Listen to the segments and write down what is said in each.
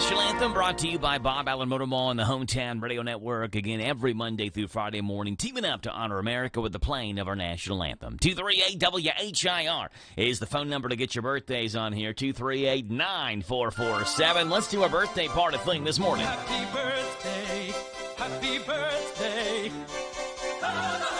National Anthem brought to you by Bob Allen Motor Mall and the Hometown Radio Network. Again, every Monday through Friday morning, teaming up to honor America with the playing of our National Anthem. 238 WHIR is the phone number to get your birthdays on here. 238-9447. Let's do our birthday party thing this morning. Happy birthday, happy birthday. Happy birthday.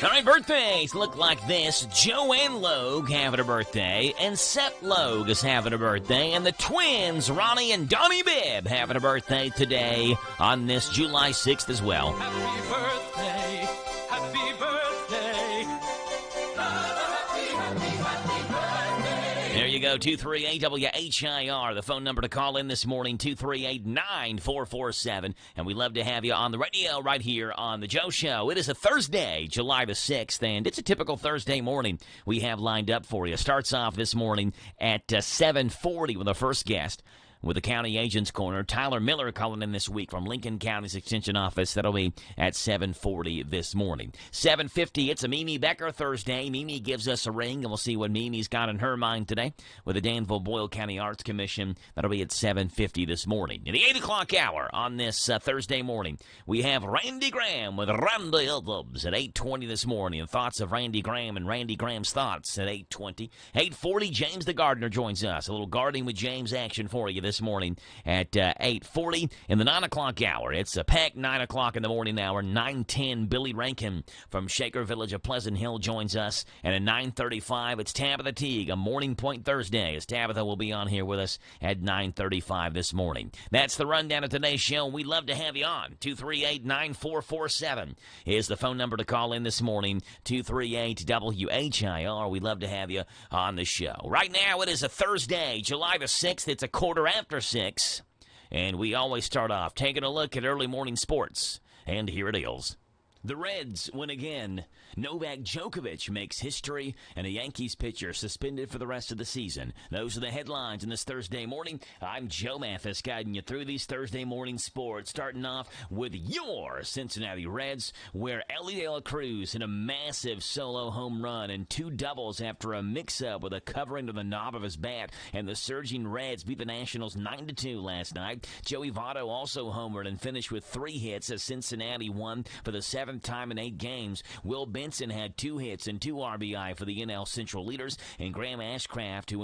All right, birthdays look like this. Joanne Logue having a birthday, and Seth Logue is having a birthday, and the twins, Ronnie and Donnie Bibb, having a birthday today on this July 6th as well. Happy birthday, happy birthday. Happy birthday. There you go, 238-WHIR, the phone number to call in this morning, 238-9447. And we love to have you on the radio right here on The Joe Show. It is a Thursday, July the 6th, and it's a typical Thursday morning we have lined up for you. Starts off this morning at 7:40 with our first guest. With the County Agent's Corner, Tyler Miller calling in this week from Lincoln County's Extension Office. That'll be at 7:40 this morning. 7:50, it's a Mimi Becker Thursday. Mimi gives us a ring, and we'll see what Mimi's got in her mind today with the Danville-Boyle County Arts Commission. That'll be at 7:50 this morning. In the 8 o'clock hour on this Thursday morning, we have Randy Graham with Randy Albums at 8:20 this morning. And thoughts of Randy Graham and Randy Graham's thoughts at 8:20. 8:40, James the Gardener joins us. A little gardening with James action for you this morning at 8:40. In the 9 o'clock hour, it's a packed 9 o'clock in the morning hour. 9:10, Billy Rankin from Shaker Village of Pleasant Hill joins us. And at 9:35, it's Tabitha Teague, a Morning Point Thursday, as Tabitha will be on here with us at 9:35 this morning. That's the rundown of today's show. We'd love to have you on. 238-9447 is the phone number to call in this morning. 238-WHIR. We'd love to have you on the show. Right now, it is a Thursday, July the 6th. It's a quarter after 6, and we always start off taking a look at early morning sports, and here it is. The Reds win again. Novak Djokovic makes history, and a Yankees pitcher suspended for the rest of the season. Those are the headlines in this Thursday morning. I'm Joe Mathis, guiding you through these Thursday morning sports, starting off with your Cincinnati Reds, where Ellie De La Cruz hit a massive solo home run and 2 doubles after a mix-up with a covering to the knob of his bat, and the surging Reds beat the Nationals 9-2 last night. Joey Votto also homered and finished with 3 hits as Cincinnati won for the 7th time in 8 games. Will Benson had 2 hits and 2 RBI for the NL Central leaders, and Graham Ashcraft, who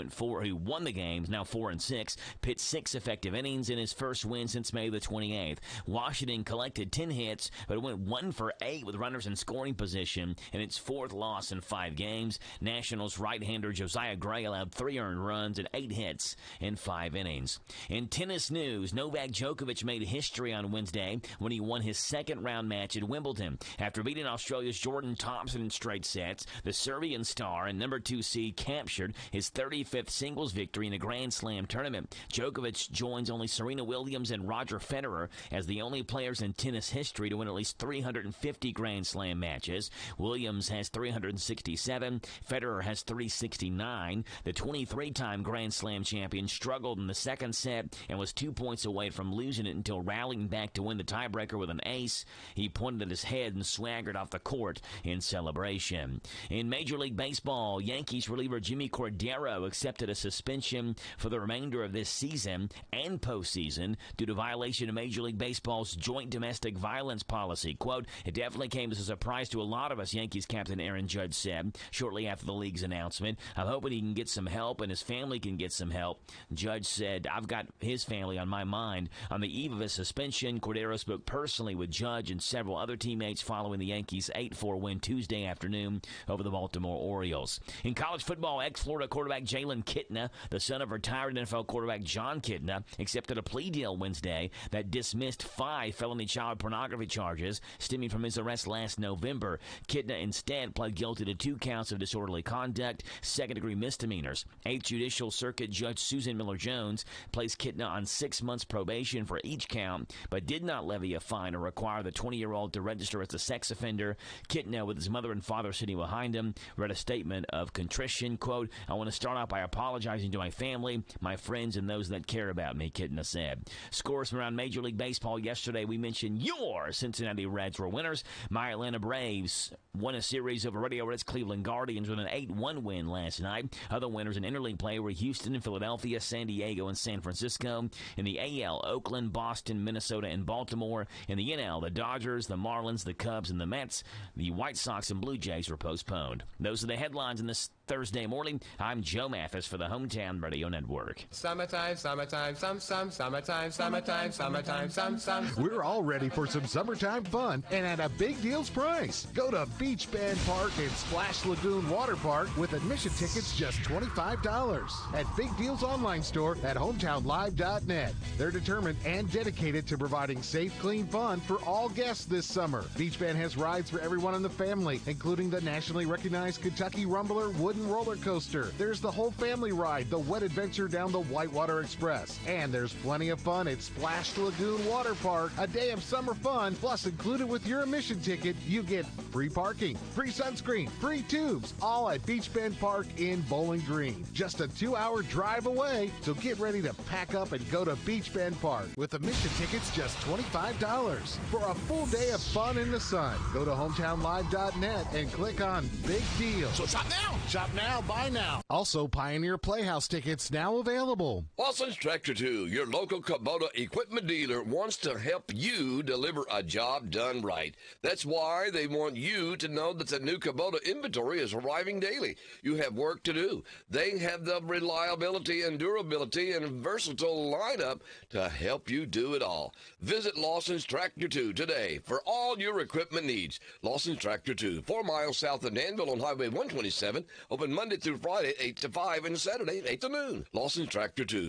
won the games, now 4-6, pitched 6 effective innings in his first win since May the 28th. Washington collected 10 hits, but it went 1 for 8 with runners in scoring position, and its 4th loss in 5 games. Nationals right-hander Josiah Gray allowed 3 earned runs and 8 hits in 5 innings. In tennis news, Novak Djokovic made history on Wednesday when he won his second-round match at Wimbledon. After beating Australia's Jordan Thompson in straight sets, the Serbian star and number 2 seed captured his 35th singles victory in a Grand Slam tournament. Djokovic joins only Serena Williams and Roger Federer as the only players in tennis history to win at least 350 Grand Slam matches. Williams has 367, Federer has 369. The 23-time Grand Slam champion struggled in the second set and was 2 points away from losing it until rallying back to win the tiebreaker with an ace. He pointed at his head and swaggered off the court in celebration. In Major League Baseball, Yankees reliever Jimmy Cordero accepted a suspension for the remainder of this season and postseason due to violation of Major League Baseball's joint domestic violence policy. Quote, "It definitely came as a surprise to a lot of us," Yankees captain Aaron Judge said shortly after the league's announcement. "I'm hoping he can get some help and his family can get some help." Judge said, "I've got his family on my mind." On the eve of his suspension, Cordero spoke personally with Judge and several other teammates following the Yankees' 8-4 win Tuesday afternoon over the Baltimore Orioles. In college football, ex-Florida quarterback Jalen Kitna, the son of retired NFL quarterback John Kitna, accepted a plea deal Wednesday that dismissed 5 felony child pornography charges stemming from his arrest last November. Kitna instead pled guilty to 2 counts of disorderly conduct, second-degree misdemeanors. 8th Judicial Circuit Judge Susan Miller-Jones placed Kitna on 6 months probation for each count, but did not levy a fine or require the 20-year-old to register as a sex offender. Kitna, with his mother and father sitting behind him, read a statement of contrition. Quote, "I want to start out by apologizing to my family, my friends, and those that care about me," Kitna said. Scores from around Major League Baseball yesterday. We mentioned your Cincinnati Reds were winners. My Atlanta Braves won a series over Radio Red's Cleveland Guardians with an 8-1 win last night. Other winners in interleague play were Houston and Philadelphia, San Diego and San Francisco. In the AL, Oakland, Boston, Minnesota, and Baltimore. In the NL, the Dodgers, the Marlins, the Cubs, and the Mets. The White Sox and Blue Jays were postponed. Those are the headlines in this Thursday morning. I'm Joe Mathis for the Hometown Radio Network. Summertime, summertime, summertime, summertime. We're all ready for some summertime fun and at a big deals price. Go to Beach Bend Park and Splash Lagoon Water Park with admission tickets just $25 at Big Deals online store at hometownlive.net. They're determined and dedicated to providing safe, clean fun for all guests this summer. Beach Bend has rides for everyone in the family, including the nationally recognized Kentucky Rumbler wooden roller coaster. There's the whole family ride, the wet adventure down the Whitewater Express. And there's plenty of fun at Splash Lagoon Water Park. A day of summer fun, plus included with your admission ticket, you get free parking, free sunscreen, free tubes, all at Beach Bend Park in Bowling Green. Just a 2-hour drive away, so get ready to pack up and go to Beach Bend Park with admission tickets just $25 for a full day of fun in the sun. Go to hometownlive.net and click on Big Deal. So shop now. Shop now, buy now. Also, Pioneer Playhouse tickets now available. Lawson's Tractor 2, your local Kubota equipment dealer, wants to help you deliver a job done right. That's why they want you to know that the new Kubota inventory is arriving daily. You have work to do. They have the reliability and durability and versatile lineup to help you do it all. Visit Lawson's Tractor 2 today for all your equipment needs. Lawson's Tractor 2, 4 miles south of Danville on Highway 127, open Monday through Friday, 8 to 5, and Saturday, 8 to noon. Lawson's Tractor 2.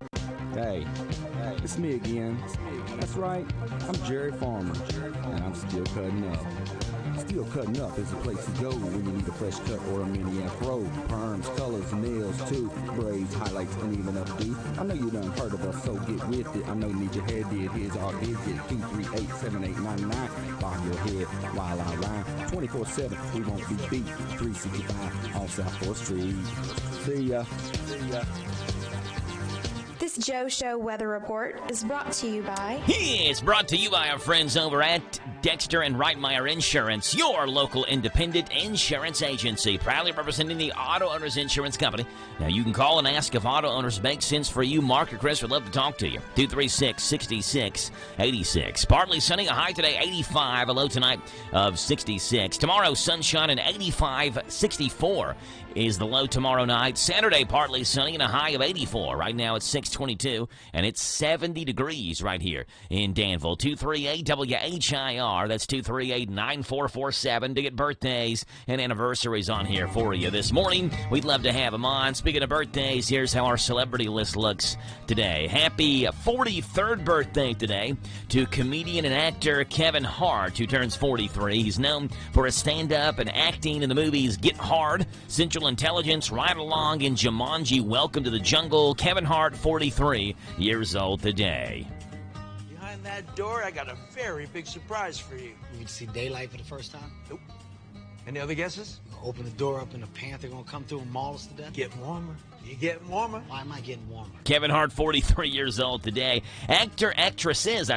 Hey, it's me again. That's right, I'm Jerry Farmer, and I'm still cutting up. Still Cutting Up is a place to go when you need a fresh cut or a mini afro. Perms, colors, nails too, braids, highlights, and even updo. I know you done heard of us, so get with it. I know you need your hair did. Here's our digit, 238-7899. Bob your head while I rhyme. 24/7, we won't be beat. 365 on South 4th Street. See ya. This Joe Show weather report is brought to you by... It's brought to you by our friends over at Dexter and Reitmeyer Insurance, your local independent insurance agency, proudly representing the Auto Owners Insurance Company. Now, you can call and ask if auto owners make sense for you. Mark or Chris would love to talk to you. 236-6686. Partly sunny, a high today, 85, a low tonight of 66. Tomorrow, sunshine and 85, 64 is the low tomorrow night. Saturday, partly sunny and a high of 84. Right now, it's 622, and it's 70 degrees right here in Danville. 238 WHIR. That's 238-9447 to get birthdays and anniversaries on here for you this morning. We'd love to have them on. Speaking of birthdays, here's how our celebrity list looks today. Happy 43rd birthday today to comedian and actor Kevin Hart, who turns 43. He's known for his stand-up and acting in the movies Get Hard, Central Intelligence, Ride Along, and Jumanji, Welcome to the Jungle. Kevin Hart, 43 years old today. Behind that door, I got a very big surprise for you. You get to see daylight for the first time? Nope. Any other guesses? You open the door up and a panther gonna come through and maul us to death? Getting warmer. You getting warmer? Why am I getting warmer? Kevin Hart, 43 years old today. Actresses,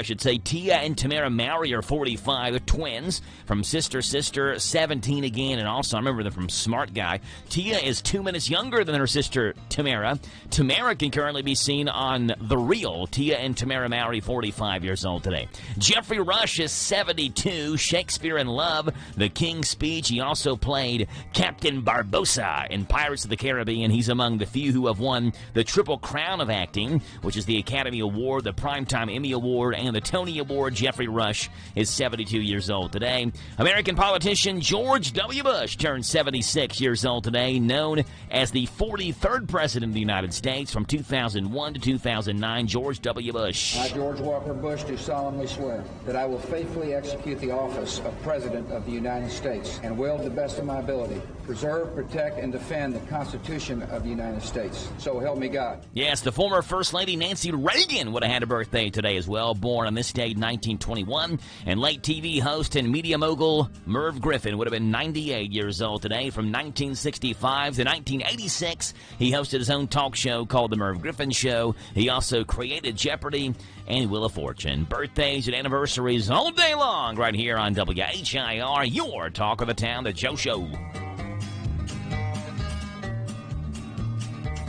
Tia and Tamara Mowry are 45. They're twins from Sister, 17 again. And also, I remember them from Smart Guy. Tia is 2 minutes younger than her sister, Tamara. Tamara can currently be seen on The Real. Tia and Tamara Mowry, 45 years old today. Jeffrey Rush is 72. Shakespeare in Love, The King's Speech. He also played Captain Barbossa in Pirates of the Caribbean. He's among the few who have won the Triple Crown of Acting, which is the Academy Award, the Primetime Emmy Award, and the Tony Award. Jeffrey Rush is 72 years old today. American politician George W. Bush turned 76 years old today, known as the 43rd President of the United States from 2001 to 2009. George W. Bush. I, George Walker Bush, do solemnly swear that I will faithfully execute the office of President of the United States and will, to the best of my ability, preserve, protect, and defend the Constitution of the United States. So help me God. Yes, the former First Lady Nancy Reagan would have had a birthday today as well, born on this date, 1921. And late TV host and media mogul Merv Griffin would have been 98 years old today. From 1965 to 1986, he hosted his own talk show called The Merv Griffin Show. He also created Jeopardy and Wheel of Fortune. Birthdays and anniversaries all day long right here on WHIR, your talk of the town, The Joe Show.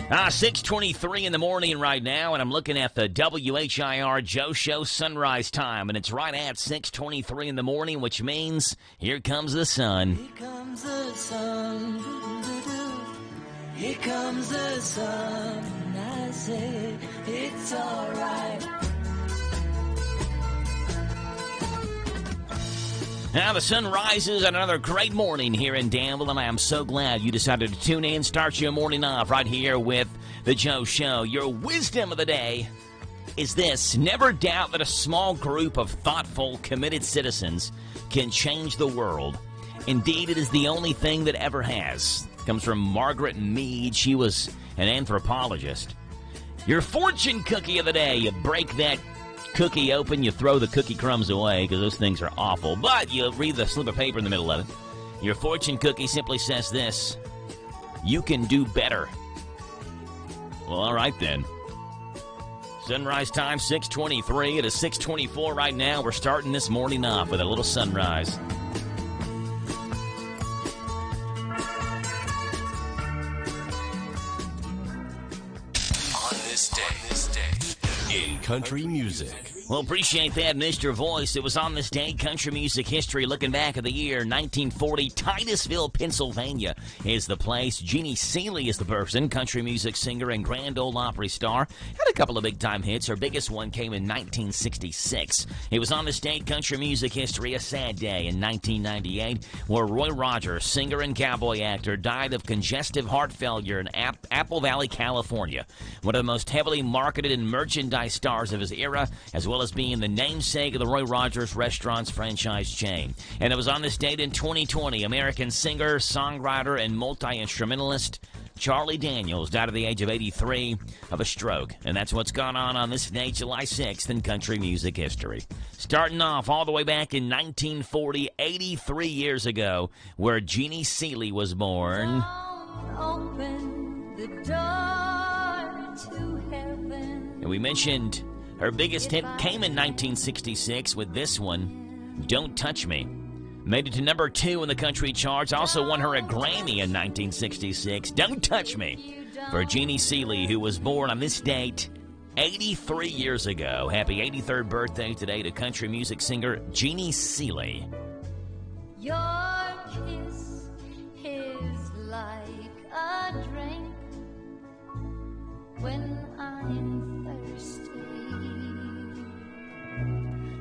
6:23 in the morning right now, and I'm looking at the WHIR Joe Show sunrise time, and it's right at 6:23 in the morning, which means here comes the sun. Here comes the sun. Here comes the sun. I say it's all right. Now the sun rises on another great morning here in Danville, and I am so glad you decided to tune in, start your morning off right here with The Joe Show. Your wisdom of the day is this: never doubt that a small group of thoughtful, committed citizens can change the world. Indeed, it is the only thing that ever has. Comes from Margaret Mead. She was an anthropologist. Your fortune cookie of the day: you break that cookie open, you throw the cookie crumbs away because those things are awful, but you read the slip of paper in the middle of it. Your fortune cookie simply says this: you can do better. Well, all right then. Sunrise time, 6:23. It is 6:24 right now. We're starting this morning off with a little sunrise. On this day in country music. Well, appreciate that, Mr. Voice. It was on this day, country music history, looking back at the year 1940. Titusville, Pennsylvania is the place. Jeannie Seely is the person, country music singer and Grand Ole Opry star. Had a couple of big-time hits. Her biggest one came in 1966. It was on this day, country music history, a sad day in 1998, where Roy Rogers, singer and cowboy actor, died of congestive heart failure in Apple Valley, California. One of the most heavily marketed and merchandise stars of his era, as well as being the namesake of the Roy Rogers Restaurants franchise chain. And it was on this date in 2020, American singer, songwriter, and multi-instrumentalist Charlie Daniels died at the age of 83 of a stroke. And that's what's gone on this day, July 6th, in country music history. Starting off all the way back in 1940, 83 years ago, where Jeannie Seely was born. Open the door to heaven. And we mentioned her biggest hit came in 1966 with this one, Don't Touch Me. Made it to number 2 in the country charts. Also won her a Grammy in 1966. Don't Touch Me for Jeannie Seely, who was born on this date 83 years ago. Happy 83rd birthday today to country music singer Jeannie Seely. Your kiss is like a drink when I'm thirsty.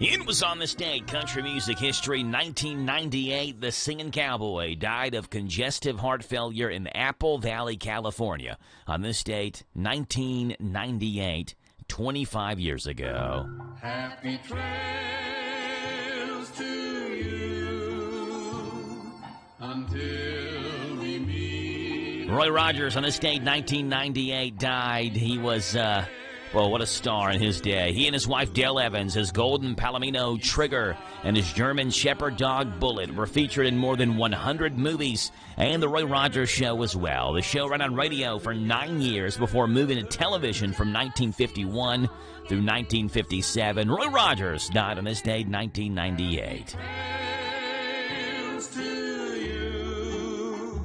It was on this day, country music history, 1998, the singing cowboy died of congestive heart failure in Apple Valley, California. On this date, 1998, 25 years ago. Happy trails to you until we meet. Roy Rogers on this date, 1998, died. He was, well, what a star in his day. He and his wife, Dale Evans, his golden Palomino Trigger, and his German Shepherd dog, Bullet, were featured in more than 100 movies and The Roy Rogers Show as well. The show ran on radio for 9 years before moving to television from 1951 through 1957. Roy Rogers died on this date, 1998. Trails to you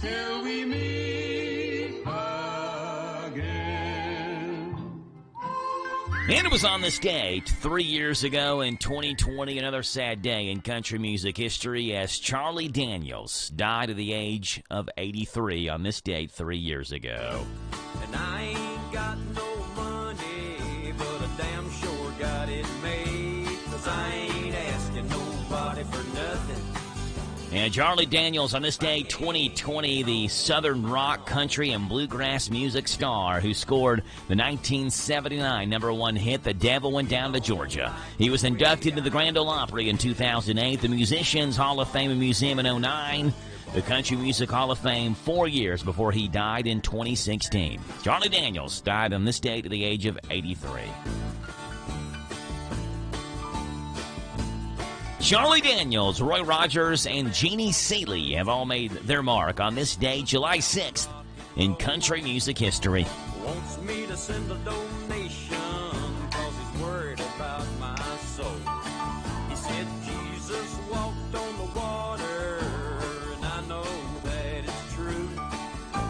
till we meet again. And it was on this date 3 years ago in 2020, another sad day in country music history, as Charlie Daniels died at the age of 83 on this date 3 years ago. And I ain't got no money, but I damn sure got it made, 'cause I ain't asking nobody for nothing. And Charlie Daniels on this day, 2020, the Southern rock, country, and bluegrass music star who scored the 1979 #1 hit, The Devil Went Down to Georgia. He was inducted into the Grand Ole Opry in 2008, the Musicians Hall of Fame and Museum in 2009, the Country Music Hall of Fame 4 years before he died in 2016. Charlie Daniels died on this date at the age of 83. Charlie Daniels, Roy Rogers, and Jeannie Seeley have all made their mark on this day, July 6th, in country music history. Wants me to send a donation cause he's worried about my soul. He said Jesus walked on the water, and I know that it's true.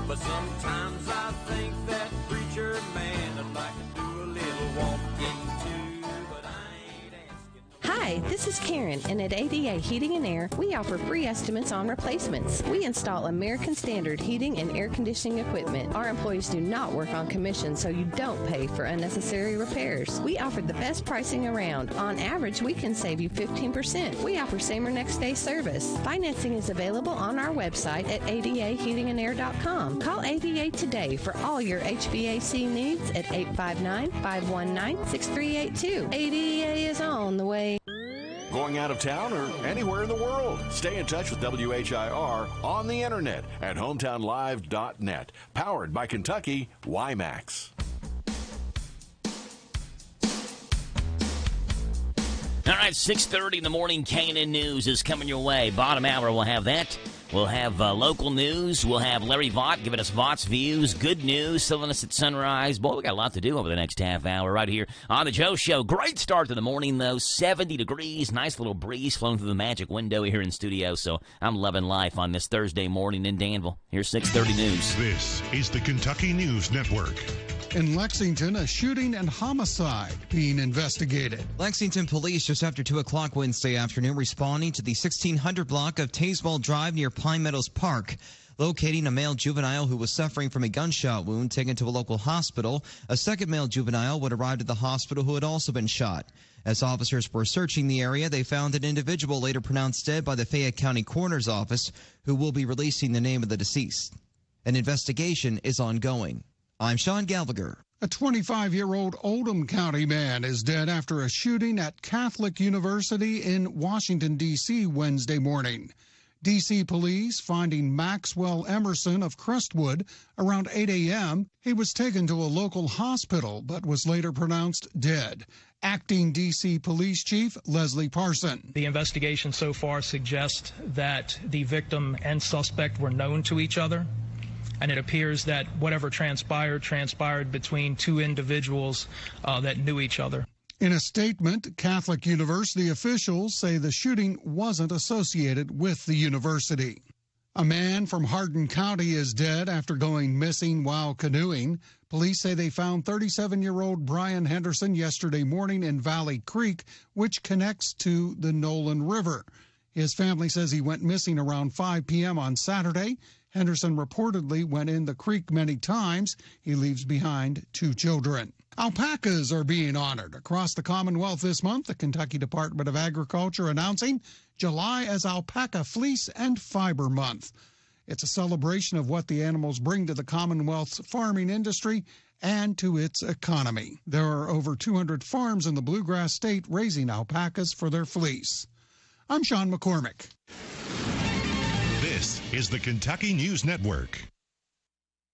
But sometimes I think that preacher man would like to do a little walking too, but I ain't asking. Hi, this is Karen, and at ADA Heating and Air, we offer free estimates on replacements. We install American Standard heating and air conditioning equipment. Our employees do not work on commission, so you don't pay for unnecessary repairs. We offer the best pricing around. On average, we can save you 15%. We offer same or next day service. Financing is available on our website at adaheatingandair.com. Call ADA today for all your HVAC needs at 859-519-6382. ADA is on the way. Going out of town or anywhere in the world? Stay in touch with WHIR on the internet at hometownlive.net. Powered by Kentucky WiMAX. All right, 6:30 in the morning, K&N News is coming your way. Bottom hour, we'll have that. We'll have local news. We'll have Larry Vaught giving us Vaught's views. Good news, filling us at sunrise. Boy, we got a lot to do over the next half hour right here on The Joe Show. Great start to the morning, though. 70 degrees. Nice little breeze flowing through the magic window here in studio. So I'm loving life on this Thursday morning in Danville. Here's 6:30 News. This is the Kentucky News Network. In Lexington, a shooting and homicide being investigated. Lexington police just after 2 o'clock Wednesday afternoon responding to the 1600 block of Tazewell Drive near Pine Meadows Park, locating a male juvenile who was suffering from a gunshot wound taken to a local hospital. A second male juvenile would arrive at the hospital who had also been shot. As officers were searching the area, they found an individual later pronounced dead by the Fayette County Coroner's Office, who will be releasing the name of the deceased. An investigation is ongoing. I'm Sean Gallagher. A 25-year-old Oldham County man is dead after a shooting at Catholic University in Washington, D.C. Wednesday morning. D.C. police finding Maxwell Emerson of Crestwood around 8 a.m. He was taken to a local hospital but was later pronounced dead. Acting D.C. Police Chief Leslie Parson. The investigation so far suggests that the victim and suspect were known to each other. And it appears that whatever transpired between two individuals that knew each other. In a statement, Catholic University officials say the shooting wasn't associated with the university. A man from Hardin County is dead after going missing while canoeing. Police say they found 37-year-old Brian Henderson yesterday morning in Valley Creek, which connects to the Nolan River. His family says he went missing around 5 p.m. on Saturday. Henderson reportedly went in the creek many times. He leaves behind 2 children. Alpacas are being honored across the Commonwealth this month. The Kentucky Department of Agriculture announcing July as Alpaca Fleece and Fiber Month. It's a celebration of what the animals bring to the Commonwealth's farming industry and to its economy. There are over 200 farms in the Bluegrass State raising alpacas for their fleece. I'm Sean McCormick. This is the Kentucky News Network.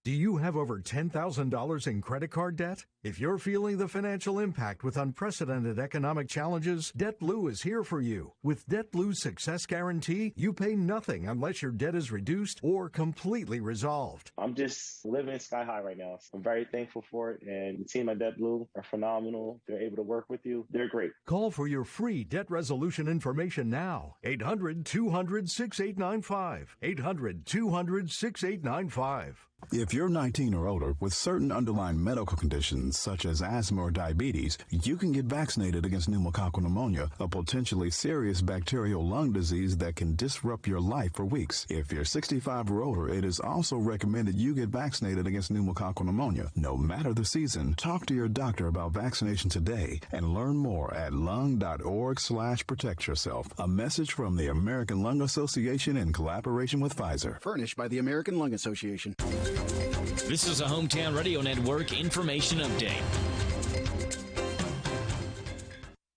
Do you have over $10,000 in credit card debt? If you're feeling the financial impact with unprecedented economic challenges, DebtBlue is here for you. With DebtBlue's Success Guarantee, you pay nothing unless your debt is reduced or completely resolved. I'm just living sky high right now. I'm very thankful for it, and the team at DebtBlue are phenomenal. They're able to work with you. They're great. Call for your free debt resolution information now. 800-200-6895. 800-200-6895. If you're 19 or older with certain underlying medical conditions such as asthma or diabetes, you can get vaccinated against pneumococcal pneumonia, a potentially serious bacterial lung disease that can disrupt your life for weeks. If you're 65 or older, it is also recommended you get vaccinated against pneumococcal pneumonia. No matter the season, talk to your doctor about vaccination today and learn more at lung.org/protect yourself. A message from the American Lung Association in collaboration with Pfizer. Furnished by the American Lung Association. This is a Hometown Radio Network information update.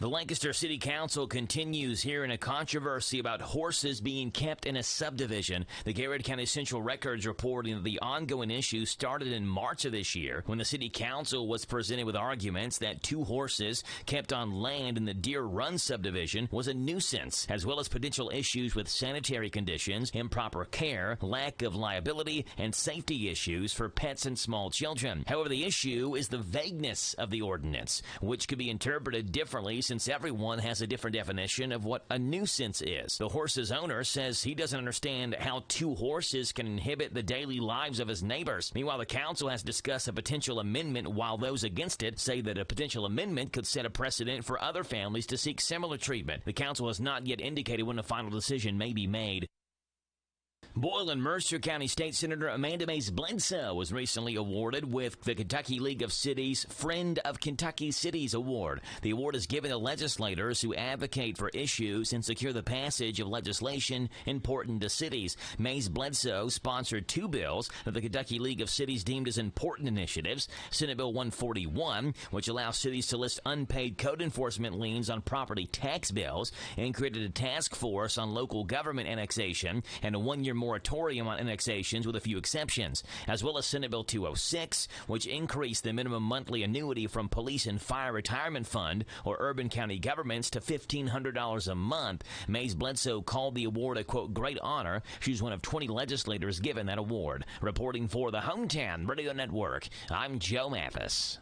The Lancaster City Council continues hearing a controversy about horses being kept in a subdivision. The Garrett County Central Records reporting that the ongoing issue started in March of this year when the City Council was presented with arguments that 2 horses kept on land in the Deer Run subdivision was a nuisance, as well as potential issues with sanitary conditions, improper care, lack of liability, and safety issues for pets and small children. However, the issue is the vagueness of the ordinance, which could be interpreted differently since everyone has a different definition of what a nuisance is. The horse's owner says he doesn't understand how 2 horses can inhibit the daily lives of his neighbors. Meanwhile, the council has discussed a potential amendment, while those against it say that a potential amendment could set a precedent for other families to seek similar treatment. The council has not yet indicated when a final decision may be made. Boyle and Mercer County State Senator Amanda Mays Bledsoe was recently awarded with the Kentucky League of Cities Friend of Kentucky Cities Award. The award is given to legislators who advocate for issues and secure the passage of legislation important to cities. Mays Bledsoe sponsored 2 bills that the Kentucky League of Cities deemed as important initiatives. Senate Bill 141, which allows cities to list unpaid code enforcement liens on property tax bills, and created a task force on local government annexation and a 1-year moratorium on annexations with a few exceptions, as well as Senate Bill 206, which increased the minimum monthly annuity from Police and Fire Retirement Fund or urban county governments to $1,500 a month. Mays Bledsoe called the award a, quote, great honor. She's one of 20 legislators given that award. Reporting for the Hometown Radio Network, I'm Joe Mathis.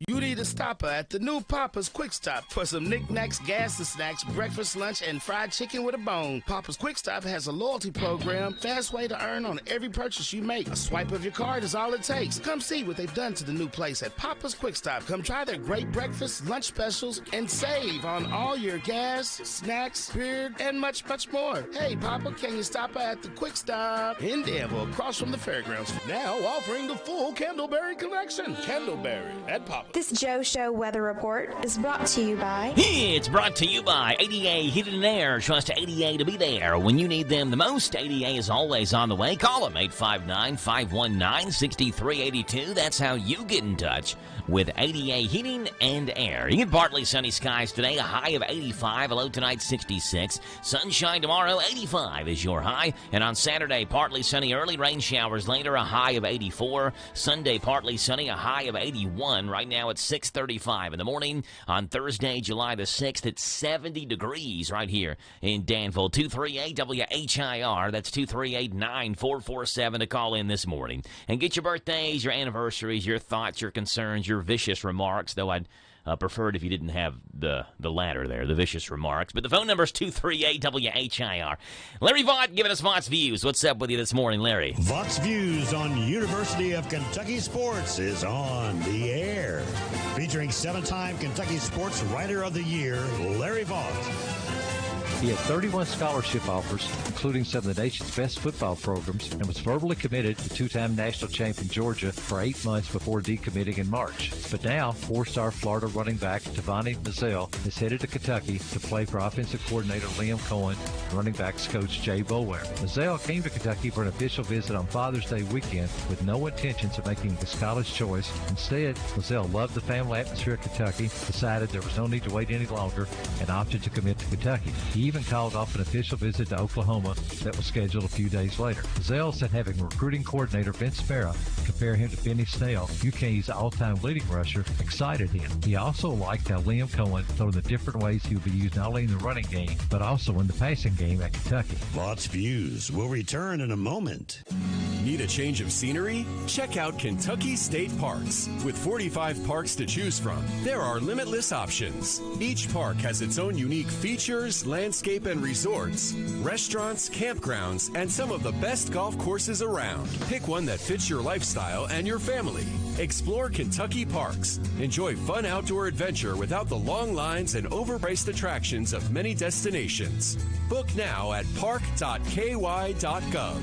You need a stopper at the new Papa's Quick Stop for some knickknacks, gas and snacks, breakfast, lunch, and fried chicken with a bone. Papa's Quick Stop has a loyalty program, fast way to earn on every purchase you make. A swipe of your card is all it takes. Come see what they've done to the new place at Papa's Quick Stop. Come try their great breakfast, lunch specials, and save on all your gas, snacks, beer, and much, much more. Hey, Papa, can you stop at the Quick Stop in Danville, across from the fairgrounds? Now offering the full Candleberry collection. Candleberry at Papa's. This Joe Show weather report is brought to you by... It's brought to you by ADA Heating and Air. Trust ADA to be there when you need them the most. ADA is always on the way. Call them 859-519-6382. That's how you get in touch with ADA Heating and Air. You get partly sunny skies today, a high of 85, a low tonight 66. Sunshine tomorrow, 85 is your high. And on Saturday, partly sunny, early rain showers later, a high of 84. Sunday, partly sunny, a high of 81. Right now it's 6:35 in the morning. On Thursday, July the 6th, it's 70 degrees right here in Danville. 238 WHIR. That's 238-9447 to call in this morning. And get your birthdays, your anniversaries, your thoughts, your concerns, your vicious remarks, though I'd prefer it if you didn't have the latter there, the vicious remarks. But the phone number is 238-WHIR. Larry Vaught giving us Vaught's Views. What's up with you this morning, Larry? Vaught's Views on University of Kentucky Sports is on the air. Featuring 7-time Kentucky Sports Writer of the Year, Larry Vaught. He had 31 scholarship offers, including some of the nation's best football programs, and was verbally committed to 2-time national champion Georgia for 8 months before decommitting in March. But now, 4-star Florida running back Tavani Mazzell is headed to Kentucky to play for offensive coordinator Liam Cohen and running backs coach Jay Boulware. Mazzell came to Kentucky for an official visit on Father's Day weekend with no intentions of making his college choice. Instead, Mazzell loved the family atmosphere of Kentucky, decided there was no need to wait any longer, and opted to commit to Kentucky. He even called off an official visit to Oklahoma that was scheduled a few days later. Mazzell said having recruiting coordinator Vince Mara compare him to Benny Snell, UK's all-time leading rusher, excited him. He also liked how Liam Cohen told him the different ways he would be used not only in the running game, but also in the passing game at Kentucky. Vaught's Views will return in a moment. Need a change of scenery? Check out Kentucky State Parks. With 45 parks to choose from, there are limitless options. Each park has its own unique features, landscape and resorts, restaurants, campgrounds, and some of the best golf courses around. Pick one that fits your lifestyle and your family. Explore Kentucky Parks. Enjoy fun outdoor adventure without the long lines and overpriced attractions of many destinations. Book now at park.ky.gov.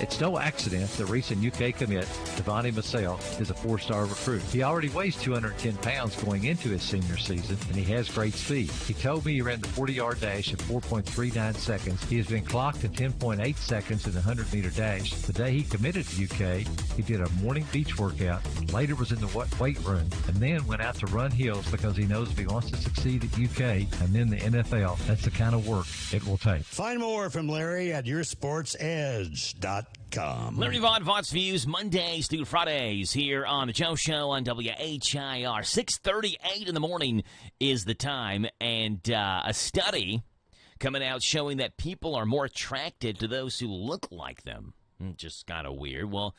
It's no accident the recent UK commit, Devani Massell, is a 4-star recruit. He already weighs 210 pounds going into his senior season, and he has great speed. He told me he ran the 40-yard dash in 4.39 seconds. He has been clocked in 10.8 seconds in the 100-meter dash. The day he committed to UK, he did a morning beach workout, later was in the weight room, and then went out to run hills because he knows if he wants to succeed at UK and then the NFL, that's the kind of work it will take. Find more from Larry at yoursportsedge.com. Larry Vaughn, Vaughn's Views, Mondays through Fridays here on the Joe Show on WHIR. 6:38 in the morning is the time, and a study coming out showing that people are more attracted to those who look like them. Just kind of weird. Well,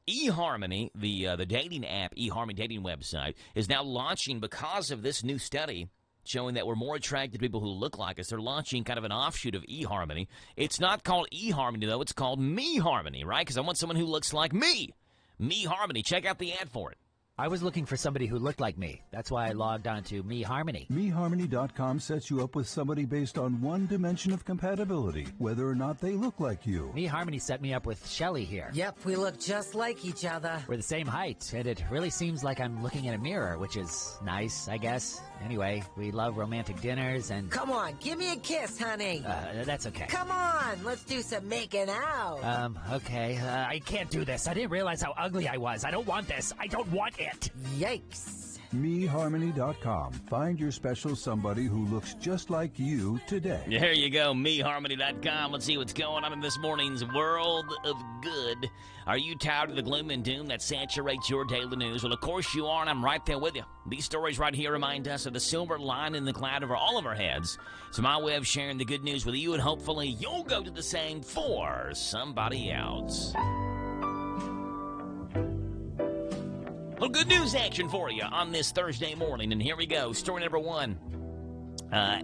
eHarmony, the dating app, eHarmony dating website, is now launching because of this new study showing that we're more attracted to people who look like us. They're launching kind of an offshoot of eHarmony. It's not called eHarmony, though. It's called MeHarmony, right? Because I want someone who looks like me. MeHarmony. Check out the ad for it. I was looking for somebody who looked like me. That's why I logged on to MeHarmony. MeHarmony.com sets you up with somebody based on one dimension of compatibility, whether or not they look like you. MeHarmony set me up with Shelly here. Yep, we look just like each other. We're the same height, and it really seems like I'm looking in a mirror, which is nice, I guess. Anyway, we love romantic dinners and... Come on, give me a kiss, honey. That's okay. Come on, let's do some making out. Okay. I can't do this. I didn't realize how ugly I was. I don't want this. I don't want it. Yikes. MeHarmony.com. Find your special somebody who looks just like you today. There you go, MeHarmony.com. Let's see what's going on in this morning's world of good. Are you tired of the gloom and doom that saturates your daily news? Well, of course you are, and I'm right there with you. These stories right here remind us of the silver line in the cloud over all of our heads. It's my way of sharing the good news with you, and hopefully you'll go do the same for somebody else. Well, good news action for you on this Thursday morning, and here we go. Story number one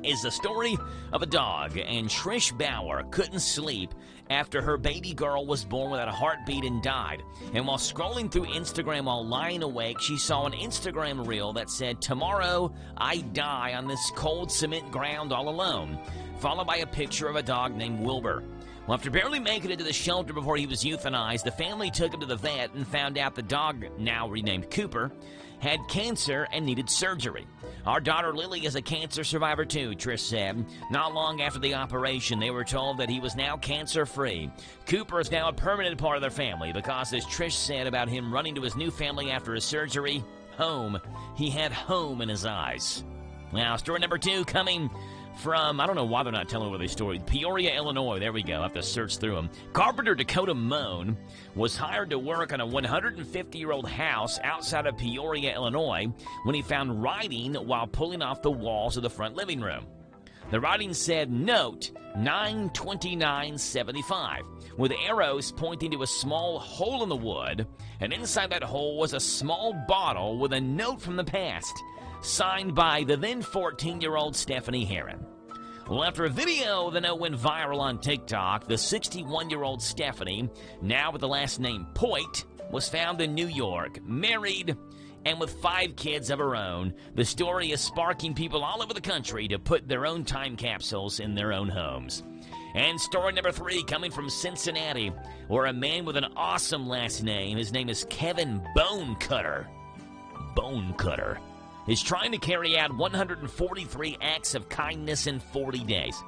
is the story of a dog, and Trish Bauer couldn't sleep after her baby girl was born without a heartbeat and died. And while scrolling through Instagram while lying awake, she saw an Instagram reel that said, "Tomorrow I die on this cold cement ground all alone," followed by a picture of a dog named Wilbur. Well, after barely making it to the shelter before he was euthanized, the family took him to the vet and found out the dog, now renamed Cooper, had cancer and needed surgery. "Our daughter Lily is a cancer survivor too," Trish said. Not long after the operation, they were told that he was now cancer-free. Cooper is now a permanent part of their family because, as Trish said about him running to his new family after his surgery, home. He had home in his eyes. Now, story number two coming from, I don't know why they're not telling where they story. Peoria, Illinois. There we go. I have to search through them. Carpenter Dakota Moan was hired to work on a 150-year-old house outside of Peoria, Illinois, when he found writing while pulling off the walls of the front living room. The writing said, "Note 9/29/75," with arrows pointing to a small hole in the wood, and inside that hole was a small bottle with a note from the past, signed by the then 14-year-old Stephanie Heron. Well, after a video of the note went viral on TikTok, the 61-year-old Stephanie, now with the last name Poit, was found in New York, married, and with 5 kids of her own. The story is sparking people all over the country to put their own time capsules in their own homes. And story number 3 coming from Cincinnati, where a man with an awesome last name, his name is Kevin Bonecutter, is trying to carry out 143 acts of kindness in 40 days.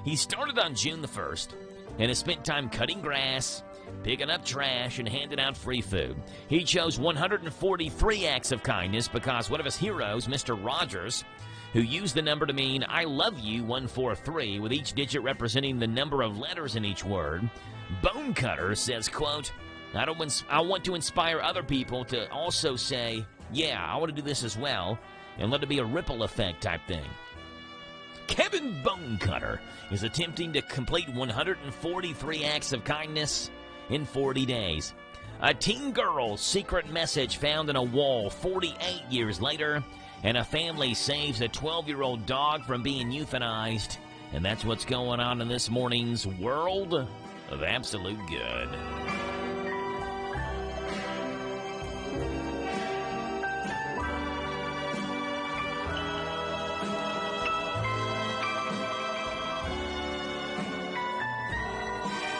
He started on June the 1st and has spent time cutting grass, picking up trash, and handing out free food. He chose 143 acts of kindness because one of his heroes, Mr. Rogers, who used the number to mean "I love you" 143, with each digit representing the number of letters in each word. Bonecutter says, quote, I want to inspire other people to also say, "Yeah, I want to do this as well," and let it be a ripple effect type thing. Kevin Bonecutter is attempting to complete 143 acts of kindness in 40 days. A teen girl's secret message found in a wall 48 years later, and a family saves a 12-year-old dog from being euthanized. And that's what's going on in this morning's World of Absolute Good.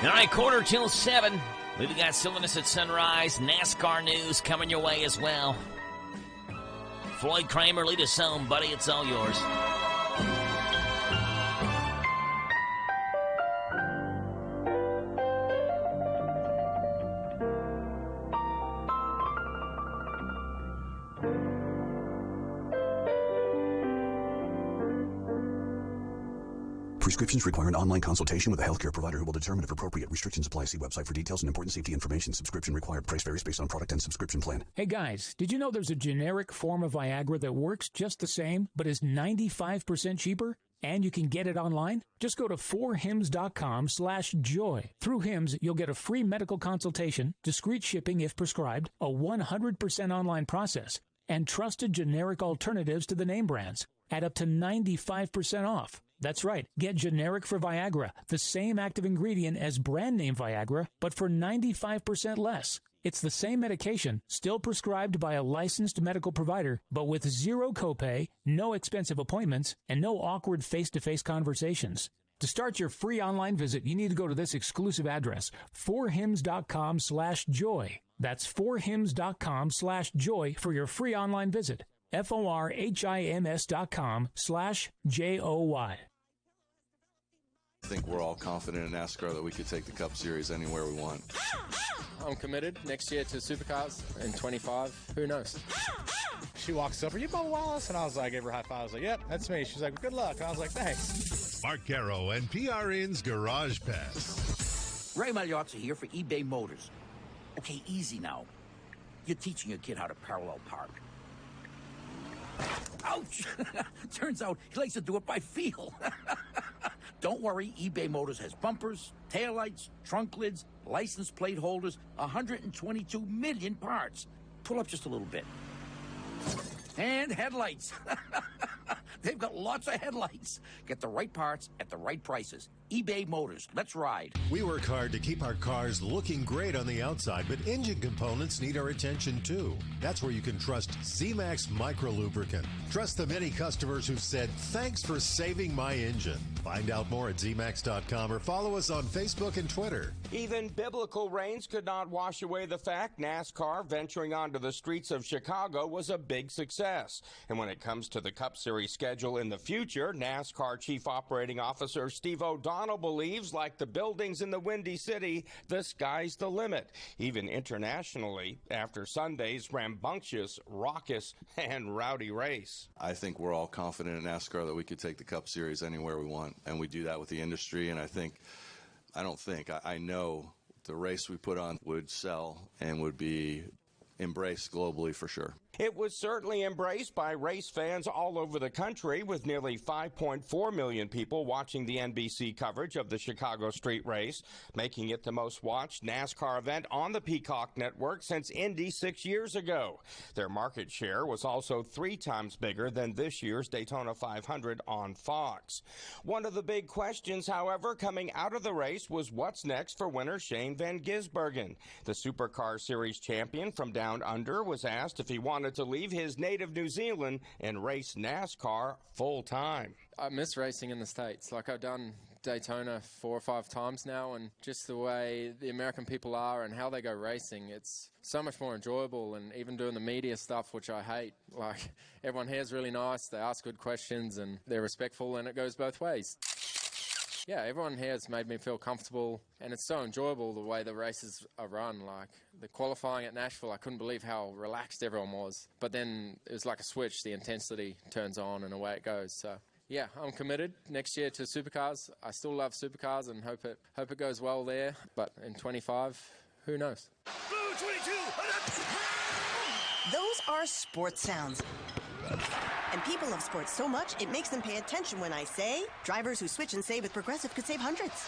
All right, 6:45. We've got Silliness at Sunrise, NASCAR news coming your way as well. Floyd Kramer, lead us home, buddy. It's all yours. Prescriptions require an online consultation with a healthcare provider who will determine if appropriate. Restrictions apply. See website for details and important safety information. Subscription required. Price varies based on product and subscription plan. Hey guys, did you know there's a generic form of Viagra that works just the same, but is 95% cheaper? And you can get it online? Just go to 4hims.com/joy. Through Hims, you'll get a free medical consultation, discreet shipping if prescribed, a 100% online process, and trusted generic alternatives to the name brands at up to 95% off. That's right. Get generic for Viagra, the same active ingredient as brand name Viagra, but for 95% less. It's the same medication, still prescribed by a licensed medical provider, but with zero copay, no expensive appointments, and no awkward face-to-face conversations. To start your free online visit, you need to go to this exclusive address, 4hims.com/joy. That's 4hims.com/joy for your free online visit. FORHIMS.com/JOY. I think we're all confident in NASCAR that we could take the Cup Series anywhere we want. I'm committed next year to Supercars in 25. Who knows? She walks up, "Are you Bubba Wallace?" And I was like, gave her a high five. I was like, "Yep, that's me." She's like, "Good luck." And I was like, "Thanks." Mark Caro and PRN's Garage Pass. Ray Magliozzi here for eBay Motors. Okay, easy now. You're teaching your kid how to parallel park. Ouch! Turns out he likes to do it by feel. Don't worry, eBay Motors has bumpers, taillights, trunk lids, license plate holders, 122 million parts. Pull up just a little bit. And headlights. They've got lots of headlights. Get the right parts at the right prices. eBay Motors. Let's ride. We work hard to keep our cars looking great on the outside, but engine components need our attention too. That's where you can trust Z-Max Micro Lubricant. Trust the many customers who've said, "Thanks for saving my engine." Find out more at zmax.com or follow us on Facebook and Twitter. Even biblical rains could not wash away the fact NASCAR venturing onto the streets of Chicago was a big success. And when it comes to the Cup Series schedule in the future, NASCAR Chief Operating Officer Steve O'Donnell believes, like the buildings in the Windy City, the sky's the limit, even internationally, after Sunday's rambunctious, raucous, and rowdy race. I think we're all confident in NASCAR that we could take the Cup Series anywhere we want, and we do that with the industry, and I know the race we put on would sell and would be embraced globally for sure. It was certainly embraced by race fans all over the country, with nearly 5.4 million people watching the NBC coverage of the Chicago Street Race, making it the most watched NASCAR event on the Peacock Network since Indy 6 years ago. Their market share was also 3 times bigger than this year's Daytona 500 on Fox. One of the big questions, however, coming out of the race was what's next for winner Shane Van Gisbergen. The Supercar Series champion from Down Under was asked if he wanted to leave his native New Zealand and race NASCAR full-time. I miss racing in the States. Like, I've done Daytona 4 or 5 times now, and just the way the American people are and how they go racing, it's so much more enjoyable. And even doing the media stuff, which I hate, like, everyone here is really nice, they ask good questions and they're respectful, and it goes both ways. Yeah, everyone here has made me feel comfortable, and it's so enjoyable the way the races are run. Like, the qualifying at Nashville, I couldn't believe how relaxed everyone was. But then it was like a switch, the intensity turns on and away it goes. So, yeah, I'm committed next year to Supercars. I still love Supercars and hope it goes well there. But in 25, who knows? Blue 22! Those are sports sounds. And people love sports so much, it makes them pay attention when I say, drivers who switch and save with Progressive could save hundreds. It's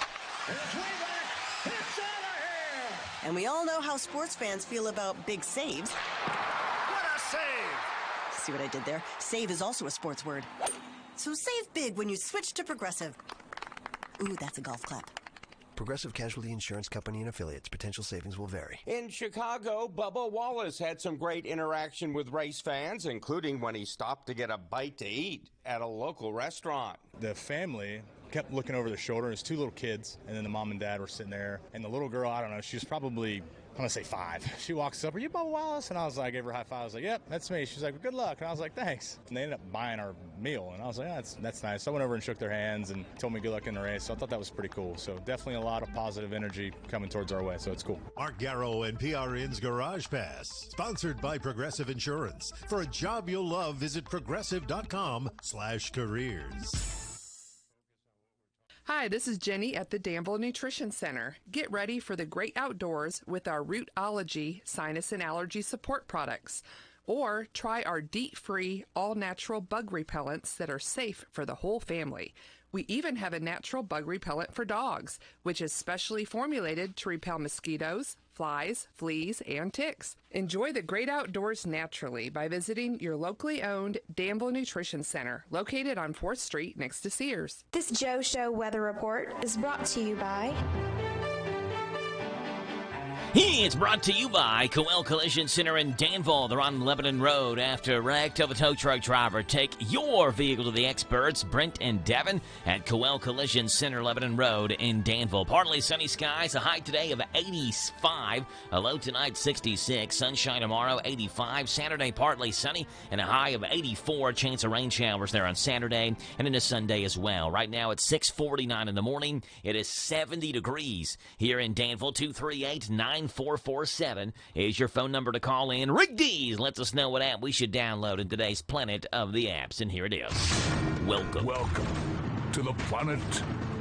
way back. It's out of here. And we all know how sports fans feel about big saves. What a save! See what I did there? Save is also a sports word. So save big when you switch to Progressive. Ooh, that's a golf clap. Progressive Casualty Insurance Company and affiliates. Potential savings will vary. In Chicago, Bubba Wallace had some great interaction with race fans, including when he stopped to get a bite to eat at a local restaurant. The family kept looking over their shoulder. There's two little kids, and then the mom and dad were sitting there. And the little girl, I don't know, she was probably, I'm going to say 5. She walks up, "Are you Bubba Wallace?" And I was like, I gave her a high five. I was like, "Yep, that's me." She's like, "Well, good luck." And I was like, "Thanks." And they ended up buying our meal. And I was like, "Oh, that's nice." So I went over and shook their hands and told me good luck in the race. So I thought that was pretty cool. So definitely a lot of positive energy coming towards our way. So it's cool. Mark Garrow and PRN's Garage Pass, sponsored by Progressive Insurance. For a job you'll love, visit progressive.com/careers. Hi, this is Jenny at the Danville Nutrition Center. Get ready for the great outdoors with our Rootology sinus and allergy support products. Or try our DEET-free, all-natural bug repellents that are safe for the whole family. We even have a natural bug repellent for dogs, which is specially formulated to repel mosquitoes, flies, fleas, and ticks. Enjoy the great outdoors naturally by visiting your locally owned Danville Nutrition Center, located on 4th Street next to Sears. This Joe Show weather report is brought to you by... It's brought to you by Coel Collision Center in Danville. They're on Lebanon Road. After a wreck of a tow truck driver, take your vehicle to the experts, Brent and Devin, at Coel Collision Center, Lebanon Road in Danville. Partly sunny skies, a high today of 85, a low tonight 66, sunshine tomorrow 85, Saturday partly sunny, and a high of 84, chance of rain showers there on Saturday and into Sunday as well. Right now it's 6:49 in the morning. It is 70 degrees here in Danville. 238-9447 is your phone number to call in. Rick Dees lets us know what app we should download in today's Planet of the Apps, and here it is. Welcome to the Planet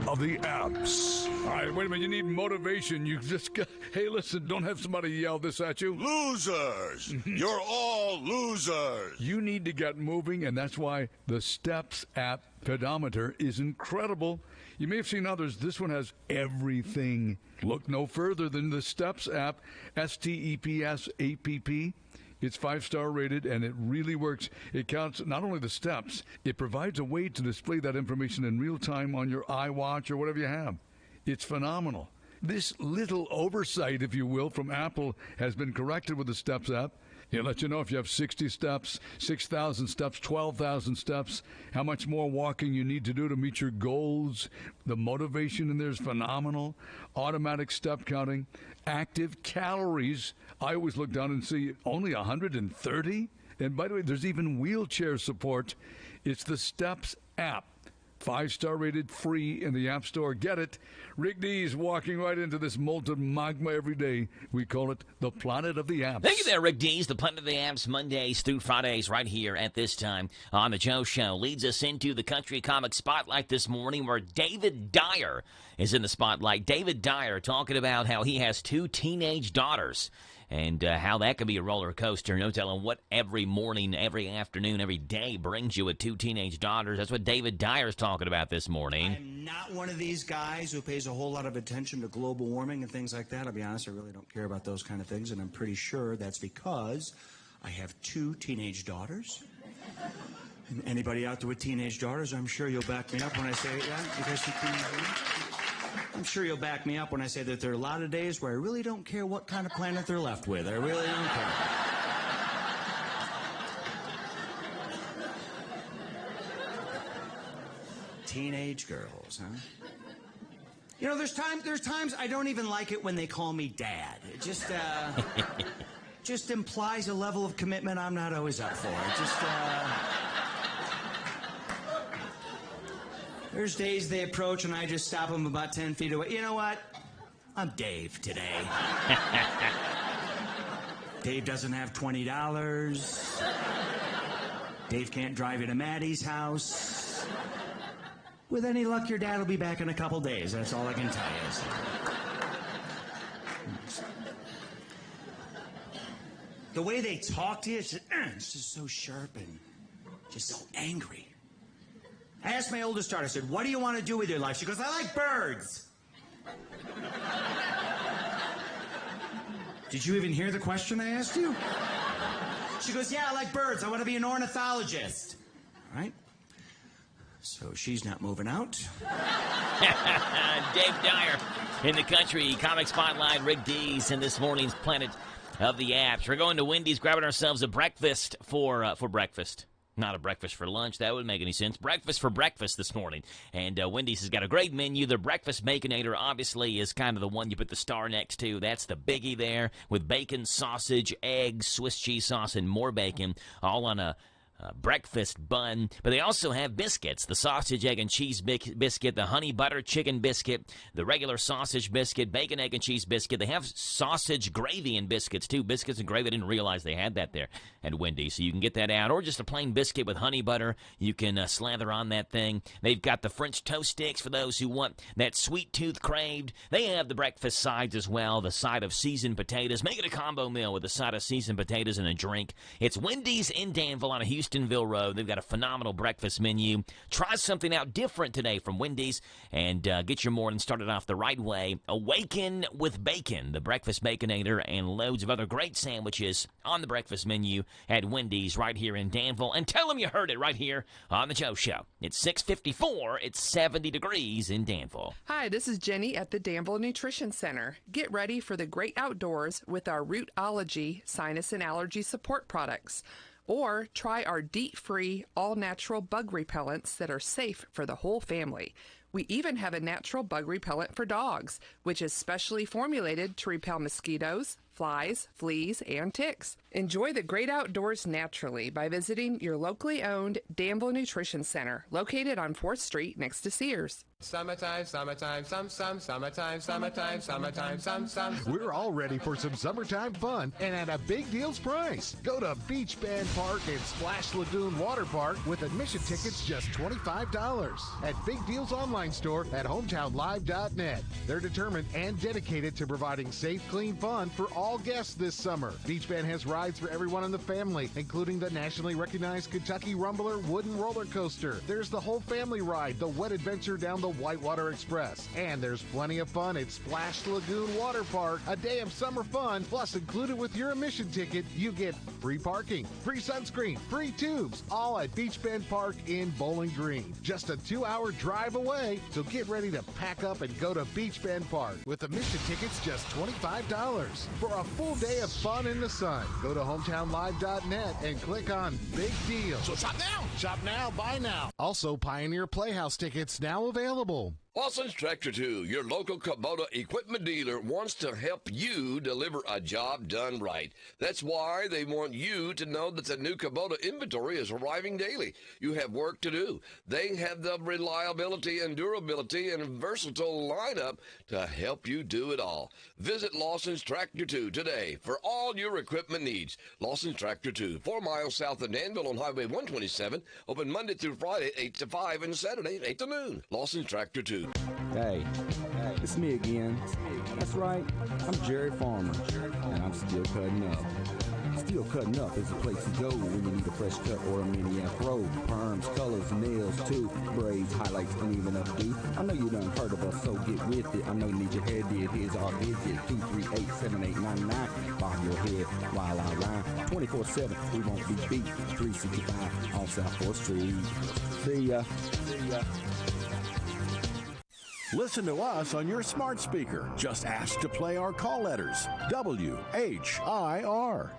of the Apps. All right, wait a minute. You need motivation. You just got... Hey, listen, don't have somebody yell this at you. Losers! You're all losers! You need to get moving, and that's why the Steps app pedometer is incredible. You may have seen others. This one has everything. Look no further than the Steps app, STEPS APP. It's 5-star rated, and it really works. It counts not only the steps, it provides a way to display that information in real time on your iWatch or whatever you have. It's phenomenal. This little oversight, if you will, from Apple has been corrected with the Steps app. It'll let you know if you have 60 steps, 6,000 steps, 12,000 steps, how much more walking you need to do to meet your goals. The motivation in there is phenomenal. Automatic step counting. Active calories. I always look down and see only 130. And by the way, there's even wheelchair support. It's the Steps app. 5-star rated, free in the App Store. Get it. Rick Dees walking right into this molten magma every day. We call it the Planet of the Apps. Thank you there, Rick Dees. The Planet of the Apps, Mondays through Fridays, right here at this time on The Joe Show. Leads us into the Country Comic Spotlight this morning, where David Dyer is in the spotlight. David Dyer talking about how he has 2 teenage daughters. And how that can be a roller coaster. No telling what every morning, every afternoon, every day brings you with 2 teenage daughters. That's what David Dyer's talking about this morning. I'm not one of these guys who pays a whole lot of attention to global warming and things like that. I'll be honest, I really don't care about those kind of things, and I'm pretty sure that's because I have 2 teenage daughters. And anybody out there with teenage daughters, I'm sure you'll back me up when I say it, yeah? Because you can... I'm sure you'll back me up when I say that there are a lot of days where I really don't care what kind of planet they're left with. I really don't care. Teenage girls, huh? You know, there's times I don't even like it when they call me Dad. It just implies a level of commitment I'm not always up for. It just There's days they approach and I just stop them about 10 feet away. You know what? I'm Dave today. Dave doesn't have $20. Dave can't drive you to Maddie's house. With any luck, your dad will be back in a couple days. That's all I can tell you. The way they talk to you, it's just so sharp and just so angry. I asked my oldest daughter, I said, "What do you want to do with your life?" She goes, "I like birds." Did you even hear the question I asked you? She goes, "Yeah, I like birds. I want to be an ornithologist." All right. So she's not moving out. Dave Dyer in the Country Comic Spotlight. Rick Dees in this morning's Planet of the Apps. We're going to Wendy's, grabbing ourselves a breakfast for breakfast. Not a breakfast for lunch. That wouldn't make any sense. Breakfast for breakfast this morning. And Wendy's has got a great menu. Their breakfast Baconator obviously is kind of the one you put the star next to. That's the biggie there with bacon, sausage, eggs, Swiss cheese sauce, and more bacon, all on a breakfast bun. But they also have biscuits, the sausage, egg, and cheese biscuit, the honey butter chicken biscuit, the regular sausage biscuit, bacon, egg, and cheese biscuit. They have sausage gravy and biscuits, too. Biscuits and gravy. I didn't realize they had that there at Wendy's. So you can get that out. Or just a plain biscuit with honey butter. You can slather on that thing. They've got the French toast sticks for those who want that sweet tooth craved. They have the breakfast sides as well, the side of seasoned potatoes. Make it a combo meal with a side of seasoned potatoes and a drink. It's Wendy's in Danville on a Houstonville Road. They've got a phenomenal breakfast menu. Try something out different today from Wendy's and get your morning started off the right way. Awaken with Bacon, the breakfast Baconator, and loads of other great sandwiches on the breakfast menu at Wendy's right here in Danville. And tell them you heard it right here on The Joe Show. It's 6:54. It's 70 degrees in Danville. Hi, this is Jenny at the Danville Nutrition Center. Get ready for the great outdoors with our Rootology sinus and allergy support products. Or try our DEET-free, all-natural bug repellents that are safe for the whole family. We even have a natural bug repellent for dogs, which is specially formulated to repel mosquitoes, flies, fleas, and ticks. Enjoy the great outdoors naturally by visiting your locally owned Danville Nutrition Center, located on 4th Street next to Sears. Summertime, summertime, summertime, summertime. We're all ready for some summertime fun and at a big deals price. Go to Beach Band Park and Splash Lagoon Water Park with admission tickets just $25 at Big Deals online store at hometownlive.net. They're determined and dedicated to providing safe, clean fun for all guests this summer. Beach Band has rides for everyone in the family, including the nationally recognized Kentucky Rumbler wooden roller coaster. There's the whole family ride, the Wet Adventure down the Whitewater Express. And there's plenty of fun at Splash Lagoon Water Park. A day of summer fun, plus included with your admission ticket, you get free parking, free sunscreen, free tubes, all at Beach Bend Park in Bowling Green. Just a 2-hour drive away, so get ready to pack up and go to Beach Bend Park with admission tickets just $25 for a full day of fun in the sun. Go to hometownlive.net and click on Big Deals. So shop now. Shop now, buy now. Also, Pioneer Playhouse tickets now available. Lawson's Tractor 2, your local Kubota equipment dealer, wants to help you deliver a job done right. That's why they want you to know that the new Kubota inventory is arriving daily. You have work to do. They have the reliability and durability and versatile lineup to help you do it all. Visit Lawson's Tractor 2 today for all your equipment needs. Lawson's Tractor 2, 4 miles south of Danville on Highway 127, open Monday through Friday, 8 to 5, and Saturday, 8 to noon. Lawson's Tractor 2. Hey, it's me again. That's right, I'm Jerry Farmer, and I'm still cutting up. Still Cutting Up is a place to go when you need a fresh cut or a mini afro. Perms, colors, nails, too. Braids, highlights, uneven updo. I know you done heard of us, so get with it. I know you need your hair did. Here's our visit, 238-7899. Bob your head while I rhyme. 24/7, we won't be beat. 365 on South 4th Street. See ya. See ya. Listen to us on your smart speaker. Just ask to play our call letters. WHIR.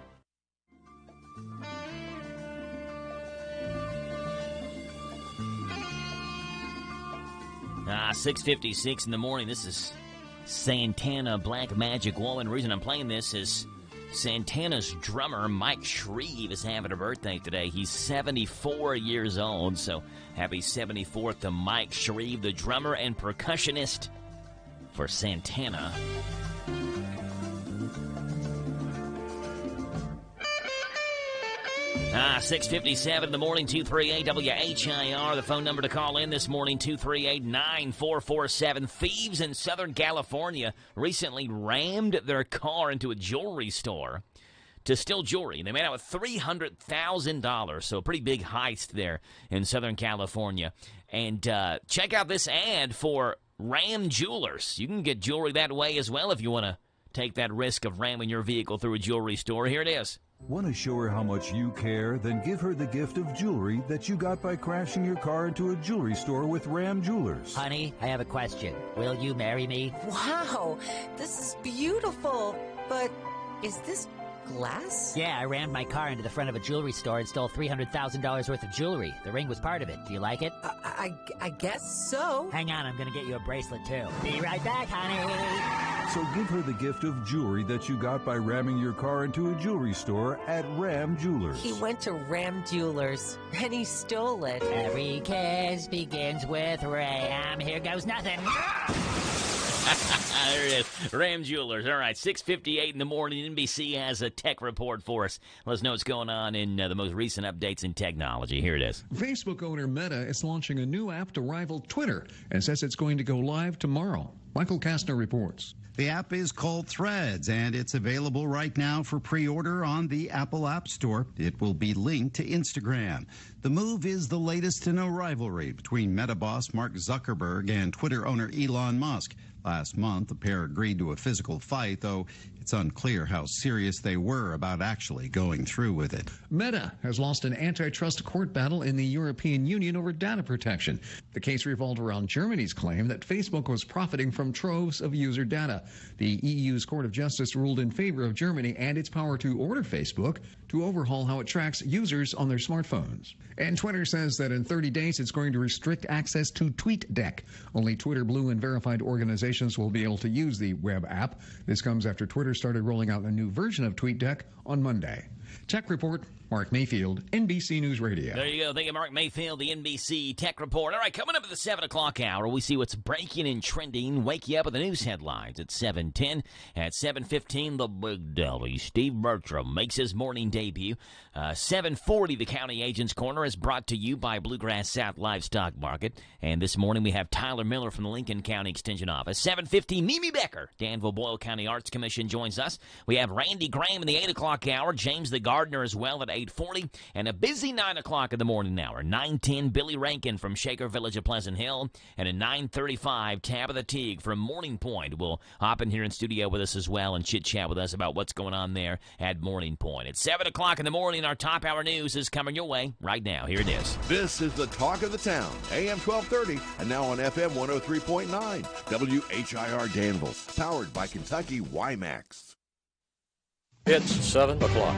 6:56 in the morning. This is Santana Black Magic Woman. The reason I'm playing this is Santana's drummer, Mike Shreve, is having a birthday today. He's 74 years old, so happy 74th to Mike Shreve, the drummer and percussionist for Santana. Ah, 6:57 in the morning, 238-WHIR. The phone number to call in this morning, 238-9447. Thieves in Southern California recently rammed their car into a jewelry store to steal jewelry. They made out with $300,000, so a pretty big heist there in Southern California. And check out this ad for Ram Jewelers. You can get jewelry that way as well if you want to take that risk of ramming your vehicle through a jewelry store. Here it is. Want to show her how much you care? Then give her the gift of jewelry that you got by crashing your car into a jewelry store with Ram Jewelers. Honey, I have a question. Will you marry me? Wow, this is beautiful. But is this glass? Yeah, I rammed my car into the front of a jewelry store and stole $300,000 worth of jewelry. The ring was part of it. Do you like it? I guess so. Hang on, I'm going to get you a bracelet, too. Be right back, honey. So give her the gift of jewelry that you got by ramming your car into a jewelry store at Ram Jewelers. He went to Ram Jewelers, and he stole it. Every kiss begins with Ram. Here goes nothing. There it is. Ram Jewelers. All right, 6:58 in the morning. NBC has a tech report for us. Let us know what's going on in the most recent updates in technology. Here it is. Facebook owner Meta is launching a new app to rival Twitter and says it's going to go live tomorrow. Michael Kastner reports. The app is called Threads, and it's available right now for pre-order on the Apple App Store. It will be linked to Instagram. The move is the latest in a rivalry between Meta boss Mark Zuckerberg and Twitter owner Elon Musk. Last month, the pair agreed to a physical fight, though it's unclear how serious they were about actually going through with it. Meta has lost an antitrust court battle in the European Union over data protection. The case revolved around Germany's claim that Facebook was profiting from troves of user data. The EU's Court of Justice ruled in favor of Germany and its power to order Facebook to overhaul how it tracks users on their smartphones. And Twitter says that in 30 days it's going to restrict access to TweetDeck. Only Twitter Blue and verified organizations will be able to use the web app. This comes after Twitter started rolling out a new version of TweetDeck on Monday. Tech Report, Mark Mayfield, NBC News Radio. There you go. Thank you, Mark Mayfield, the NBC Tech Report. All right, coming up at the 7 o'clock hour, we see what's breaking and trending. Wake you up with the news headlines at 7:10. At 7:15, the Big Deli. Steve Bertram makes his morning debut. 7:40, the County Agent's Corner is brought to you by Bluegrass South Livestock Market. And this morning we have Tyler Miller from the Lincoln County Extension Office. 7:50, Mimi Becker, Danville-Boyle County Arts Commission joins us. We have Randy Graham in the 8 o'clock hour. James the Gardener as well at 8:40. And a busy 9 o'clock in the morning hour. 9:10, Billy Rankin from Shaker Village of Pleasant Hill. And at 9:35, Tabitha Teague from Morning Point will hop in here in studio with us as well and chit-chat with us about what's going on there at Morning Point. At 7 o'clock in the morning, our top hour news is coming your way right now. Here it is. This is the talk of the town, AM 1230, and now on FM 103.9, WHIR Danville, powered by Kentucky WiMAX. It's 7 o'clock.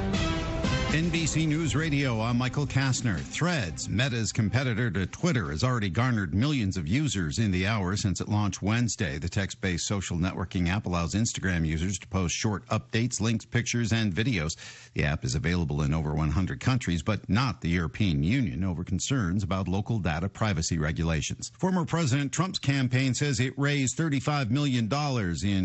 NBC News Radio, I'm Michael Kastner. Threads, Meta's competitor to Twitter, has already garnered millions of users in the hour since it launched Wednesday. The text-based social networking app allows Instagram users to post short updates, links, pictures, and videos. The app is available in over 100 countries, but not the European Union, over concerns about local data privacy regulations. Former President Trump's campaign says it raised $35 million in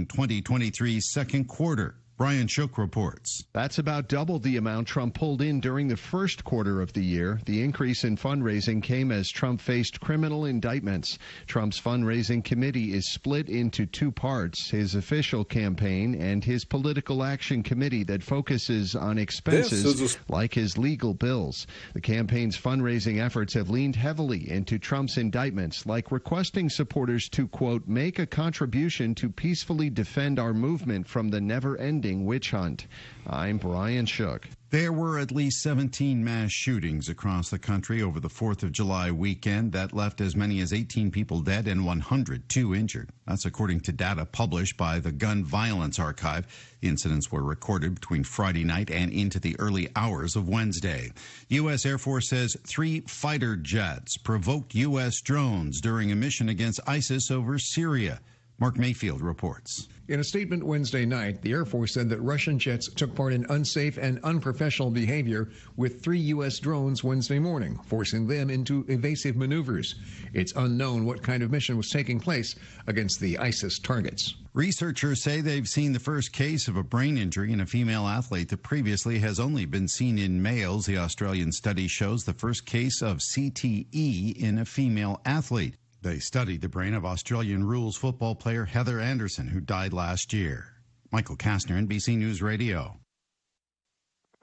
2023's second quarter. Brian Shook reports. That's about double the amount Trump pulled in during the first quarter of the year. The increase in fundraising came as Trump faced criminal indictments. Trump's fundraising committee is split into two parts, his official campaign and his political action committee that focuses on expenses like his legal bills. The campaign's fundraising efforts have leaned heavily into Trump's indictments, like requesting supporters to, quote, make a contribution to peacefully defend our movement from the never-ending witch hunt. I'm Brian Shook. There were at least 17 mass shootings across the country over the 4th of July weekend that left as many as 18 people dead and 102 injured. That's according to data published by the Gun Violence Archive. The incidents were recorded between Friday night and into the early hours of Wednesday. The U.S. Air Force says 3 fighter jets provoked U.S. drones during a mission against ISIS over Syria. Mark Mayfield reports. In a statement Wednesday night, the Air Force said that Russian jets took part in unsafe and unprofessional behavior with 3 U.S. drones Wednesday morning, forcing them into evasive maneuvers. It's unknown what kind of mission was taking place against the ISIS targets. Researchers say they've seen the first case of a brain injury in a female athlete that previously has only been seen in males. The Australian study shows the first case of CTE in a female athlete. They studied the brain of Australian rules football player Heather Anderson, who died last year. Michael Kastner, NBC News Radio.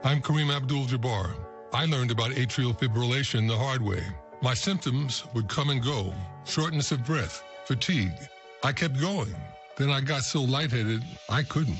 I'm Kareem Abdul-Jabbar. I learned about atrial fibrillation the hard way. My symptoms would come and go: shortness of breath, fatigue. I kept going. Then I got so lightheaded, I couldn't.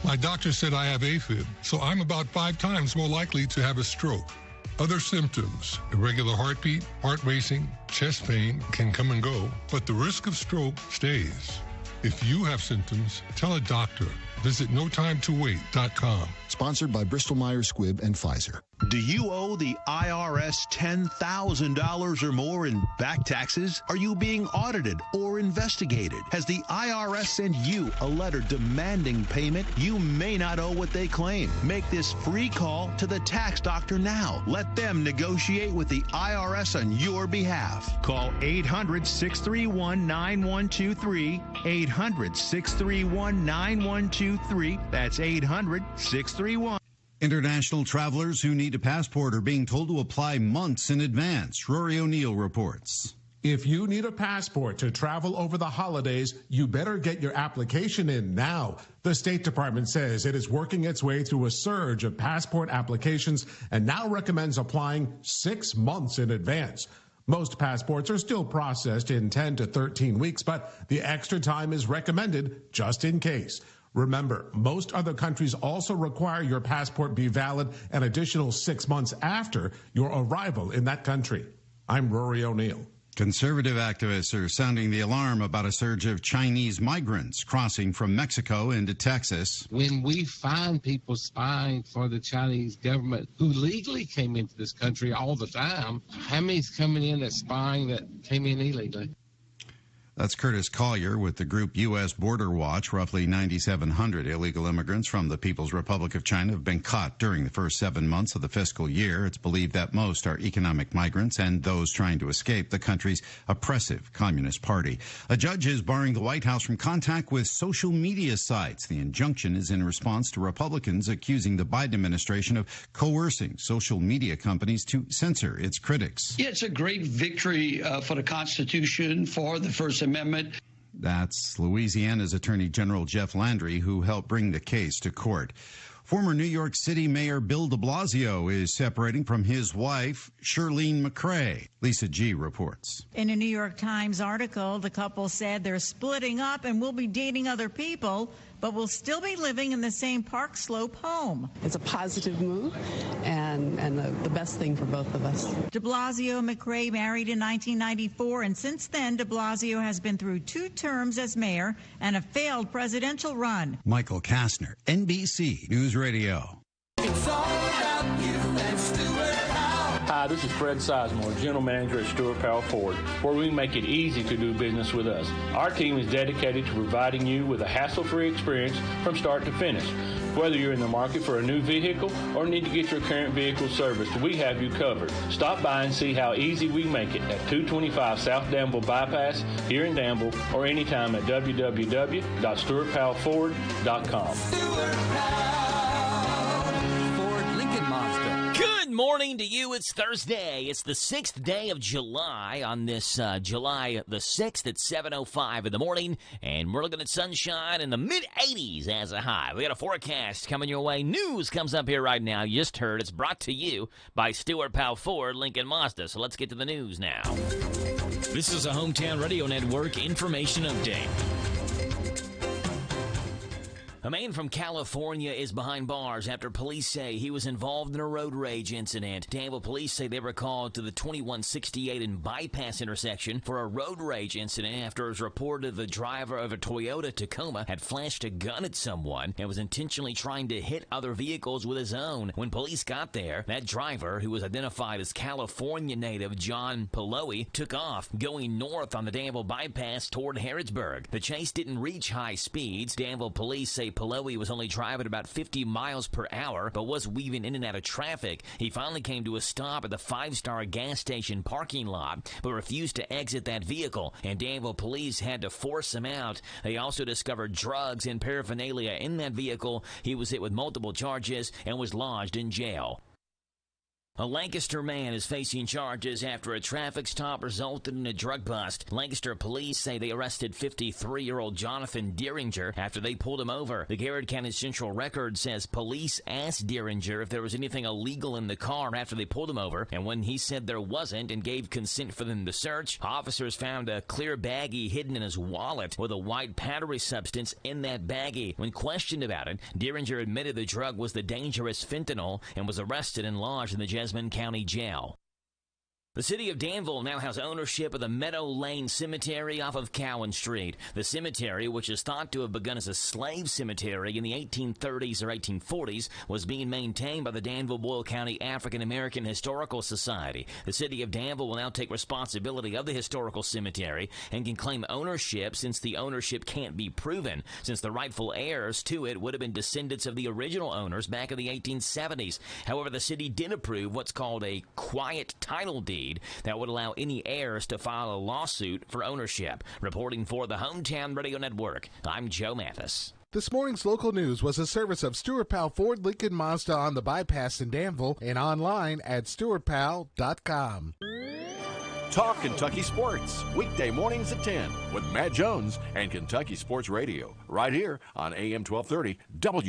My doctor said I have AFib, so I'm about 5 times more likely to have a stroke. Other symptoms, irregular heartbeat, heart racing, chest pain can come and go, but the risk of stroke stays. If you have symptoms, tell a doctor. Visit notimetowait.com. Sponsored by Bristol-Myers Squibb and Pfizer. Do you owe the IRS $10,000 or more in back taxes? Are you being audited or investigated? Has the IRS sent you a letter demanding payment? You may not owe what they claim. Make this free call to the tax doctor now. Let them negotiate with the IRS on your behalf. Call 800-631-9123. 800-631-9123. That's 800-631. International travelers who need a passport are being told to apply months in advance. Rory O'Neill reports. If you need a passport to travel over the holidays, you better get your application in now. The State Department says it is working its way through a surge of passport applications and now recommends applying 6 months in advance. Most passports are still processed in 10 to 13 weeks, but the extra time is recommended just in case. Remember, most other countries also require your passport be valid an additional 6 months after your arrival in that country. I'm Rory O'Neill. Conservative activists are sounding the alarm about a surge of Chinese migrants crossing from Mexico into Texas. When we find people spying for the Chinese government who legally came into this country all the time, how many's coming in that's spying that came in illegally? That's Curtis Collier with the group U.S. Border Watch. Roughly 9,700 illegal immigrants from the People's Republic of China have been caught during the first 7 months of the fiscal year. It's believed that most are economic migrants and those trying to escape the country's oppressive Communist Party. A judge is barring the White House from contact with social media sites. The injunction is in response to Republicans accusing the Biden administration of coercing social media companies to censor its critics. Yeah, it's a great victory for the Constitution, for the First Amendment. That's Louisiana's Attorney General Jeff Landry, who helped bring the case to court. Former New York City Mayor Bill de Blasio is separating from his wife, Shirlene McCrae. Lisa G. reports. In a New York Times article, the couple said they're splitting up and will be dating other people, but will still be living in the same Park Slope home. It's a positive move and the best thing for both of us. De Blasio and McCrae married in 1994, and since then, de Blasio has been through 2 terms as mayor and a failed presidential run. Michael Kastner, NBC News Radio. It's all about you and Stuart Powell. Hi, this is Fred Sizemore, General Manager at Stuart Powell Ford, where we make it easy to do business with us. Our team is dedicated to providing you with a hassle-free experience from start to finish. Whether you're in the market for a new vehicle or need to get your current vehicle serviced, we have you covered. Stop by and see how easy we make it at 225 South Danville Bypass here in Danville, or anytime at www.stuartpowellford.com. Stuart Powell, Ford Lincoln Mazda. Good morning to you. It's Thursday. It's the 6th day of July on this July the 6th at 7:05 in the morning, and we're looking at sunshine in the mid-80s as a high. We got a forecast coming your way. News comes up here right now. You just heard it's brought to you by Stuart Powell Ford Lincoln Mazda. So let's get to the news now. This is a Hometown Radio Network information update. A man from California is behind bars after police say he was involved in a road rage incident. Danville police say they were called to the 2168 and Bypass intersection for a road rage incident after it was reported the driver of a Toyota Tacoma had flashed a gun at someone and was intentionally trying to hit other vehicles with his own. When police got there, that driver, who was identified as California native John Paloe, took off, going north on the Danville Bypass toward Harrodsburg. The chase didn't reach high speeds. Danville police say Paloe was only driving about 50 miles per hour, but was weaving in and out of traffic. He finally came to a stop at the 5-Star gas station parking lot, but refused to exit that vehicle, and Danville police had to force him out. They also discovered drugs and paraphernalia in that vehicle. He was hit with multiple charges and was lodged in jail. A Lancaster man is facing charges after a traffic stop resulted in a drug bust. Lancaster police say they arrested 53-year-old Jonathan Deeringer after they pulled him over. The Garrett County Central Record says police asked Deeringer if there was anything illegal in the car after they pulled him over, and when he said there wasn't and gave consent for them to search, officers found a clear baggie hidden in his wallet with a white powdery substance in that baggie. When questioned about it, Deeringer admitted the drug was the dangerous fentanyl and was arrested and lodged in the Jessamine County Jail. The city of Danville now has ownership of the Meadow Lane Cemetery off of Cowan Street. The cemetery, which is thought to have begun as a slave cemetery in the 1830s or 1840s, was being maintained by the Danville-Boyle County African American Historical Society. The city of Danville will now take responsibility of the historical cemetery and can claim ownership since the ownership can't be proven, since the rightful heirs to it would have been descendants of the original owners back in the 1870s. However, the city did approve what's called a quiet title deed that would allow any heirs to file a lawsuit for ownership. Reporting for the Hometown Radio Network, I'm Joe Mathis. This morning's local news was a service of Stuart Powell Ford Lincoln Mazda on the bypass in Danville and online at stuartpowell.com. Talk Kentucky Sports, weekday mornings at 10 with Matt Jones and Kentucky Sports Radio, right here on AM 1230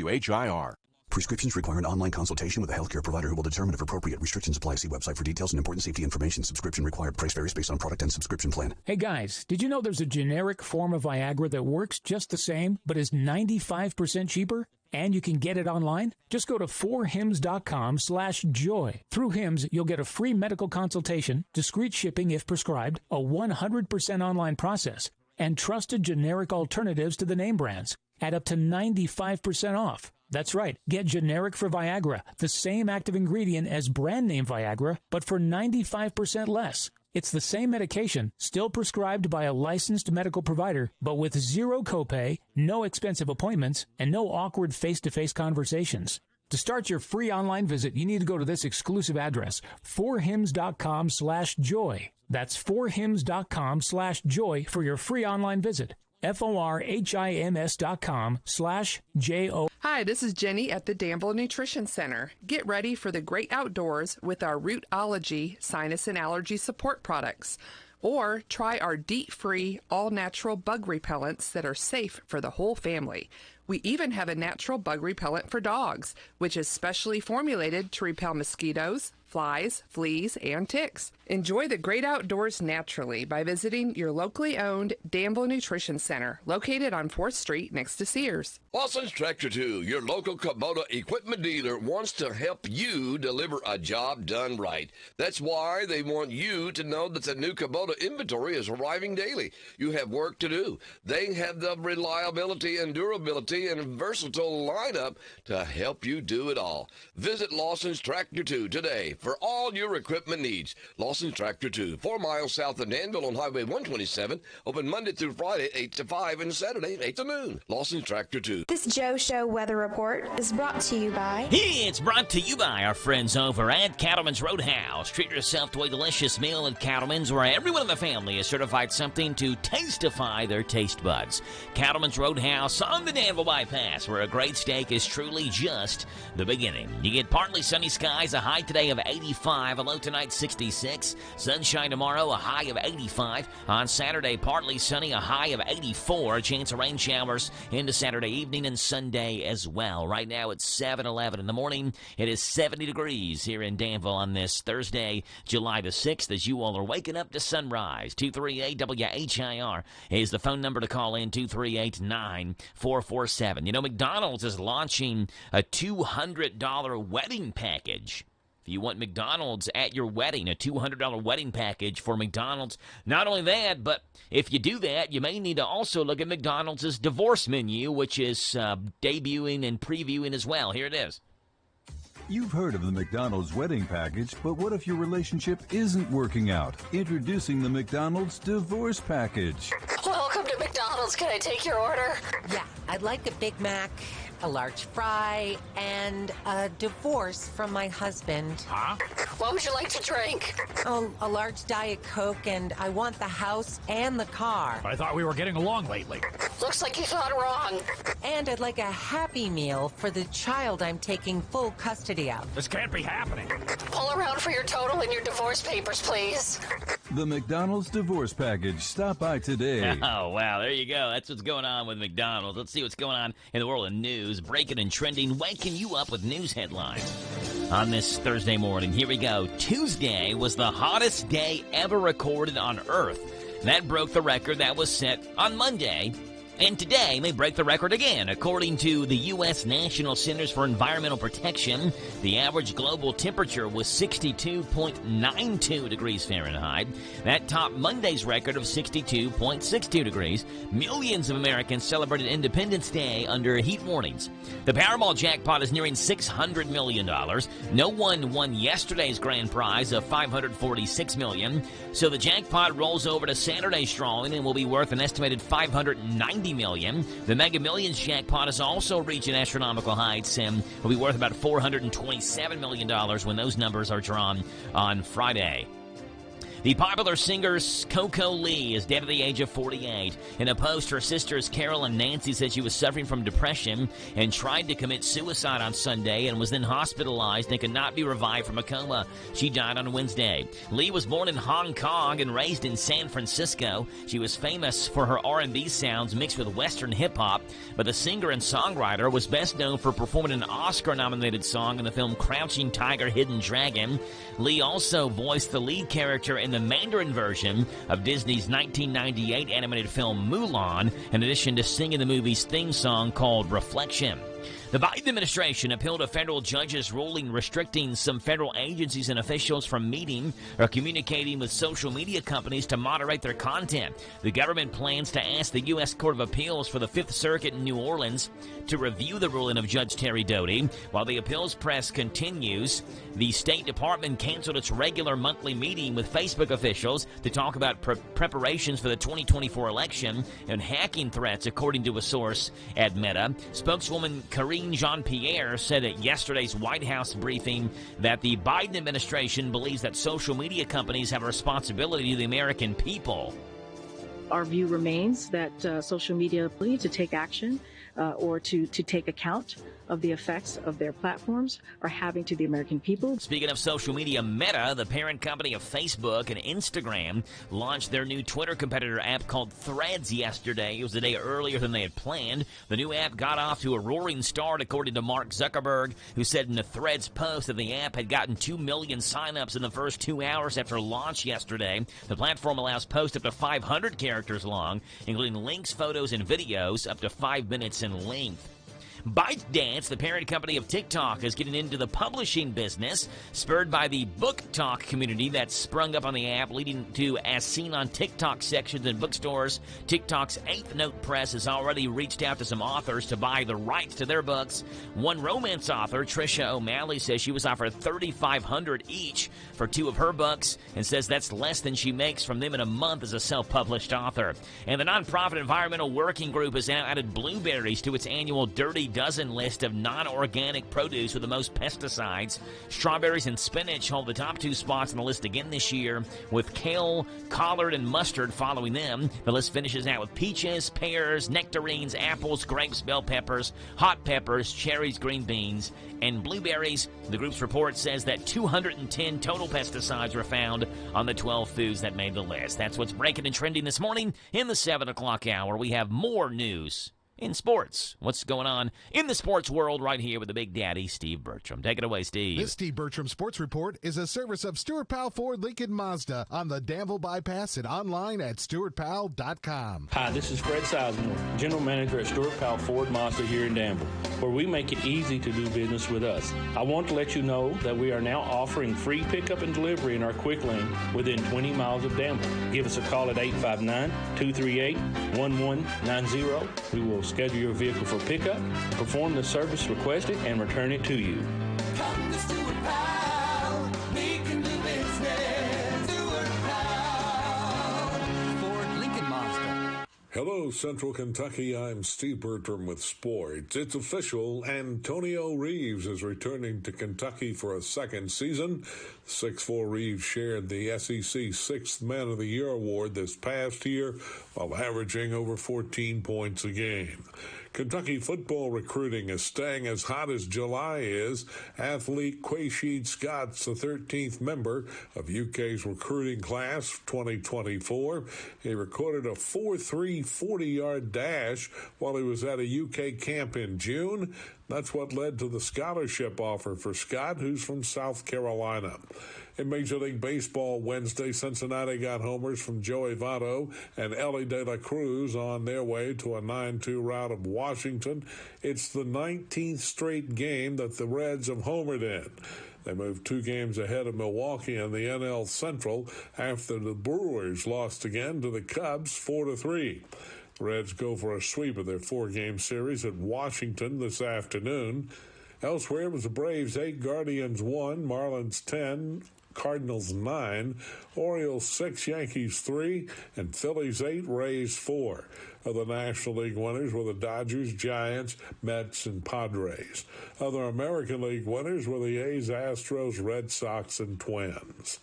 WHIR. Prescriptions require an online consultation with a healthcare provider who will determine if appropriate restrictions apply. See website for details and important safety information. Subscription required. Price varies based on product and subscription plan. Hey guys, did you know there's a generic form of Viagra that works just the same but is 95% cheaper? And you can get it online? Just go to 4hims.com/joy. Through Hims, you'll get a free medical consultation, discreet shipping if prescribed, a 100% online process, and trusted generic alternatives to the name brands at up to 95% off. That's right. Get generic for Viagra, the same active ingredient as brand name Viagra, but for 95% less. It's the same medication, still prescribed by a licensed medical provider, but with zero copay, no expensive appointments, and no awkward face-to-face conversations. To start your free online visit, you need to go to this exclusive address, 4hims.com/joy. That's 4hims.com/joy for your free online visit. FORHIMS.com/JO. Hi, this is Jenny at the Danville Nutrition Center. Get ready for the great outdoors with our Rootology sinus and allergy support products. Or try our DEET-free, all-natural bug repellents that are safe for the whole family. We even have a natural bug repellent for dogs, which is specially formulated to repel mosquitoes, flies, fleas, and ticks. Enjoy the great outdoors naturally by visiting your locally owned Danville Nutrition Center, located on 4th Street next to Sears. Lawson's Tractor 2, your local Kubota equipment dealer, wants to help you deliver a job done right. That's why they want you to know that the new Kubota inventory is arriving daily. You have work to do. They have the reliability and durability and versatile lineup to help you do it all. Visit Lawson's Tractor 2 today for all your equipment needs. Lawson's Tractor 2, 4 miles south of Danville on Highway 127, open Monday through Friday, 8 to 5, and Saturday, 8 to noon. Lawson's Tractor 2. This Joe Show weather report is brought to you by... It's brought to you by our friends over at Cattleman's Roadhouse. Treat yourself to a delicious meal at Cattleman's, where everyone in the family is certified something to tastify their taste buds. Cattleman's Roadhouse on the Danville Bypass, where a great steak is truly just the beginning. You get partly sunny skies, a high today of 85, a low tonight 66. Sunshine tomorrow, a high of 85. On Saturday, partly sunny, a high of 84. A chance of rain showers into Saturday evening and Sunday as well. Right now it's 7:11 in the morning. It is 70 degrees here in Danville on this Thursday, July the 6th, as you all are waking up to sunrise. 238-WHIR is the phone number to call in, 238-9447. You know, McDonald's is launching a $200 wedding package. If you want McDonald's at your wedding, a $200 wedding package for McDonald's. Not only that, but if you do that, you may need to also look at McDonald's divorce menu, which is debuting and previewing as well. Here it is. You've heard of the McDonald's wedding package, but what if your relationship isn't working out? Introducing the McDonald's divorce package. Welcome to McDonald's. Can I take your order? Yeah, I'd like a Big Mac, a large fry, and a divorce from my husband. Huh? What would you like to drink? Oh, a large Diet Coke, and I want the house and the car. I thought we were getting along lately. Looks like you thought wrong. And I'd like a Happy Meal for the child I'm taking full custody of. This can't be happening. Pull around for your total and your divorce papers, please. The McDonald's divorce package. Stop by today. Oh, wow. There you go. That's what's going on with McDonald's. Let's see what's going on in the world of news. Breaking and trending, waking you up with news headlines on this Thursday morning. Here we go. Tuesday was the hottest day ever recorded on Earth. That broke the record that was set on Monday And today may break the record again. According to the U.S. National Centers for Environmental Protection, the average global temperature was 62.92 degrees Fahrenheit. That topped Monday's record of 62.62 degrees. Millions of Americans celebrated Independence Day under heat warnings. The Powerball jackpot is nearing $600 million. No one won yesterday's grand prize of $546 million. So the jackpot rolls over to Saturday's drawing and will be worth an estimated $590 million. The Mega Millions jackpot has also reached astronomical heights and will be worth about $427 million when those numbers are drawn on Friday. The popular singer Coco Lee is dead at the age of 48. In a post, her sisters Carol and Nancy said she was suffering from depression and tried to commit suicide on Sunday and was then hospitalized and could not be revived from a coma. She died on Wednesday. Lee was born in Hong Kong and raised in San Francisco. She was famous for her R&B sounds mixed with Western hip-hop, but the singer and songwriter was best known for performing an Oscar-nominated song in the film Crouching Tiger, Hidden Dragon. Lee also voiced the lead character in the Mandarin version of Disney's 1998 animated film Mulan, in addition to singing the movie's theme song called Reflection. The Biden administration appealed a federal judge's ruling restricting some federal agencies and officials from meeting or communicating with social media companies to moderate their content. The government plans to ask the U.S. Court of Appeals for the Fifth Circuit in New Orleans to review the ruling of Judge Terry Doty. While the appeals press continues, the State Department canceled its regular monthly meeting with Facebook officials to talk about preparations for the 2024 election and hacking threats, according to a source at Meta. Spokeswoman Karine Jean-Pierre said at yesterday's White House briefing that the Biden administration believes that social media companies have a responsibility to the American people. Our view remains that social media need to take action or to take account of the effects of their platforms are having to the American people. Speaking of social media, Meta, the parent company of Facebook and Instagram, launched their new Twitter competitor app called Threads yesterday. It was a day earlier than they had planned. The new app got off to a roaring start, according to Mark Zuckerberg, who said in a Threads post that the app had gotten 2 million signups in the first 2 hours after launch yesterday. The platform allows posts up to 500 characters long, including links, photos, and videos up to 5 minutes in length. ByteDance, the parent company of TikTok, is getting into the publishing business, spurred by the book talk community that sprung up on the app, leading to as seen on TikTok sections in bookstores. TikTok's Eighth Note Press has already reached out to some authors to buy the rights to their books. One romance author, Trisha O'Malley, says she was offered $3,500 each for 2 of her books and says that's less than she makes from them in a month as a self-published author. And the nonprofit Environmental Working Group has now added blueberries to its annual Dirty Dozen list of non-organic produce with the most pesticides. Strawberries and spinach hold the top 2 spots on the list again this year, with kale, collard, and mustard following them. The list finishes out with peaches, pears, nectarines, apples, grapes, bell peppers, hot peppers, cherries, green beans, and blueberries. The group's report says that 210 total pesticides were found on the 12 foods that made the list. That's what's breaking and trending this morning. In the 7 o'clock hour, we have more news in sports. What's going on in the sports world right here with the Big Daddy, Steve Bertram. Take it away, Steve. This Steve Bertram Sports Report is a service of Stewart Powell Ford Lincoln Mazda on the Danville Bypass and online at stewartpowell.com. Hi, this is Fred Sizemore, General Manager at Stewart Powell Ford Mazda here in Danville, where we make it easy to do business with us. I want to let you know that we are now offering free pickup and delivery in our quick lane within 20 miles of Danville. Give us a call at 859-238-1190. We will schedule your vehicle for pickup, perform the service requested, and return it to you. Come to Stewart Powell. We can do business. Stewart Powell. Ford Lincoln Mazda. Hello, Central Kentucky. I'm Steve Bertram with sports. It's official. Antonio Reeves is returning to Kentucky for a second season. 6'4" Reeves shared the SEC Sixth Man of the Year award this past year while averaging over 14 points a game. Kentucky football recruiting is staying as hot as July is. Athlete Quaysheed Scott's the 13th member of UK's recruiting class 2024. He recorded a 4.3 40-yard dash while he was at a UK camp in June. That's what led to the scholarship offer for Scott, who's from South Carolina. In Major League Baseball Wednesday, Cincinnati got homers from Joey Votto and Ellie De La Cruz on their way to a 9-2 rout of Washington. It's the 19th straight game that the Reds have homered in. They moved 2 games ahead of Milwaukee in the NL Central after the Brewers lost again to the Cubs 4-3. The Reds go for a sweep of their 4-game series at Washington this afternoon. Elsewhere, it was the Braves 8, Guardians 1, Marlins 10, Cardinals 9, Orioles 6, Yankees 3, and Phillies 8, Rays 4. Other National League winners were the Dodgers, Giants, Mets, and Padres. Other American League winners were the A's, Astros, Red Sox, and Twins.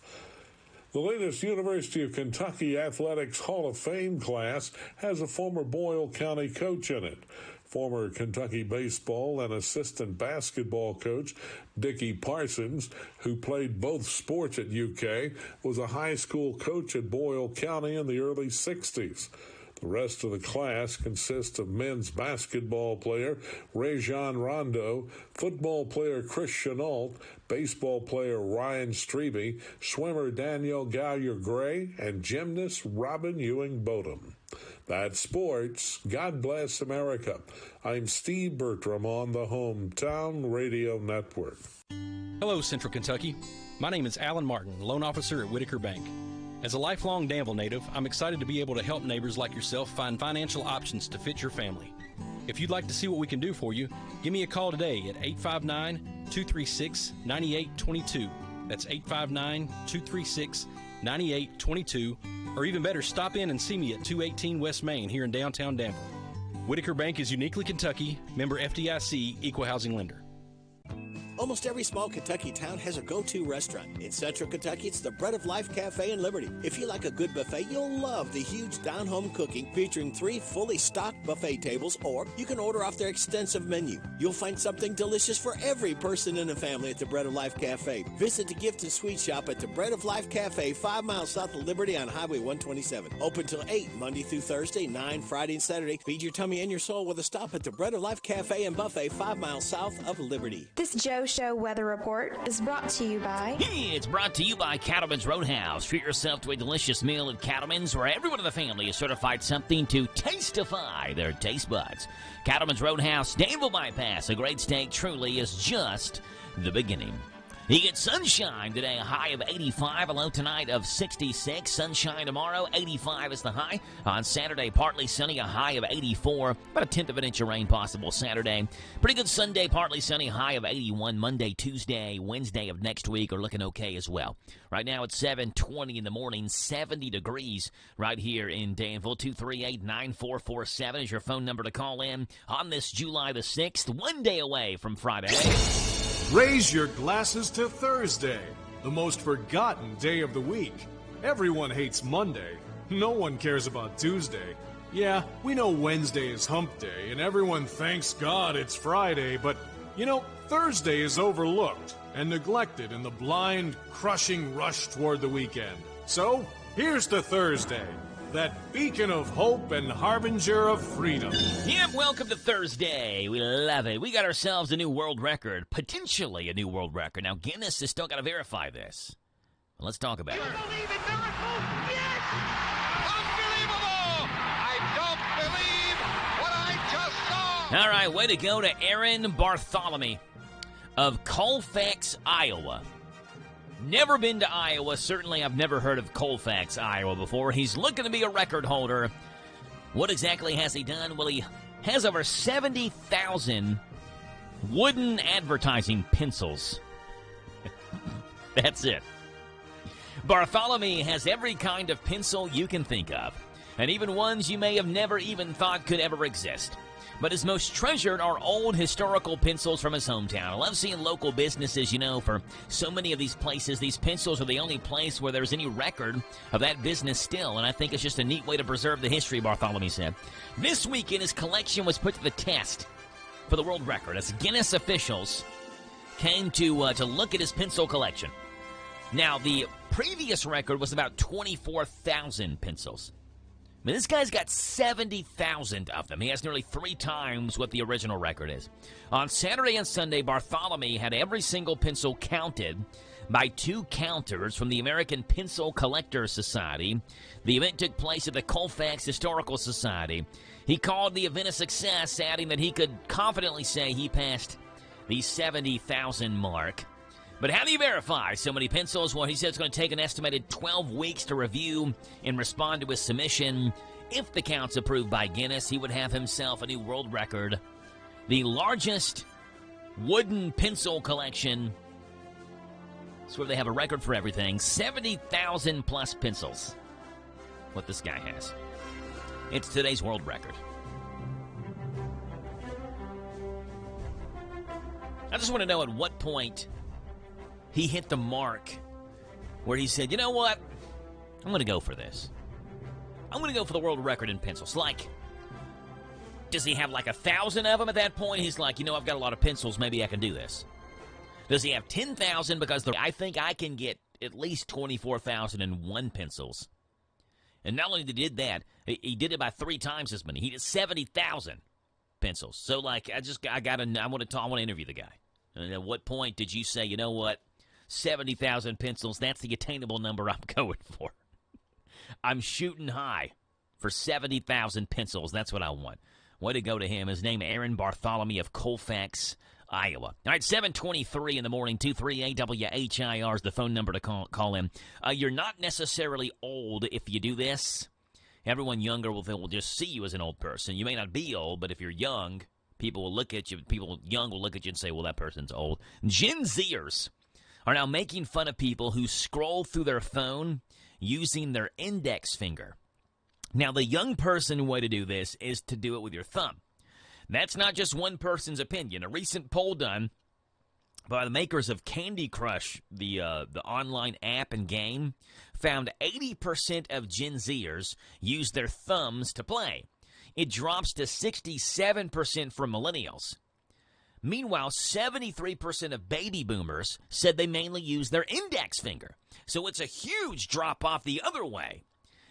The latest University of Kentucky Athletics Hall of Fame class has a former Boyle County coach in it. Former Kentucky baseball and assistant basketball coach Dickie Parsons, who played both sports at UK, was a high school coach at Boyle County in the early 60s. The rest of the class consists of men's basketball player Rajon Rondo, football player Chris Chenault, baseball player Ryan Strebe, swimmer Danielle Gallier-Gray, and gymnast Robin Ewing-Bodum. That's sports. God bless America. I'm Steve Bertram on the Hometown Radio Network. Hello, Central Kentucky. My name is Alan Martin, loan officer at Whitaker Bank. As a lifelong Danville native, I'm excited to be able to help neighbors like yourself find financial options to fit your family. If you'd like to see what we can do for you, give me a call today at 859-236-9822. That's 859-236-9822. Or even better, stop in and see me at 218 West Main here in downtown Danville. Whitaker Bank is uniquely Kentucky, member FDIC, equal housing lender. Almost every small Kentucky town has a go-to restaurant. In Central Kentucky, it's the Bread of Life Cafe in Liberty. If you like a good buffet, you'll love the huge down-home cooking featuring 3 fully stocked buffet tables, or you can order off their extensive menu. You'll find something delicious for every person in the family at the Bread of Life Cafe. Visit the gift and sweet shop at the Bread of Life Cafe, 5 miles south of Liberty on Highway 127. Open till 8, Monday through Thursday, 9 Friday and Saturday. Feed your tummy and your soul with a stop at the Bread of Life Cafe and Buffet, 5 miles south of Liberty. This Joe Show weather report is brought to you by... It's brought to you by Cattleman's Roadhouse. Treat yourself to a delicious meal at Cattleman's, where everyone in the family is certified something to tastify their taste buds. Cattleman's Roadhouse, Danville Bypass. A great steak truly is just the beginning. You get sunshine today, a high of 85, a low tonight of 66. Sunshine tomorrow, 85 is the high. On Saturday, partly sunny, a high of 84. About a tenth of an inch of rain possible Saturday. Pretty good Sunday, partly sunny, high of 81. Monday, Tuesday, Wednesday of next week are looking okay as well. Right now it's 7:20 in the morning, 70 degrees right here in Danville. 238-9447 is your phone number to call in on this July the 6th, one day away from Friday. Raise your glasses to Thursday, the most forgotten day of the week. Everyone hates Monday. No one cares about Tuesday. Yeah, we know Wednesday is hump day, and everyone thanks God it's Friday, but, you know, Thursday is overlooked and neglected in the blind, crushing rush toward the weekend. So, here's to Thursday, that beacon of hope and harbinger of freedom. Yep, welcome to Thursday. We love it. We got ourselves a new world record, potentially a new world record. Now, Guinness has still got to verify this. Let's talk about it. You believe in miracles? Yes! Unbelievable! I don't believe what I just saw! All right, way to go to Aaron Bartholomew of Colfax, Iowa. Never been to Iowa. Certainly I've never heard of Colfax, Iowa before. He's looking to be a record holder. What exactly has he done? Well, he has over 70,000 wooden advertising pencils. That's it. Bartholomew has every kind of pencil you can think of, and even ones you may have never even thought could ever exist. But his most treasured are old historical pencils from his hometown. I love seeing local businesses, you know, for so many of these places. These pencils are the only place where there's any record of that business still, and I think it's just a neat way to preserve the history, Bartholomew said. This weekend, his collection was put to the test for the world record as Guinness officials came to look at his pencil collection. Now, the previous record was about 24,000 pencils. mean, this guy's got 70,000 of them. He has nearly 3 times what the original record is. On Saturday and Sunday, Bartholomew had every single pencil counted by 2 counters from the American Pencil Collectors Society. The event took place at the Colfax Historical Society. He called the event a success, adding that he could confidently say he passed the 70,000 mark. But how do you verify so many pencils? Well, he said it's going to take an estimated 12 weeks to review and respond to his submission. If the count's approved by Guinness, he would have himself a new world record. The largest wooden pencil collection. That's where they have a record for everything. 70,000 plus pencils. What this guy has. It's today's world record. I just want to know at what point he hit the mark where he said, you know what? I'm going to go for this. I'm going to go for the world record in pencils. Like, does he have like 1,000 of them at that point? He's like, you know, I've got a lot of pencils. Maybe I can do this. Does he have 10,000? Because I think I can get at least 24,001 pencils. And not only did he did that, he did it by 3 times as many. He did 70,000 pencils. So, like, I want to interview the guy. And at what point did you say, you know what? 70,000 pencils, that's the attainable number I'm going for. I'm shooting high for 70,000 pencils. That's what I want. Way to go to him. His name, Aaron Bartholomew of Colfax, Iowa. All right, 7:23 in the morning, 238-WHIR is the phone number to call in. You're not necessarily old if you do this. Everyone younger will just see you as an old person. You may not be old, but if you're young, people will look at you. People young will look at you and say, well, that person's old. Gen Zers are now making fun of people who scroll through their phone using their index finger. Now, the young person way to do this is to do it with your thumb. That's not just one person's opinion. A recent poll done by the makers of Candy Crush, the online app and game, found 80% of Gen Zers use their thumbs to play. It drops to 67% for millennials. Meanwhile, 73% of baby boomers said they mainly use their index finger. So it's a huge drop off the other way,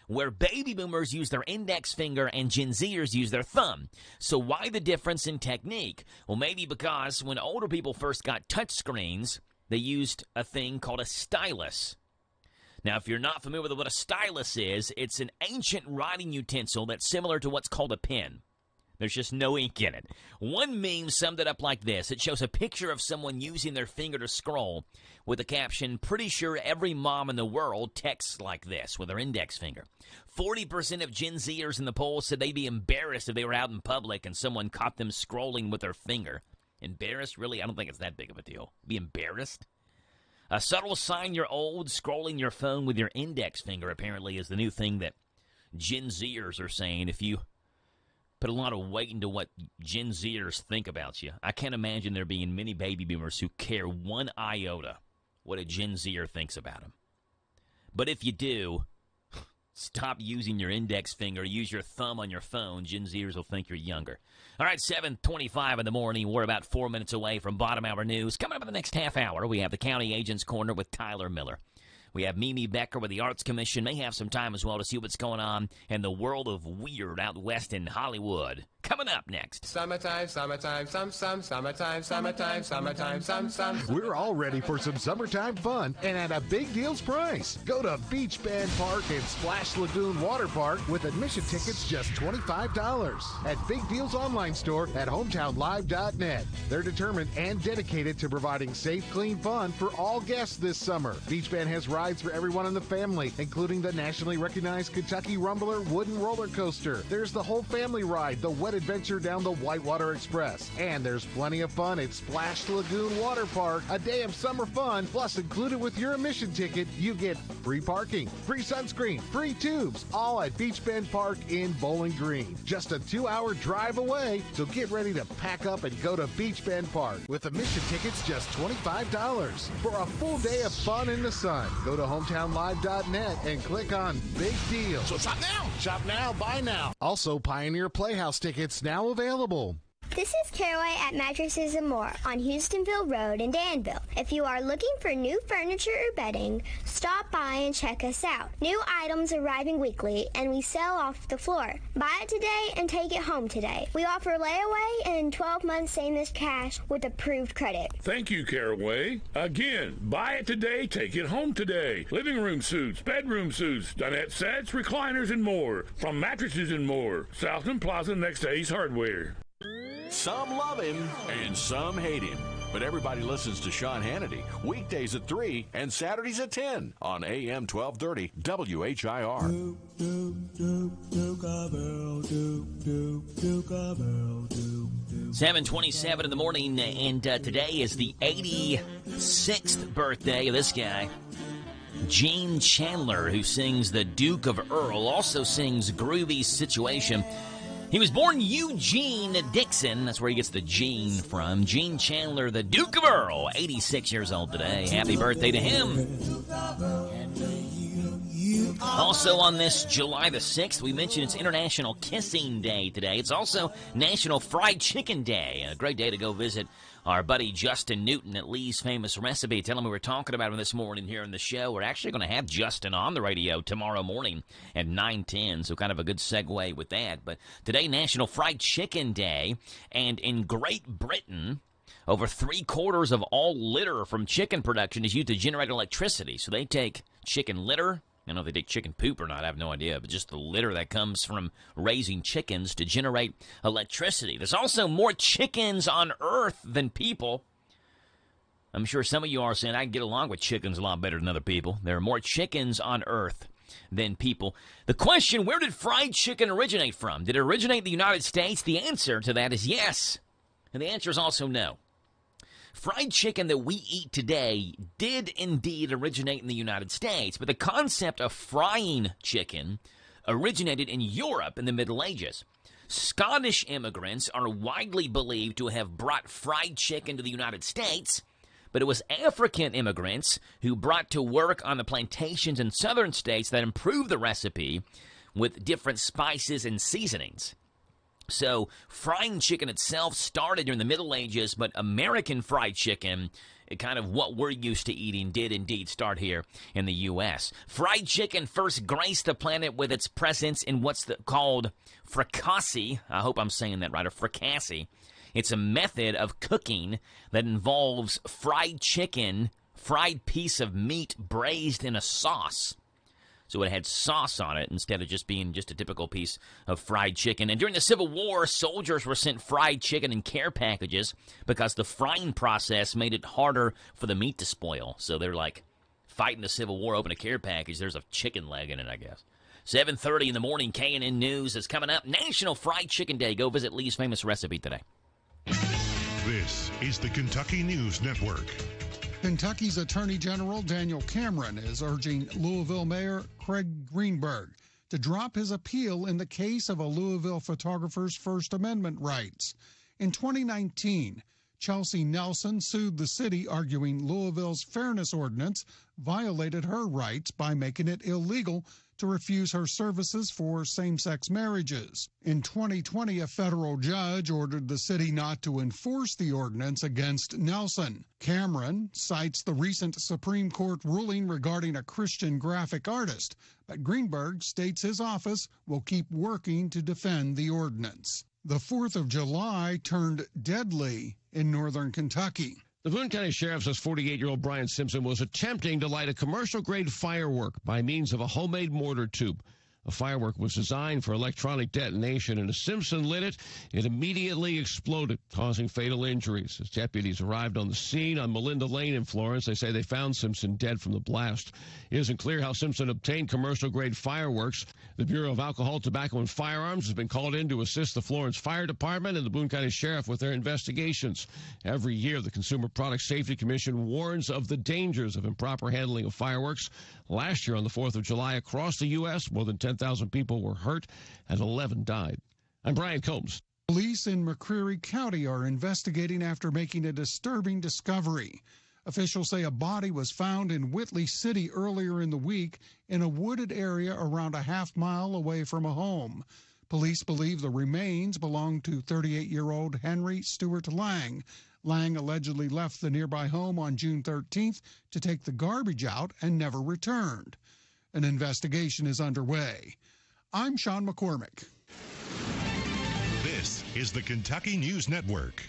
where baby boomers use their index finger and Gen Zers use their thumb. So why the difference in technique? Well, maybe because when older people first got touchscreens, they used a thing called a stylus. Now, if you're not familiar with what a stylus is, it's an ancient writing utensil that's similar to what's called a pen. There's just no ink in it. One meme summed it up like this. It shows a picture of someone using their finger to scroll with the caption, pretty sure every mom in the world texts like this with their index finger. 40% of Gen Zers in the poll said they'd be embarrassed if they were out in public and someone caught them scrolling with their finger. Embarrassed? Really? I don't think it's that big of a deal. Be embarrassed? A subtle sign you're old, scrolling your phone with your index finger apparently is the new thing that Gen Zers are saying. If you put a lot of weight into what Gen Zers think about you, I can't imagine there being many baby boomers who care one iota what a Gen Zer thinks about them. But if you do, stop using your index finger. Use your thumb on your phone. Gen Zers will think you're younger. All right, 7:25 in the morning. We're about 4 minutes away from bottom hour news. Coming up in the next half hour, we have the County Agent's Corner with Tyler Miller. We have Mimi Becker with the Arts Commission. May have some time as well to see what's going on in the world of weird out west in Hollywood. Coming up next. Summertime, summertime, summertime, summertime. We're all ready for some summertime fun and at a big deals price. Go to Beach Band Park and Splash Lagoon Water Park with admission tickets just $25 at Big Deals online store at hometownlive.net. They're determined and dedicated to providing safe, clean fun for all guests this summer. Beach Band has rides for everyone in the family, including the nationally recognized Kentucky Rumbler wooden roller coaster. There's the whole family ride, the Wet Adventure down the Whitewater Express. And there's plenty of fun at Splash Lagoon Water Park, a day of summer fun. Plus, included with your admission ticket, you get free parking, free sunscreen, free tubes, all at Beach Bend Park in Bowling Green. Just a 2-hour drive away, so get ready to pack up and go to Beach Bend Park with admission tickets just $25 for a full day of fun in the sun. Go to hometownlive.net and click on Big Deal. So shop now, buy now. Also, Pioneer Playhouse tickets now available. This is Caraway at Mattresses and More on Houstonville Road in Danville. If you are looking for new furniture or bedding, stop by and check us out. New items arriving weekly, and we sell off the floor. Buy it today and take it home today. We offer layaway and 12 months same-as cash with approved credit. Thank you, Caraway. Again, buy it today, take it home today. Living room suits, bedroom suits, dinette sets, recliners, and more. From Mattresses and More, Southland Plaza next to Ace Hardware. Some love him and some hate him. But everybody listens to Sean Hannity weekdays at 3 and Saturdays at 10 on AM 1230 WHIR. 7:27 in the morning, and today is the 86th birthday of this guy, Gene Chandler, who sings The Duke of Earl, also sings Groovy Situation. He was born Eugene Dixon. That's where he gets the Gene from. Gene Chandler, the Duke of Earl, 86 years old today. Happy birthday to him. Also on this July the 6th, we mentioned it's International Kissing Day today. It's also National Fried Chicken Day. A great day to go visit our buddy Justin Newton at Lee's Famous Recipe. Tell him we were talking about him this morning here in the show. We're actually going to have Justin on the radio tomorrow morning at 9:10, so kind of a good segue with that. But today, National Fried Chicken Day, and in Great Britain, over 3/4 of all litter from chicken production is used to generate electricity. So they take chicken litter. I don't know if they take chicken poop or not, I have no idea, but just the litter that comes from raising chickens to generate electricity. There's also more chickens on Earth than people. I'm sure some of you are saying, I can get along with chickens a lot better than other people. There are more chickens on Earth than people. The question, where did fried chicken originate from? Did it originate in the United States? The answer to that is yes. And the answer is also no. Fried chicken that we eat today did indeed originate in the United States, but the concept of frying chicken originated in Europe in the Middle Ages. Scottish immigrants are widely believed to have brought fried chicken to the United States, but it was African immigrants who brought to work on the plantations in southern states that improved the recipe with different spices and seasonings. So frying chicken itself started during the Middle Ages, but American fried chicken, kind of what we're used to eating, did indeed start here in the U.S. Fried chicken first graced the planet with its presence in what's called fricassee. I hope I'm saying that right, or fricassee. It's a method of cooking that involves fried chicken, fried piece of meat braised in a sauce. So it had sauce on it instead of just being just a typical piece of fried chicken. And during the Civil War, soldiers were sent fried chicken in care packages because the frying process made it harder for the meat to spoil. So they're like fighting the Civil War, open a care package. There's a chicken leg in it, I guess. 7:30 in the morning, K&N News is coming up. National Fried Chicken Day. Go visit Lee's Famous Recipe today. This is the Kentucky News Network. Kentucky's Attorney General Daniel Cameron is urging Louisville Mayor Craig Greenberg to drop his appeal in the case of a Louisville photographer's First Amendment rights. In 2019, Chelsea Nelson sued the city, arguing Louisville's Fairness Ordinance violated her rights by making it illegal to refuse her services for same-sex marriages. In 2020, a federal judge ordered the city not to enforce the ordinance against Nelson. Cameron cites the recent Supreme Court ruling regarding a Christian graphic artist, but Greenberg states his office will keep working to defend the ordinance. The 4th of July turned deadly in northern Kentucky. The Boone County Sheriff says 48-year-old Brian Simpson was attempting to light a commercial-grade firework by means of a homemade mortar tube. A firework was designed for electronic detonation, and as Simpson lit it, it immediately exploded, causing fatal injuries. As deputies arrived on the scene on Melinda Lane in Florence, they say they found Simpson dead from the blast. It isn't clear how Simpson obtained commercial-grade fireworks. The Bureau of Alcohol, Tobacco, and Firearms has been called in to assist the Florence Fire Department and the Boone County Sheriff with their investigations. Every year, the Consumer Product Safety Commission warns of the dangers of improper handling of fireworks. Last year, on the 4th of July, across the U.S., more than 10,000 people were hurt and 11 died. I'm Brian Combs. Police in McCreary County are investigating after making a disturbing discovery. Officials say a body was found in Whitley City earlier in the week in a wooded area around a half mile away from a home. Police believe the remains belong to 38-year-old Henry Stewart Lang. Lang allegedly left the nearby home on June 13th to take the garbage out and never returned. An investigation is underway. I'm Sean McCormick. This is the Kentucky News Network.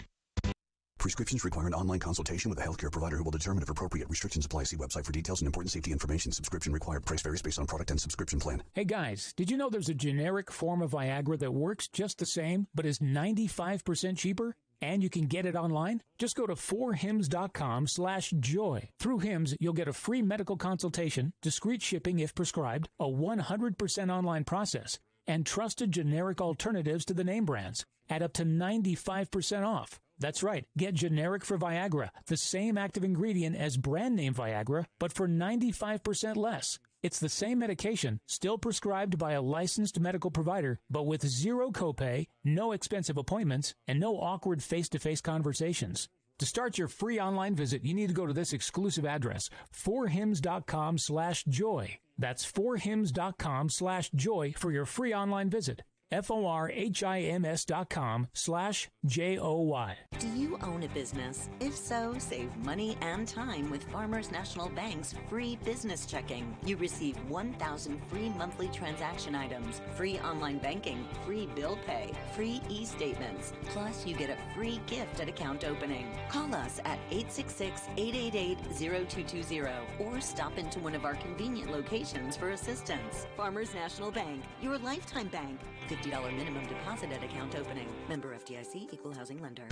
Prescriptions require an online consultation with a healthcare provider who will determine if appropriate. Restrictions apply. See website for details and important safety information. Subscription required. Price varies based on product and subscription plan. Hey guys, did you know there's a generic form of Viagra that works just the same, but is 95% cheaper? And you can get it online? Just go to 4hims.com/joy. Through Hims, you'll get a free medical consultation, discreet shipping if prescribed, a 100% online process, and trusted generic alternatives to the name brands at up to 95% off. That's right. Get generic for Viagra, the same active ingredient as brand name Viagra, but for 95% less. It's the same medication, still prescribed by a licensed medical provider, but with zero copay, no expensive appointments, and no awkward face-to-face conversations. To start your free online visit, you need to go to this exclusive address, 4hims.com/joy. That's 4hims.com/joy for your free online visit. FORHIMS.com/JOY. Do you own a business? If so, save money and time with Farmers National Bank's free business checking. You receive 1,000 free monthly transaction items, free online banking, free bill pay, free e-statements. Plus, you get a free gift at account opening. Call us at 866-888-0220 or stop into one of our convenient locations for assistance. Farmers National Bank, your lifetime bank. $50 minimum deposit at account opening. Member FDIC, Equal Housing Lender.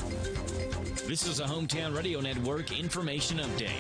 This is a Hometown Radio Network information update.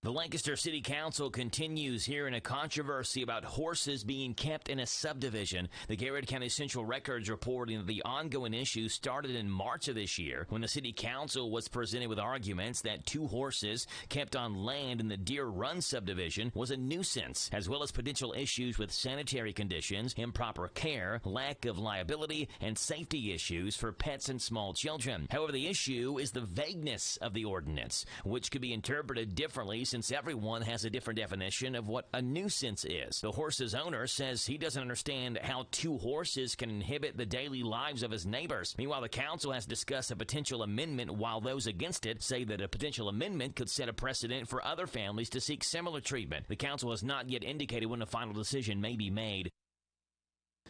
The Lancaster City Council continues hearing a controversy about horses being kept in a subdivision. The Garrett County Central Records reporting that the ongoing issue started in March of this year when the City Council was presented with arguments that 2 horses kept on land in the Deer Run subdivision was a nuisance, as well as potential issues with sanitary conditions, improper care, lack of liability, and safety issues for pets and small children. However, the issue is the vagueness of the ordinance, which could be interpreted differently since everyone has a different definition of what a nuisance is. The horse's owner says he doesn't understand how 2 horses can inhibit the daily lives of his neighbors. Meanwhile, the council has discussed a potential amendment, while those against it say that a potential amendment could set a precedent for other families to seek similar treatment. The council has not yet indicated when a final decision may be made.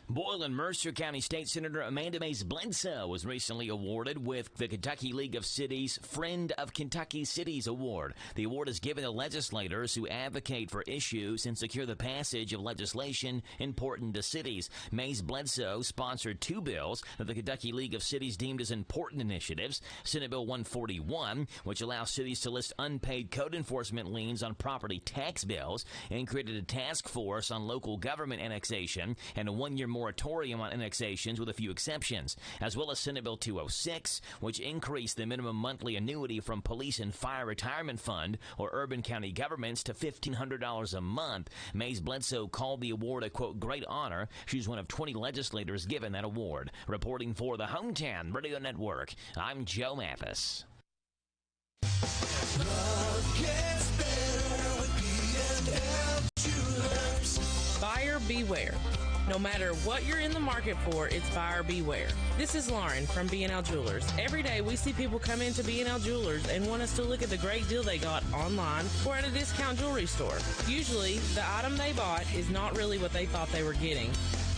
Boyle and Mercer County State Senator Amanda Mays Bledsoe was recently awarded with the Kentucky League of Cities Friend of Kentucky Cities Award. The award is given to legislators who advocate for issues and secure the passage of legislation important to cities. Mays Bledsoe sponsored 2 bills that the Kentucky League of Cities deemed as important initiatives. Senate Bill 141, which allows cities to list unpaid code enforcement liens on property tax bills, and created a task force on local government annexation and a 1-year moratorium on annexations with a few exceptions, as well as Senate Bill 206, which increased the minimum monthly annuity from Police and Fire Retirement Fund or urban county governments to $1,500 a month. Mays Bledsoe called the award a, quote, great honor. She's one of 20 legislators given that award. Reporting for the Hometown Radio Network, I'm Joe Mathis. Buyer beware. No matter what you're in the market for, it's buyer beware. This is Lauren from B&L Jewelers. Every day we see people come into B&L Jewelers and want us to look at the great deal they got online or at a discount jewelry store. Usually, the item they bought is not really what they thought they were getting,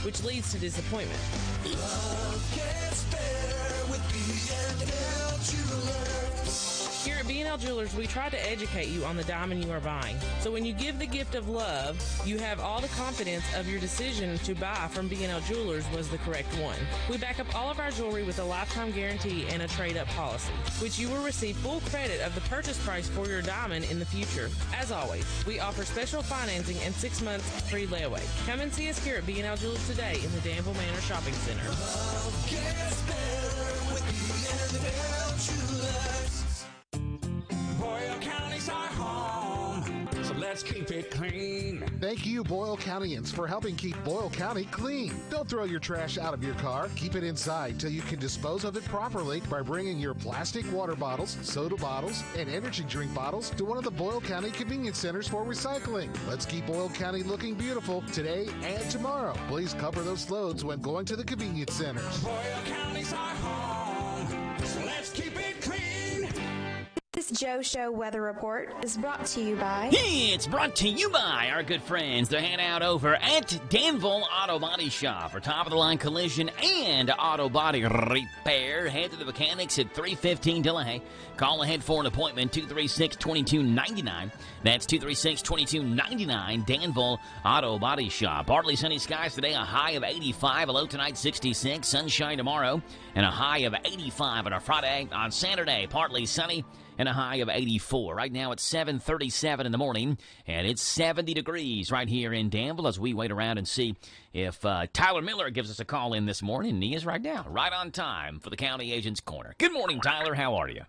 which leads to disappointment. Love gets better with B&L Jewelers. Here at B&L Jewelers, we try to educate you on the diamond you are buying. So when you give the gift of love, you have all the confidence of your decision to buy from B&L Jewelers was the correct one. We back up all of our jewelry with a lifetime guarantee and a trade-up policy, which you will receive full credit of the purchase price for your diamond in the future. As always, we offer special financing and 6 months free layaway. Come and see us here at B&L Jewelers today in the Danville Manor Shopping Center. Love gets better with B&L Jewelers. Boyle County's our home, so let's keep it clean. Thank you, Boyle Countyans, for helping keep Boyle County clean. Don't throw your trash out of your car. Keep it inside till you can dispose of it properly by bringing your plastic water bottles, soda bottles, and energy drink bottles to one of the Boyle County convenience centers for recycling. Let's keep Boyle County looking beautiful today and tomorrow. Please cover those loads when going to the convenience centers. Boyle County's our home, so let's keep it clean. This Joe Show weather report is brought to you by... It's brought to you by our good friends. They're hanging out over at Danville Auto Body Shop for top-of-the-line collision and auto body repair. Head to the mechanics at 315 Delahaye. Call ahead for an appointment, 236-2299. That's 236-2299, Danville Auto Body Shop. Partly sunny skies today, a high of 85, a low tonight 66. Sunshine tomorrow, and a high of 85 on a Friday. On Saturday, partly sunny, and a high of 84. Right now it's 7:37 in the morning, and it's 70 degrees right here in Danville as we wait around and see if Tyler Miller gives us a call in this morning. And he is right now, right on time for the County Agent's Corner. Good morning, Tyler. How are you?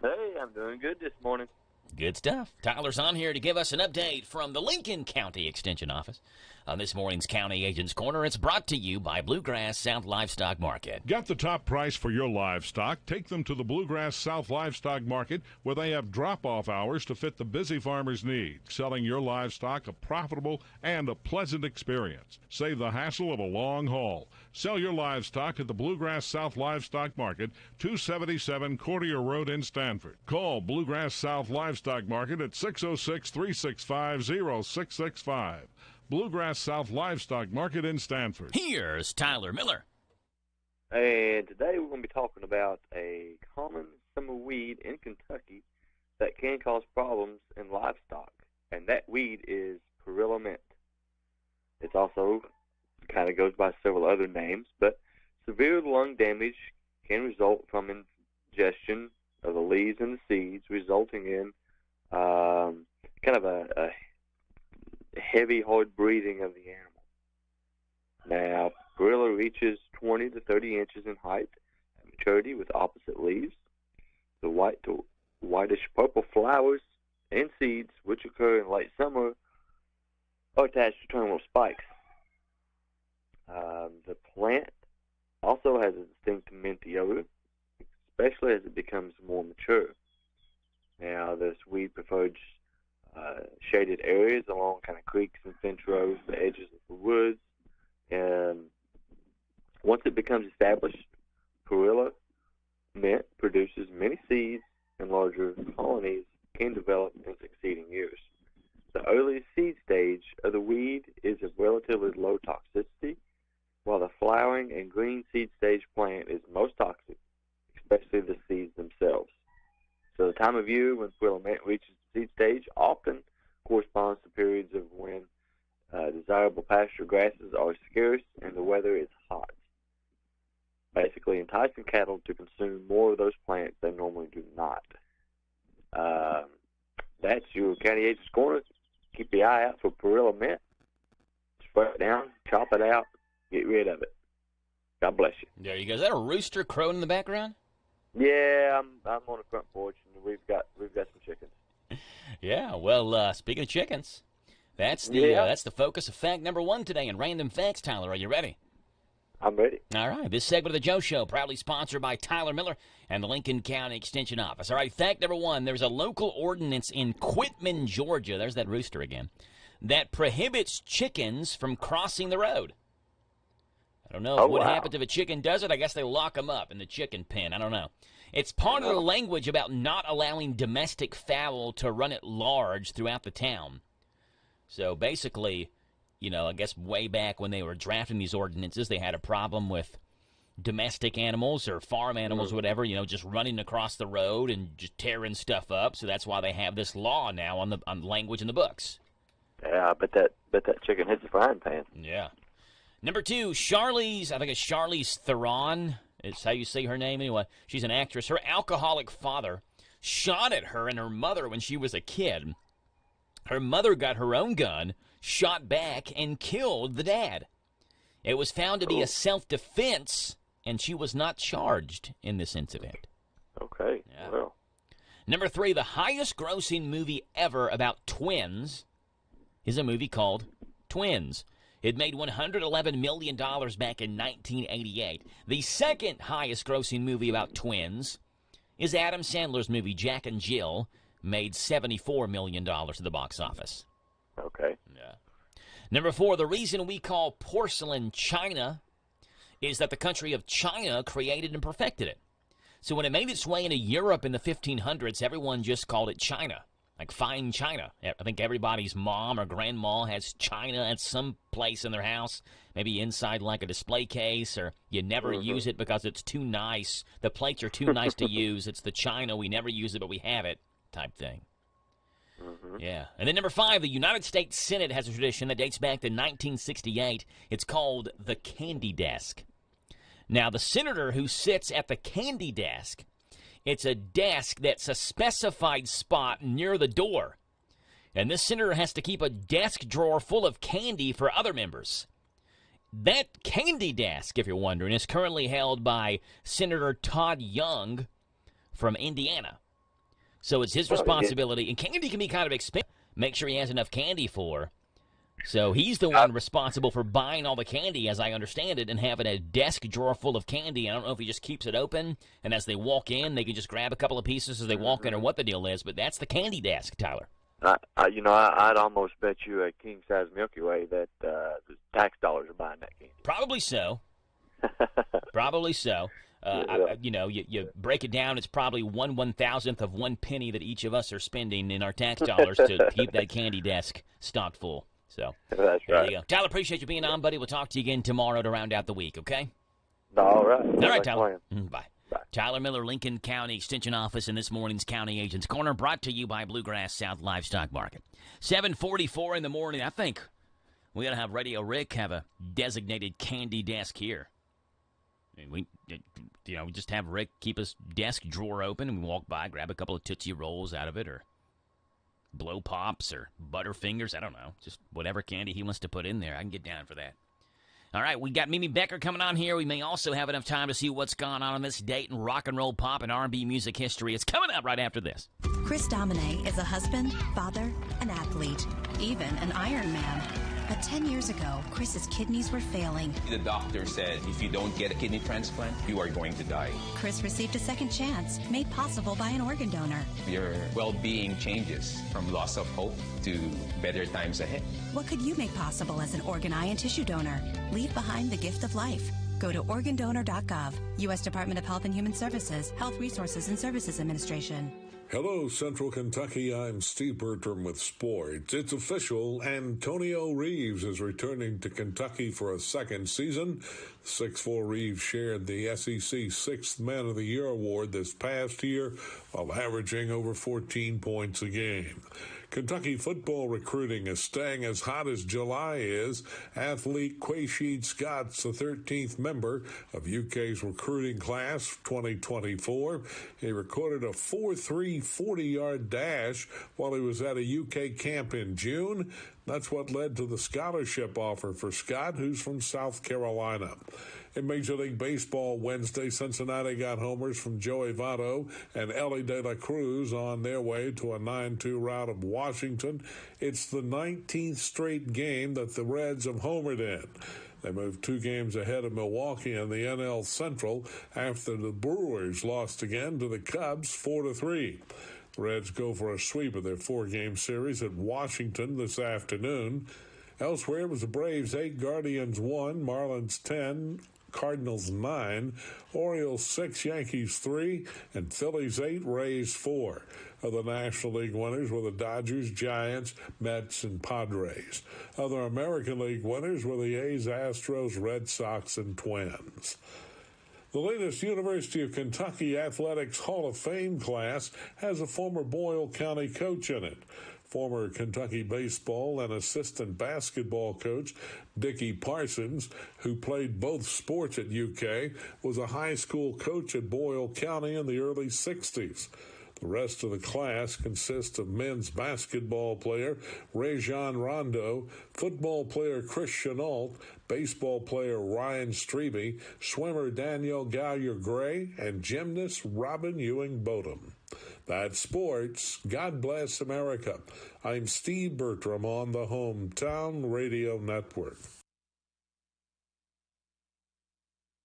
Hey, I'm doing good this morning. Good stuff. Tyler's on here to give us an update from the Lincoln County Extension Office. On this morning's County Agent's Corner, it's brought to you by Bluegrass South Livestock Market. Get the top price for your livestock. Take them to the Bluegrass South Livestock Market, where they have drop-off hours to fit the busy farmer's needs. Selling your livestock a profitable and a pleasant experience. Save the hassle of a long haul. Sell your livestock at the Bluegrass South Livestock Market, 277 Courtier Road in Stanford. Call Bluegrass South Livestock Market at 606-365-0665. Bluegrass South Livestock Market in Stanford. Here's Tyler Miller. And today we're going to be talking about a common summer weed in Kentucky that can cause problems in livestock. And that weed is perilla mint. It's also kind of goes by several other names, but severe lung damage can result from ingestion of the leaves and the seeds, resulting in kind of a heavy, hard breathing of the animal. Now, perilla reaches 20 to 30 inches in height at maturity with opposite leaves. The white to whitish purple flowers and seeds, which occur in late summer, are attached to terminal spikes. The plant also has a distinct minty odor, especially as it becomes more mature. Now, this weed prefers shaded areas along kind of creeks and fence rows, the edges of the woods. And once it becomes established, perilla mint produces many seeds, and larger colonies can develop in succeeding years. The early seed stage of the weed is of relatively low toxicity, while the flowering and green seed stage plant is most toxic, especially the seeds themselves. So the time of year when perilla mint reaches the seed stage often corresponds to periods of when desirable pasture grasses are scarce and the weather is hot, basically enticing cattle to consume more of those plants they normally do not. That's your County Agent's Corner. Keep the eye out for perilla mint. Spray it down, chop it out, get rid of it. God bless you. There you go. Is that a rooster crowing in the background? Yeah, I'm on the front porch, and we've got some chickens. Yeah, well, speaking of chickens, that's the focus of fact number 1 today in Random Facts. Tyler, are you ready? I'm ready. All right, this segment of the Joe Show proudly sponsored by Tyler Miller and the Lincoln County Extension Office. All right, fact number 1, there's a local ordinance in Quitman, Georgia, there's that rooster again, that prohibits chickens from crossing the road. I don't know what happens if a chicken does it. I guess they lock them up in the chicken pen. I don't know. It's part of the language about not allowing domestic fowl to run at large throughout the town. So basically, I guess way back when they were drafting these ordinances, they had a problem with domestic animals or farm animals or whatever, just running across the road and just tearing stuff up. So that's why they have this law now on the language in the books. Yeah, I bet that chicken hits the frying pan. Yeah. Number 2, Charlize Theron. It's how you say her name anyway. She's an actress. Her alcoholic father shot at her and her mother when she was a kid. Her mother got her own gun, shot back, and killed the dad. It was found to be a self-defense, and she was not charged in this incident. Okay, yeah. Well. Number 3, the highest grossing movie ever about twins is a movie called Twins. It made $111 million back in 1988. The second highest grossing movie about twins is Adam Sandler's movie Jack and Jill, made $74 million at the box office. Okay. Yeah. Number 4, the reason we call porcelain China is that the country of China created and perfected it. So when it made its way into Europe in the 1500s, everyone just called it China, like fine china. I think everybody's mom or grandma has china at some place in their house, maybe inside like a display case, or you never use it because it's too nice. The plates are too nice to use. It's the china. We never use it, but we have it type thing. Yeah. And then number 5, the United States Senate has a tradition that dates back to 1968. It's called the candy desk. Now, the senator who sits at the candy desk, it's a desk that's a specified spot near the door. And this senator has to keep a desk drawer full of candy for other members. That candy desk, if you're wondering, is currently held by Senator Todd Young from Indiana. So it's his responsibility. And candy can be kind of expensive. Make sure he has enough candy for. So he's the one responsible for buying all the candy, as I understand it, and having a desk drawer full of candy. I don't know if he just keeps it open, and as they walk in, they can just grab a couple of pieces as they walk in, or what the deal is. But that's the candy desk, Tyler. I'd almost bet you a king-size Milky Way that the tax dollars are buying that candy. Probably so. Probably so. You break it down, it's probably 1/1000th of 1 penny that each of us are spending in our tax dollars to keep that candy desk stocked full. So that's there right. you go. Tyler, appreciate you being on, buddy. We'll talk to you again tomorrow to round out the week, okay? All right. All right, Thanks, Tyler. Bye. Tyler Miller, Lincoln County Extension Office, in this morning's County Agents Corner, brought to you by Bluegrass South Livestock Market. 7:44 in the morning. I think we got to have Radio Rick have a designated candy desk here. We just have Rick keep his desk drawer open, and we walk by, grab a couple of Tootsie Rolls out of it, or Blow Pops, or Butterfingers. I don't know. Just whatever candy he wants to put in there. I can get down for that. All right, we got Mimi Becker coming on here. We may also have enough time to see what's gone on this date in rock and roll, pop, and R&B music history. It's coming up right after this. Chris Domine is a husband, father, an athlete, even an Iron Man. But 10 years ago, Chris's kidneys were failing. The doctor said if you don't get a kidney transplant, you are going to die. Chris received a second chance, made possible by an organ donor. Your well-being changes from loss of hope to better times ahead. What could you make possible as an organ, eye, and tissue donor? Leave behind the gift of life. Go to organdonor.gov. U.S. Department of Health and Human Services, Health Resources and Services Administration. Hello, Central Kentucky. I'm Steve Bertram with sports. It's official. Antonio Reeves is returning to Kentucky for a second season. 6'4" Reeves shared the SEC Sixth Man of the Year award this past year while averaging over 14 points a game. Kentucky football recruiting is staying as hot as July is. Athlete Quaysheed Scott's the 13th member of UK's recruiting class 2024. He recorded a 4.3 40-yard dash while he was at a UK camp in June. That's what led to the scholarship offer for Scott, who's from South Carolina. In Major League Baseball Wednesday, Cincinnati got homers from Joey Votto and Ellie De La Cruz on their way to a 9-2 rout of Washington. It's the 19th straight game that the Reds have homered in. They moved 2 games ahead of Milwaukee in the NL Central after the Brewers lost again to the Cubs 4-3. The Reds go for a sweep of their 4-game series at Washington this afternoon. Elsewhere, it was the Braves 8, Guardians 1, Marlins 10, Cardinals 9, Orioles 6, Yankees 3, and Phillies 8, Rays 4. Other National League winners were the Dodgers, Giants, Mets, and Padres. Other American League winners were the A's, Astros, Red Sox, and Twins. The latest University of Kentucky Athletics Hall of Fame class has a former Boyle County coach in it. Former Kentucky baseball and assistant basketball coach Dickie Parsons, who played both sports at UK, was a high school coach at Boyle County in the early 60s. The rest of the class consists of men's basketball player Rajon Rondo, football player Chris Chenault, baseball player Ryan Strebe, swimmer Danielle Gallagher-Gray, and gymnast Robin Ewing Bodum. That's sports. God bless America. I'm Steve Bertram on the Hometown Radio Network.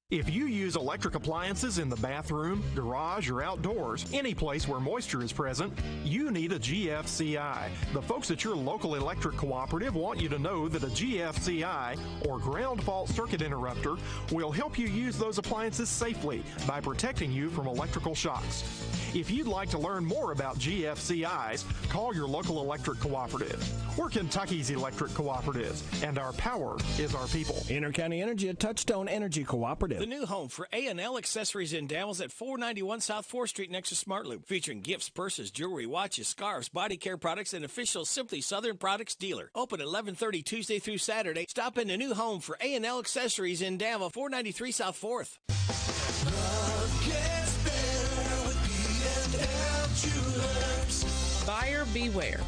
If you use electric appliances in the bathroom, garage, or outdoors, any place where moisture is present, you need a GFCI. The folks at your local electric cooperative want you to know that a GFCI, or ground fault circuit interrupter, will help you use those appliances safely by protecting you from electrical shocks. If you'd like to learn more about GFCIs, call your local electric cooperative. We're Kentucky's electric cooperatives, and our power is our people. Intercounty Energy at Touchstone Energy Cooperative. The new home for A&L Accessories in Danville is at 491 South 4th Street next to Smart Loop, featuring gifts, purses, jewelry, watches, scarves, body care products, and official Simply Southern Products dealer. Open at 11:30 Tuesday through Saturday. Stop in the new home for A&L Accessories in Danville, 493 South 4th. Buyer beware.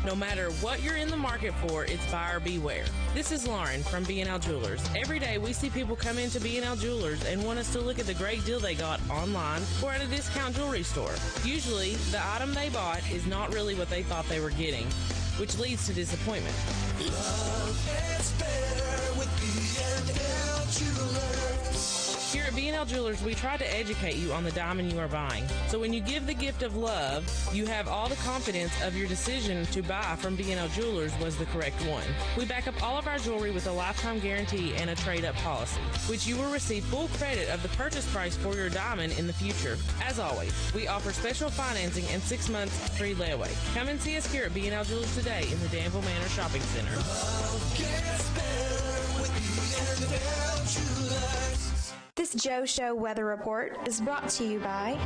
No matter what you're in the market for, it's buyer beware. This is Lauren from B&L Jewelers. Every day we see people come into B&L Jewelers and want us to look at the great deal they got online or at a discount jewelry store. Usually, the item they bought is not really what they thought they were getting, which leads to disappointment. Love is better with B&L Jewelers. Here at B&L Jewelers, we try to educate you on the diamond you are buying. So when you give the gift of love, you have all the confidence of your decision to buy from B&L Jewelers was the correct one. We back up all of our jewelry with a lifetime guarantee and a trade-up policy, which you will receive full credit of the purchase price for your diamond in the future. As always, we offer special financing and 6 months free layaway. Come and see us here at B&L Jewelers today in the Danville Manor Shopping Center. Love gets better with B&L Jewelers. This Joe Show weather report is brought to you by...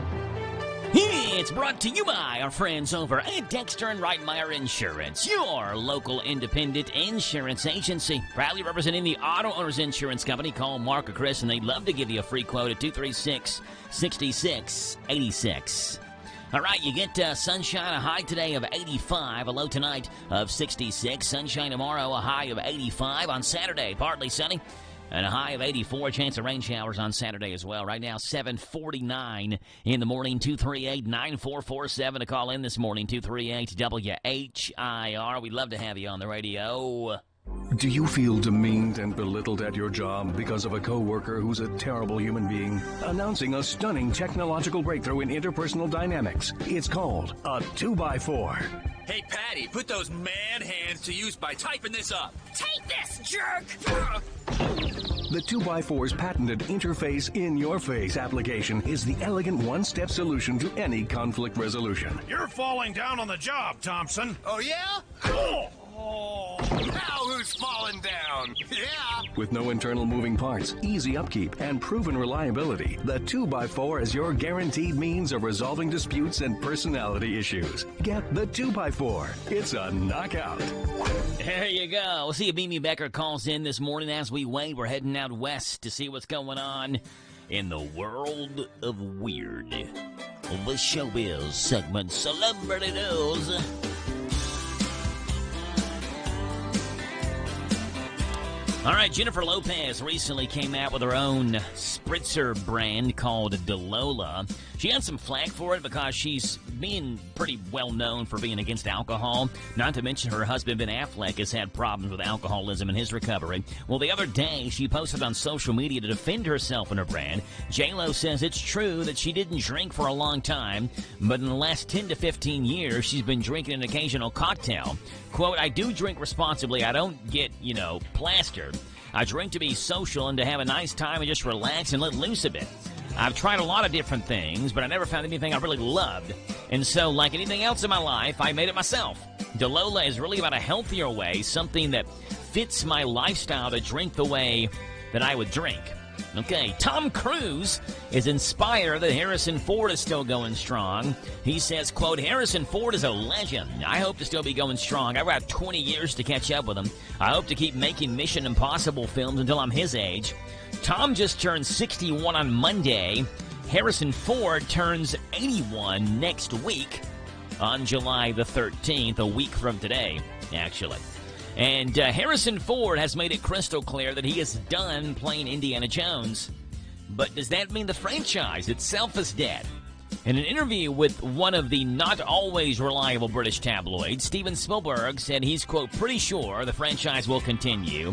It's brought to you by our friends over at Dexter and Reitmeyer Insurance, your local independent insurance agency. Proudly representing the Auto Owners Insurance Company. Call Mark or Chris, and they'd love to give you a free quote at 236-6686. All right, you get sunshine, a high today of 85, a low tonight of 66. Sunshine tomorrow, a high of 85. On Saturday, partly sunny, and a high of 84, chance of rain showers on Saturday as well. Right now, 7:49 in the morning, 238-9447 to call in this morning, 238-WHIR. We'd love to have you on the radio. Do you feel demeaned and belittled at your job because of a coworker who's a terrible human being? Announcing a stunning technological breakthrough in interpersonal dynamics. It's called a 2x4. Hey, Patty, put those man hands to use by typing this up. Take this, jerk! The 2x4's patented Interface In Your Face application is the elegant one-step solution to any conflict resolution. You're falling down on the job, Thompson. Oh, yeah? Cool. Now who's falling down? Yeah. With no internal moving parts, easy upkeep, and proven reliability, the 2x4 is your guaranteed means of resolving disputes and personality issues. Get the 2x4. It's a knockout. There you go. We'll see if Mimi Becker calls in this morning. As we wait, we're heading out west to see what's going on in the world of weird. The Showbiz segment, Celebrity News. All right, Jennifer Lopez recently came out with her own spritzer brand called Dolola. She had some flack for it because she's being pretty well known for being against alcohol. Not to mention her husband, Ben Affleck, has had problems with alcoholism in his recovery. Well, the other day, she posted on social media to defend herself and her brand. J-Lo says it's true that she didn't drink for a long time, but in the last 10 to 15 years, she's been drinking an occasional cocktail. Quote, I do drink responsibly. I don't get, plastered. I drink to be social and to have a nice time and just relax and let loose a bit. I've tried a lot of different things, but I never found anything I really loved. And so, like anything else in my life, I made it myself. Dolola is really about a healthier way, something that fits my lifestyle to drink the way that I would drink. Okay, Tom Cruise is inspired that Harrison Ford is still going strong. He says, quote, Harrison Ford is a legend. I hope to still be going strong. I've got 20 years to catch up with him. I hope to keep making Mission Impossible films until I'm his age. Tom just turned 61 on Monday. Harrison Ford turns 81 next week on July the 13th, a week from today, actually. And Harrison Ford has made it crystal clear that he is done playing Indiana Jones. But does that mean the franchise itself is dead? In an interview with one of the not always reliable British tabloids, Steven Spielberg said he's, quote, pretty sure the franchise will continue.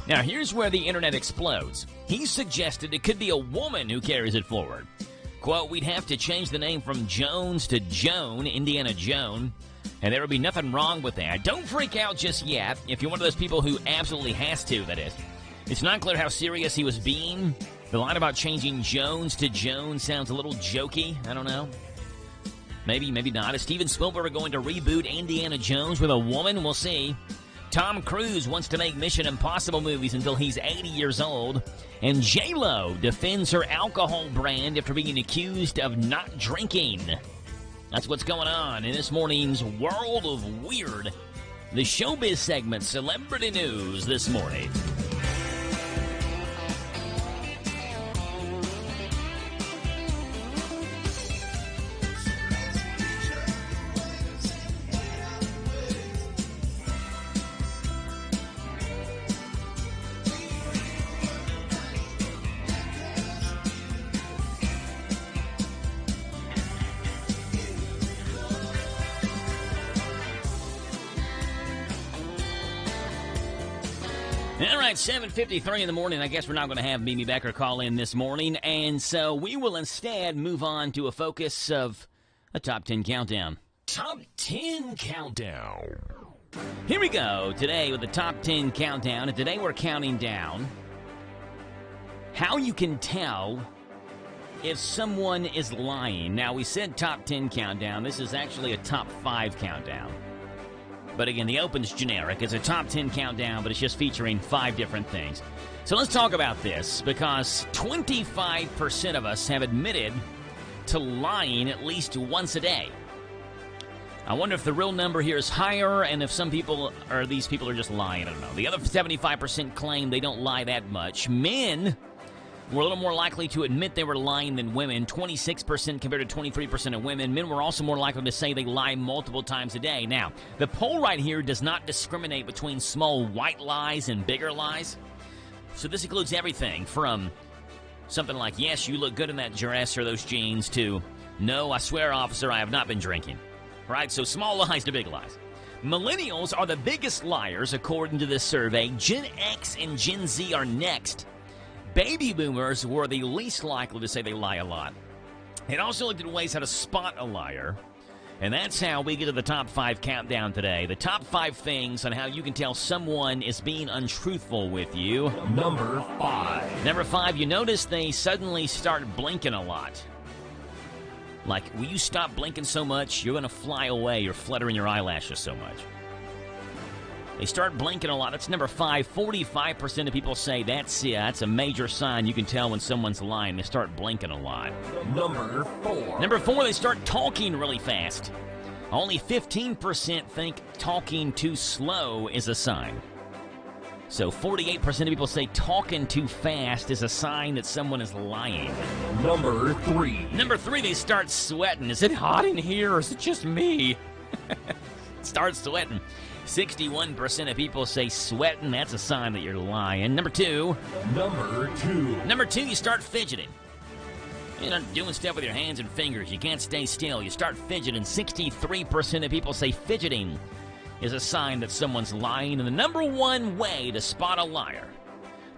Now, here's where the internet explodes. He suggested it could be a woman who carries it forward. Quote, we'd have to change the name from Jones to Joan, Indiana Joan, and there would be nothing wrong with that. Don't freak out just yet, if you're one of those people who absolutely has to, that is. It's not clear how serious he was being. The line about changing Jones to Joan sounds a little jokey. I don't know. Maybe, maybe not. Is Steven Spielberg going to reboot Indiana Jones with a woman? We'll see. Tom Cruise wants to make Mission Impossible movies until he's 80 years old. And J-Lo defends her alcohol brand after being accused of not drinking. That's what's going on in this morning's World of Weird, the showbiz segment, Celebrity News this morning. All right, 7:53 in the morning. I guess we're not going to have Mimi Becker call in this morning, and so we will instead move on to a focus of a Top 10 Countdown. Top 10 Countdown. Here we go today with the Top 10 Countdown, and today we're counting down how you can tell if someone is lying. Now, we said Top 10 Countdown. This is actually a Top 5 Countdown. But again, the open's generic. It's a top 10 countdown, but it's just featuring 5 different things. So let's talk about this, because 25% of us have admitted to lying at least once a day. I wonder if the real number here is higher, and if some people, or these people are just lying. I don't know. The other 75% claim they don't lie that much. Men were a little more likely to admit they were lying than women, 26% compared to 23% of women. Men were also more likely to say they lie multiple times a day. Now, the poll right here does not discriminate between small white lies and bigger lies. So this includes everything from something like, yes, you look good in that dress or those jeans, to, no, I swear, officer, I have not been drinking. Right? So small lies to big lies. Millennials are the biggest liars, according to this survey. Gen X and Gen Z are next. Baby boomers were the least likely to say they lie a lot. It also looked at ways how to spot a liar. And that's how we get to the top 5 countdown today. The top 5 things on how you can tell someone is being untruthful with you. Number 5. Number 5, you notice they suddenly start blinking a lot. Like, will you stop blinking so much, you're going to fly away. You're fluttering your eyelashes so much. They start blinking a lot. That's number 5. 45% of people say that's a major sign you can tell when someone's lying. They start blinking a lot. Number 4. Number 4, they start talking really fast. Only 15% think talking too slow is a sign. So 48% of people say talking too fast is a sign that someone is lying. Number 3. Number 3, they start sweating. Is it hot in here, or is it just me? Start sweating. 61% of people say sweating. That's a sign that you're lying. Number 2. Number 2, you start fidgeting. You're not doing stuff with your hands and fingers. You can't stay still. You start fidgeting. 63% of people say fidgeting is a sign that someone's lying. And the number 1 way to spot a liar,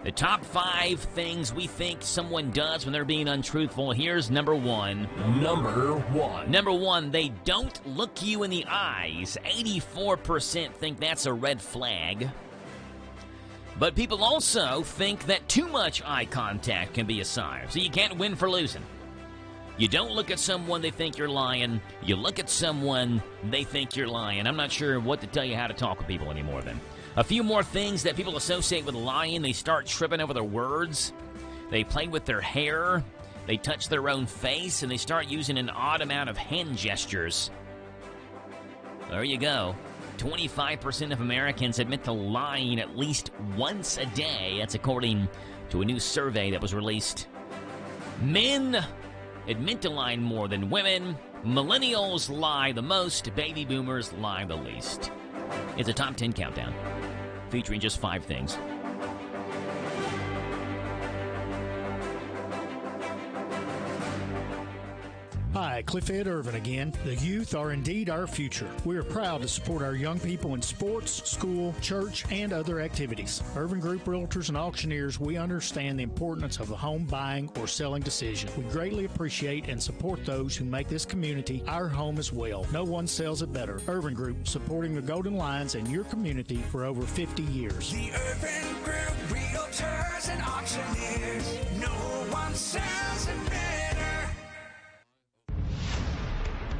the top 5 things we think someone does when they're being untruthful. Here's number 1. Number 1, they don't look you in the eyes. 84% think that's a red flag. But people also think that too much eye contact can be a sign. So you can't win for losing. You don't look at someone, they think you're lying. You look at someone, they think you're lying. I'm not sure what to tell you how to talk with people anymore then. A few more things that people associate with lying. They start tripping over their words. They play with their hair. They touch their own face, and they start using an odd amount of hand gestures. There you go. 25% of Americans admit to lying at least once a day. That's according to a new survey that was released. Men admit to lying more than women. Millennials lie the most. Baby boomers lie the least. It's a top 10 countdown featuring just 5 things. Hi, Hi, Clifford Irvin again. The youth are indeed our future. We are proud to support our young people in sports, school, church, and other activities. Irvin Group Realtors and Auctioneers, we understand the importance of the home buying or selling decision. We greatly appreciate and support those who make this community our home as well. No one sells it better. Irvin Group, supporting the Golden Lions and your community for over 50 years. The Irvin Group Realtors and Auctioneers. No one sells it better.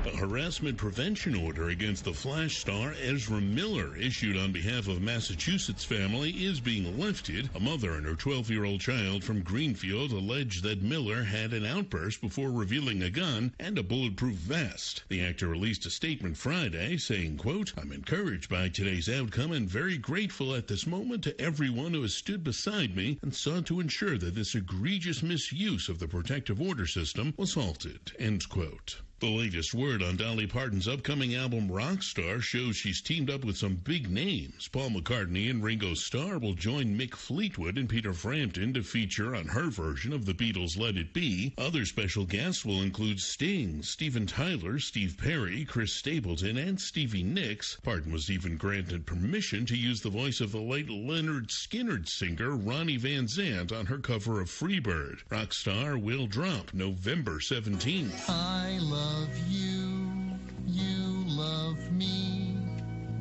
A harassment prevention order against the Flash star Ezra Miller, issued on behalf of Massachusetts family, is being lifted. A mother and her 12-year-old child from Greenfield allege that Miller had an outburst before revealing a gun and a bulletproof vest. The actor released a statement Friday saying, quote, "I'm encouraged by today's outcome and very grateful at this moment to everyone who has stood beside me and sought to ensure that this egregious misuse of the protective order system was halted," end quote. The latest word on Dolly Parton's upcoming album Rockstar shows she's teamed up with some big names. Paul McCartney and Ringo Starr will join Mick Fleetwood and Peter Frampton to feature on her version of the Beatles' Let It Be. Other special guests will include Sting, Steven Tyler, Steve Perry, Chris Stapleton, and Stevie Nicks. Parton was even granted permission to use the voice of the late Leonard Skinner singer Ronnie Van Zant on her cover of Freebird. Rockstar will drop November 17th. I love you, you love me,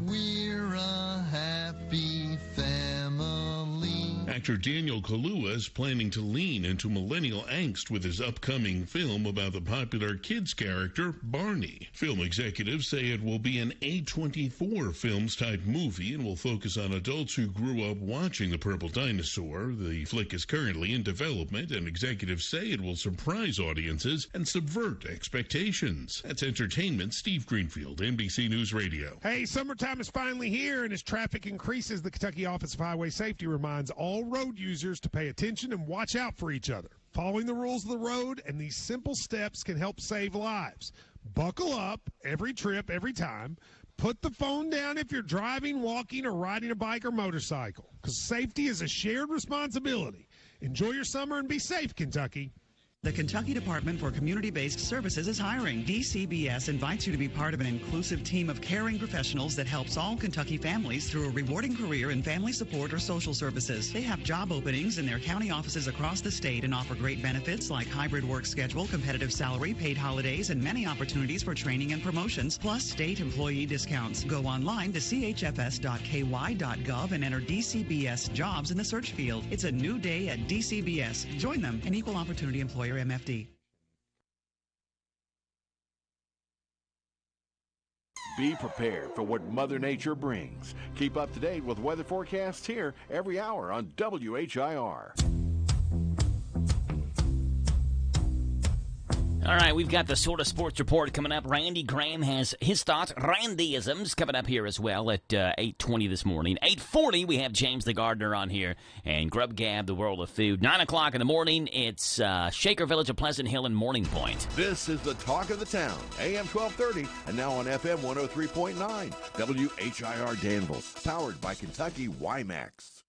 we're a happy family. Actor Daniel Kaluuya is planning to lean into millennial angst with his upcoming film about the popular kids character Barney. Film executives say it will be an A24 Films type movie and will focus on adults who grew up watching The Purple Dinosaur. The flick is currently in development, and executives say it will surprise audiences and subvert expectations. That's Entertainment. Steve Greenfield, NBC News Radio. Hey, summertime is finally here, and as traffic increases, the Kentucky Office of Highway Safety reminds all road users to pay attention and watch out for each other. Following the rules of the road and these simple steps can help save lives. Buckle up every trip, every time. Put the phone down if you're driving, walking, or riding a bike or motorcycle, because safety is a shared responsibility. Enjoy your summer and be safe, Kentucky. The Kentucky Department for Community-Based Services is hiring. DCBS invites you to be part of an inclusive team of caring professionals that helps all Kentucky families through a rewarding career in family support or social services. They have job openings in their county offices across the state and offer great benefits like hybrid work schedule, competitive salary, paid holidays, and many opportunities for training and promotions, plus state employee discounts. Go online to chfs.ky.gov and enter DCBS jobs in the search field. It's a new day at DCBS. Join them, an equal opportunity employer. MFD. Be prepared for what Mother Nature brings. Keep up to date with weather forecasts here every hour on WHIR. All right, we've got the Sort of Sports Report coming up. Randy Graham has his thoughts, Randyisms, coming up here as well at 8:20 this morning. 8:40, we have James the Gardener on here, and Grub Gab, the World of Food. 9 o'clock in the morning, it's Shaker Village of Pleasant Hill and Morning Point. This is the talk of the town, AM 1230, and now on FM 103.9, WHIR Danville, powered by Kentucky WiMAX.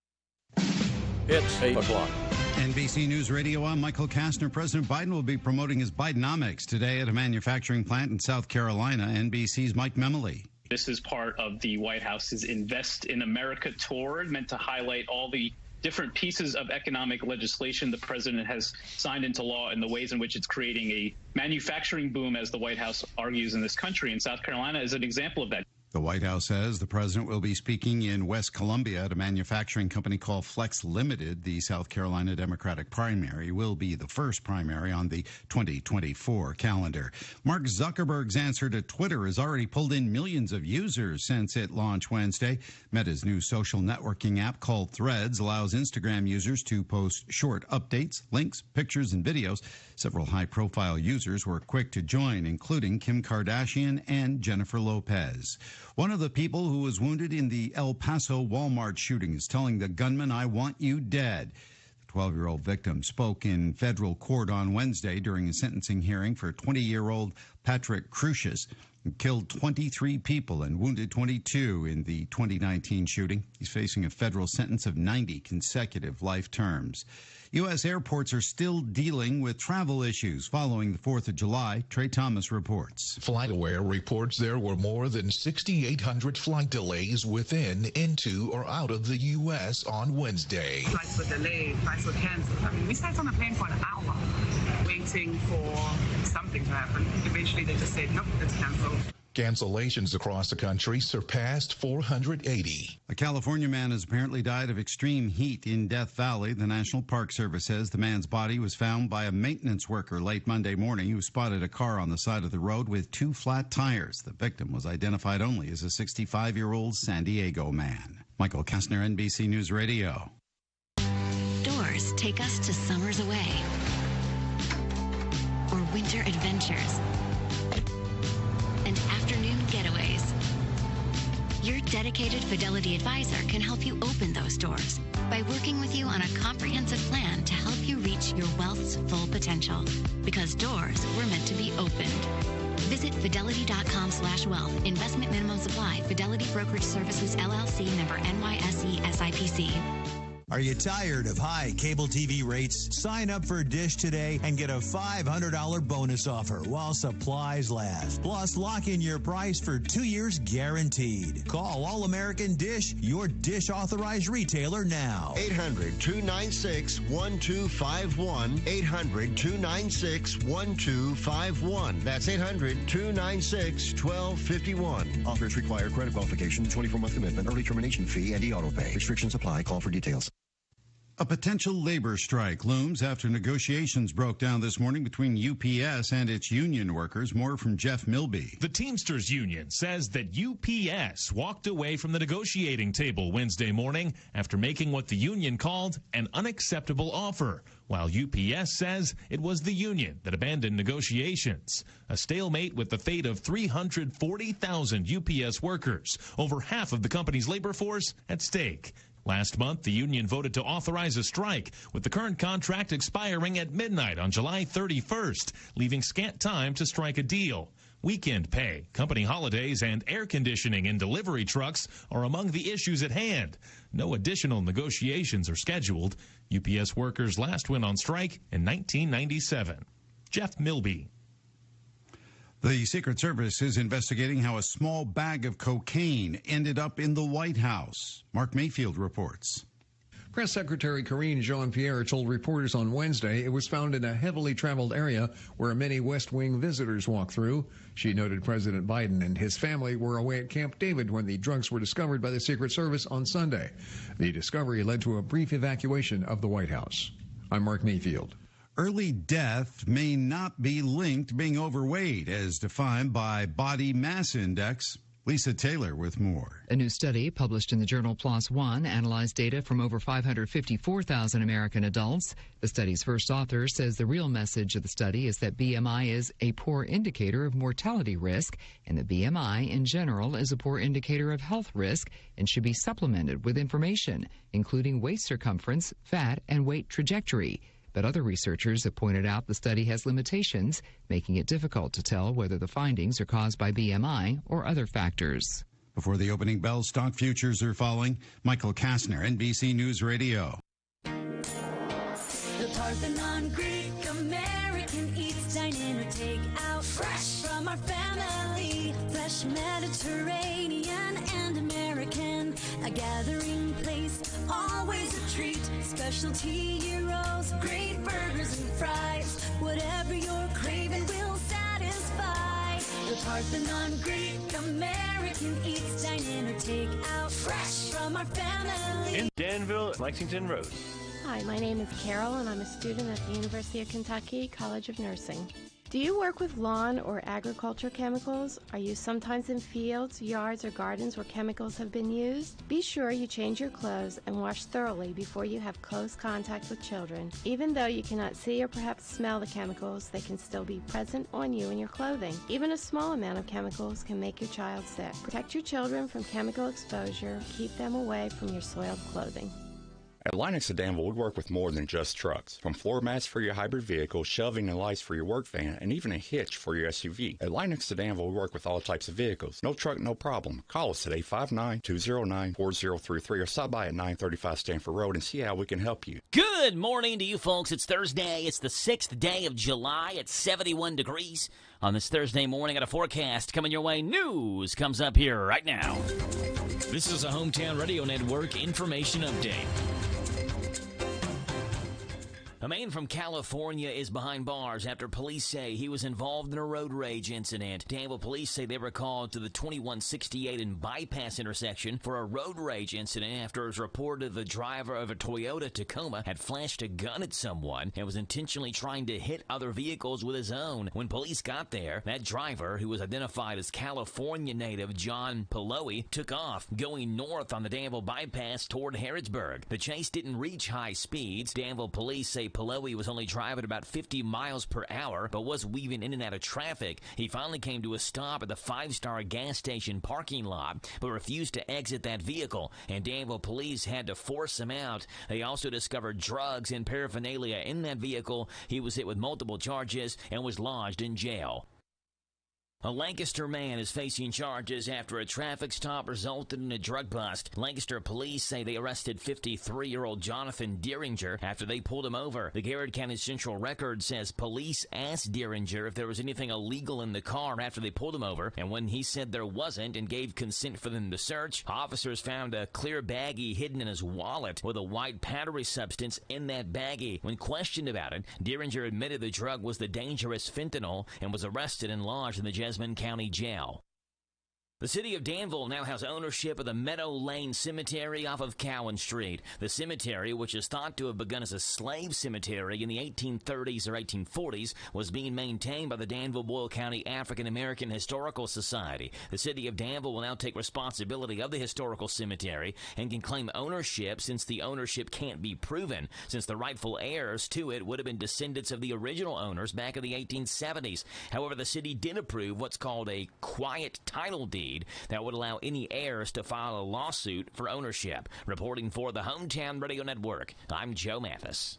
It's 8 o'clock. NBC News Radio, I'm Michael Kastner. President Biden will be promoting his Bidenomics today at a manufacturing plant in South Carolina. NBC's Mike Memoli. This is part of the White House's Invest in America tour, meant to highlight all the different pieces of economic legislation the president has signed into law and the ways in which it's creating a manufacturing boom, as the White House argues, in this country. And South Carolina is an example of that. The White House says the president will be speaking in West Columbia at a manufacturing company called Flex Limited. The South Carolina Democratic primary will be the first primary on the 2024 calendar. Mark Zuckerberg's answer to Twitter has already pulled in millions of users since it launched Wednesday. Meta's new social networking app called Threads allows Instagram users to post short updates, links, pictures, and videos. Several high-profile users were quick to join, including Kim Kardashian and Jennifer Lopez. One of the people who was wounded in the El Paso Walmart shooting is telling the gunman, "I want you dead." The 12-year-old victim spoke in federal court on Wednesday during a sentencing hearing for 20-year-old Patrick Crucius. Killed 23 people and wounded 22 in the 2019 shooting. He's facing a federal sentence of 90 consecutive life terms. U.S. airports are still dealing with travel issues following the 4th of July. Trey Thomas reports. FlightAware reports there were more than 6,800 flight delays within, into, or out of the U.S. on Wednesday. Flights were delayed, flights were canceled. I mean, we sat on a plane for an hour waiting for something to happen. Eventually, they just said, nope, it's canceled. Cancellations across the country surpassed 480. A California man has apparently died of extreme heat in Death Valley. The National Park Service says the man's body was found by a maintenance worker late Monday morning who spotted a car on the side of the road with 2 flat tires. The victim was identified only as a 65-year-old San Diego man. Michael Kastner, NBC News Radio. Doors take us to summers away or winter adventures and afternoon getaways. Your dedicated Fidelity advisor can help you open those doors by working with you on a comprehensive plan to help you reach your wealth's full potential. Because doors were meant to be opened. Visit fidelity.com/wealth. Investment minimum supply. Fidelity Brokerage Services, LLC, member NYSE SIPC. Are you tired of high cable TV rates? Sign up for Dish today and get a $500 bonus offer while supplies last. Plus, lock in your price for 2 years guaranteed. Call All American Dish, your Dish authorized retailer now. 800-296-1251. 800-296-1251. That's 800-296-1251. Offers require credit qualification, 24-month commitment, early termination fee, and e-auto pay. Restrictions apply. Call for details. A potential labor strike looms after negotiations broke down this morning between UPS and its union workers. More from Jeff Milby. The Teamsters Union says that UPS walked away from the negotiating table Wednesday morning after making what the union called an unacceptable offer, while UPS says it was the union that abandoned negotiations. A stalemate with the fate of 340,000 UPS workers, over half of the company's labor force, at stake. Last month, the union voted to authorize a strike, with the current contract expiring at midnight on July 31st, leaving scant time to strike a deal. Weekend pay, company holidays, and air conditioning in delivery trucks are among the issues at hand. No additional negotiations are scheduled. UPS workers last went on strike in 1997. Jeff Milby. The Secret Service is investigating how a small bag of cocaine ended up in the White House. Mark Mayfield reports. Press Secretary Karine Jean-Pierre told reporters on Wednesday it was found in a heavily traveled area where many West Wing visitors walk through. She noted President Biden and his family were away at Camp David when the drugs were discovered by the Secret Service on Sunday. The discovery led to a brief evacuation of the White House. I'm Mark Mayfield. Early death may not be linked to being overweight, as defined by Body Mass Index. Lisa Taylor with more. A new study published in the journal PLOS ONE analyzed data from over 554,000 American adults. The study's first author says the real message of the study is that BMI is a poor indicator of mortality risk, and that BMI in general is a poor indicator of health risk and should be supplemented with information, including waist circumference, fat, and weight trajectory. But other researchers have pointed out the study has limitations, making it difficult to tell whether the findings are caused by BMI or other factors. Before the opening bell, stock futures are falling. Michael Kastner, NBC News Radio. The Parthenon Greek American eats, dine in or take out. Fresh from our family, fresh Mediterranean and American. A gathering place, always a treat. Specialty gyros, great burgers and fries. Whatever you're craving will satisfy. The Parthenon Greek American eats, dine in or take out. Fresh from our family. In Danville, Lexington Road. Hi, my name is Carol, and I'm a student at the University of Kentucky College of Nursing. Do you work with lawn or agriculture chemicals? Are you sometimes in fields, yards, or gardens where chemicals have been used? Be sure you change your clothes and wash thoroughly before you have close contact with children. Even though you cannot see or perhaps smell the chemicals, they can still be present on you and your clothing. Even a small amount of chemicals can make your child sick. Protect your children from chemical exposure. Keep them away from your soiled clothing. At Lennox of Danville, we work with more than just trucks. From floor mats for your hybrid vehicle, shelving and lights for your work van, and even a hitch for your SUV. At Lennox of Danville, we work with all types of vehicles. No truck, no problem. Call us at 859-209-4033 or stop by at 935 Stanford Road and see how we can help you. Good morning to you folks. It's Thursday. It's the 6th day of July. It's 71 degrees. On this Thursday morning, got a forecast coming your way. News comes up here right now. This is a Hometown Radio Network information update. A man from California is behind bars after police say he was involved in a road rage incident. Danville police say they were called to the 2168 and Bypass intersection for a road rage incident after it was reported the driver of a Toyota Tacoma had flashed a gun at someone and was intentionally trying to hit other vehicles with his own. When police got there, that driver, who was identified as California native John Paloe, took off, going north on the Danville Bypass toward Harrodsburg. The chase didn't reach high speeds. Danville police say Paloe was only driving about 50 miles per hour, but was weaving in and out of traffic. He finally came to a stop at the 5-Star gas station parking lot, but refused to exit that vehicle, and Danville police had to force him out. They also discovered drugs and paraphernalia in that vehicle. He was hit with multiple charges and was lodged in jail. A Lancaster man is facing charges after a traffic stop resulted in a drug bust. Lancaster police say they arrested 53-year-old Jonathan Deeringer after they pulled him over. The Garrett County Central Record says police asked Deeringer if there was anything illegal in the car after they pulled him over, and when he said there wasn't and gave consent for them to search, officers found a clear baggie hidden in his wallet with a white powdery substance in that baggie. When questioned about it, Deeringer admitted the drug was the dangerous fentanyl and was arrested and lodged in the Jessamine County Jail. The city of Danville now has ownership of the Meadow Lane Cemetery off of Cowan Street. The cemetery, which is thought to have begun as a slave cemetery in the 1830s or 1840s, was being maintained by the Danville-Boyle County African American Historical Society. The city of Danville will now take responsibility of the historical cemetery and can claim ownership since the ownership can't be proven, since the rightful heirs to it would have been descendants of the original owners back in the 1870s. However, the city did approve what's called a quiet title deed that would allow any heirs to file a lawsuit for ownership. Reporting for the Hometown Radio Network, I'm Joe Mathis.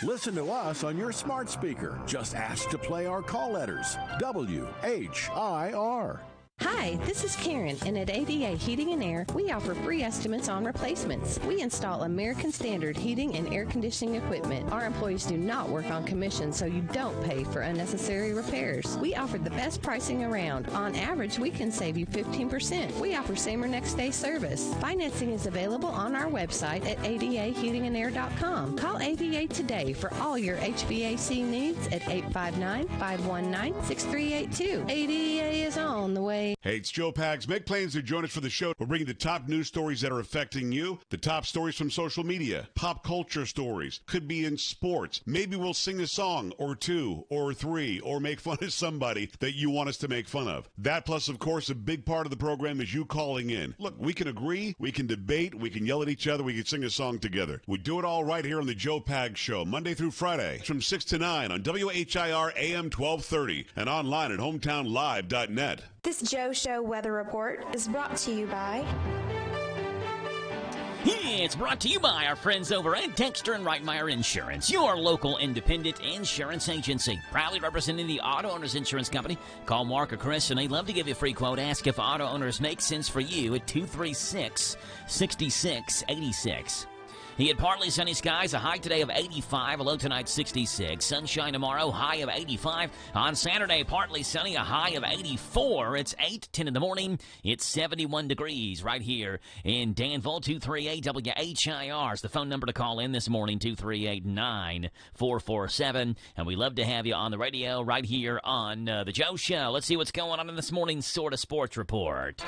Listen to us on your smart speaker. Just ask to play our call letters. WHIR. Hi, this is Karen, and at ADA Heating and Air, we offer free estimates on replacements. We install American Standard heating and air conditioning equipment. Our employees do not work on commission, so you don't pay for unnecessary repairs. We offer the best pricing around. On average, we can save you 15%. We offer same or next day service. Financing is available on our website at adaheatingandair.com. Call ADA today for all your HVAC needs at 859-519-6382. ADA is on the way. Hey, it's Joe Pags. Make plans to join us for the show. We're bringing the top news stories that are affecting you, the top stories from social media, pop culture stories, could be in sports. Maybe we'll sing a song or two or three or make fun of somebody that you want us to make fun of. That plus, of course, a big part of the program is you calling in. Look, we can agree, we can debate, we can yell at each other, we can sing a song together. We do it all right here on the Joe Pags Show, Monday through Friday from 6 to 9 on WHIR AM 1230 and online at hometownlive.net. This Joe Show weather report is brought to you by... It's brought to you by our friends over at Dexter and Reitmeyer Insurance, your local independent insurance agency. Proudly representing the Auto Owners Insurance Company. Call Mark or Chris, and they'd love to give you a free quote. Ask if auto owners make sense for you at 236-6686. He had partly sunny skies, a high today of 85, a low tonight 66. Sunshine tomorrow, high of 85. On Saturday, partly sunny, a high of 84. It's 8:10 in the morning. It's 71 degrees right here in Danville. 238-WHIR is the phone number to call in this morning, 238-9447. And we love to have you on the radio right here on The Joe Show. Let's see what's going on in this morning's Sort of Sports Report.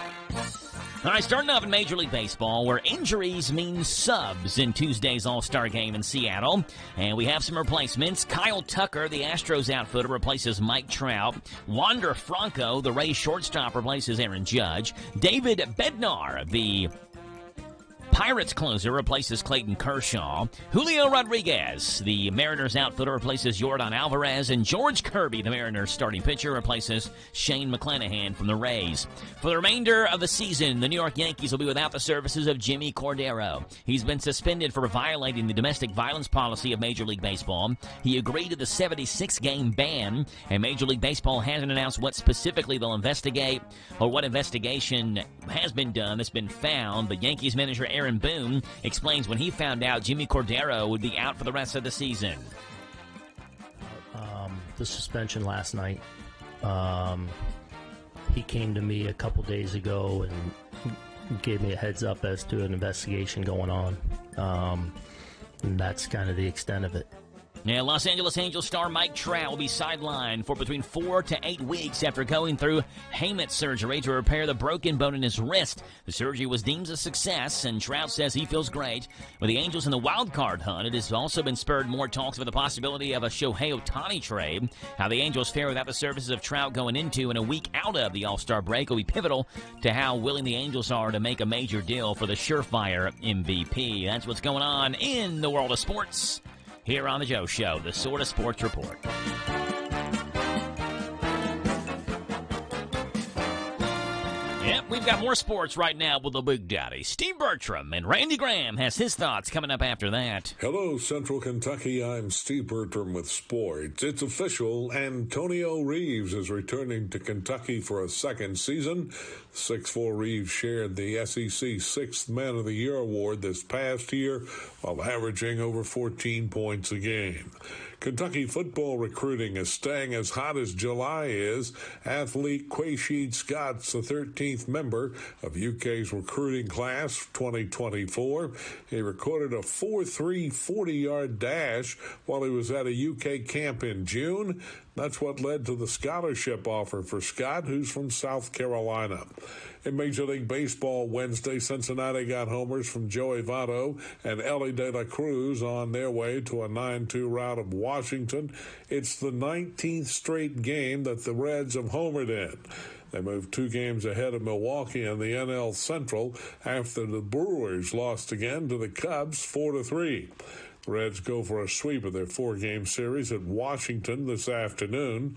All right, starting off in Major League Baseball, where injuries mean subs in Tuesday's All-Star game in Seattle. And we have some replacements. Kyle Tucker, the Astros outfielder, replaces Mike Trout. Wander Franco, the Rays shortstop, replaces Aaron Judge. David Bednar, the Pirates closer replaces Clayton Kershaw. Julio Rodriguez, the Mariners outfielder, replaces Yordan Alvarez. And George Kirby, the Mariners starting pitcher, replaces Shane McClanahan from the Rays. For the remainder of the season, the New York Yankees will be without the services of Jimmy Cordero. He's been suspended for violating the domestic violence policy of Major League Baseball. He agreed to the 76-game ban, and Major League Baseball hasn't announced what specifically they'll investigate or what investigation has been done that's been found. But Yankees manager Aaron Boone explains when he found out Jimmy Cordero would be out for the rest of the season. The suspension last night. He came to me a couple days ago and gave me a heads up as to an investigation going on. And that's kind of the extent of it. Now, Los Angeles Angels star Mike Trout will be sidelined for between 4 to 8 weeks after going through Hamate surgery to repair the broken bone in his wrist. The surgery was deemed a success, and Trout says he feels great. With the Angels in the wild card hunt, it has also been spurred more talks about the possibility of a Shohei Ohtani trade. How the Angels fare without the services of Trout going into and a week out of the All-Star break will be pivotal to how willing the Angels are to make a major deal for the surefire MVP. That's what's going on in the world of sports. Here on The Joe Show, the Sort of Sports Report. Yep, we've got more sports right now with the Big Daddy, Steve Bertram, and Randy Graham has his thoughts coming up after that. Hello, Central Kentucky. I'm Steve Bertram with sports. It's official. Antonio Reeves is returning to Kentucky for a second season. 6'4" Reeves shared the SEC Sixth Man of the Year award this past year while averaging over 14 points a game. Kentucky football recruiting is staying as hot as July is. Athlete Quaysheed Scott's the 13th member of UK's recruiting class 2024. He recorded a 4.3 40-yard dash while he was at a UK camp in June. That's what led to the scholarship offer for Scott, who's from South Carolina. In Major League Baseball Wednesday, Cincinnati got homers from Joey Votto and Ellie De La Cruz on their way to a 9-2 rout of Washington. It's the 19th straight game that the Reds have homered in. They moved 2 games ahead of Milwaukee in the NL Central after the Brewers lost again to the Cubs 4-3. The Reds go for a sweep of their 4-game series at Washington this afternoon.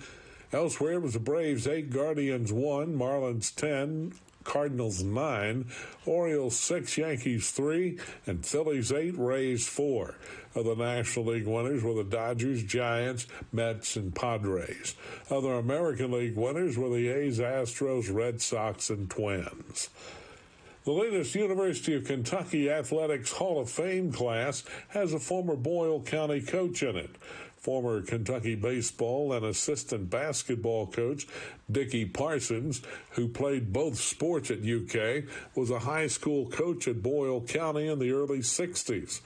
Elsewhere, it was the Braves 8, Guardians 1, Marlins 10, Cardinals 9, Orioles 6, Yankees 3, and Phillies 8, Rays 4. Other National League winners were the Dodgers, Giants, Mets, and Padres. Other American League winners were the A's, Astros, Red Sox, and Twins. The latest University of Kentucky Athletics Hall of Fame class has a former Boyle County coach in it. Former Kentucky baseball and assistant basketball coach Dickie Parsons, who played both sports at UK, was a high school coach at Boyle County in the early 60s.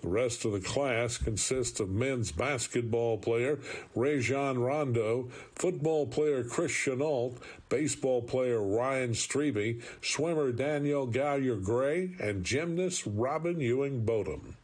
The rest of the class consists of men's basketball player Rajon Rondo, football player Chris Chenault, baseball player Ryan Strebe, swimmer Danielle Gallagher-Gray, and gymnast Robin Ewing-Bodum.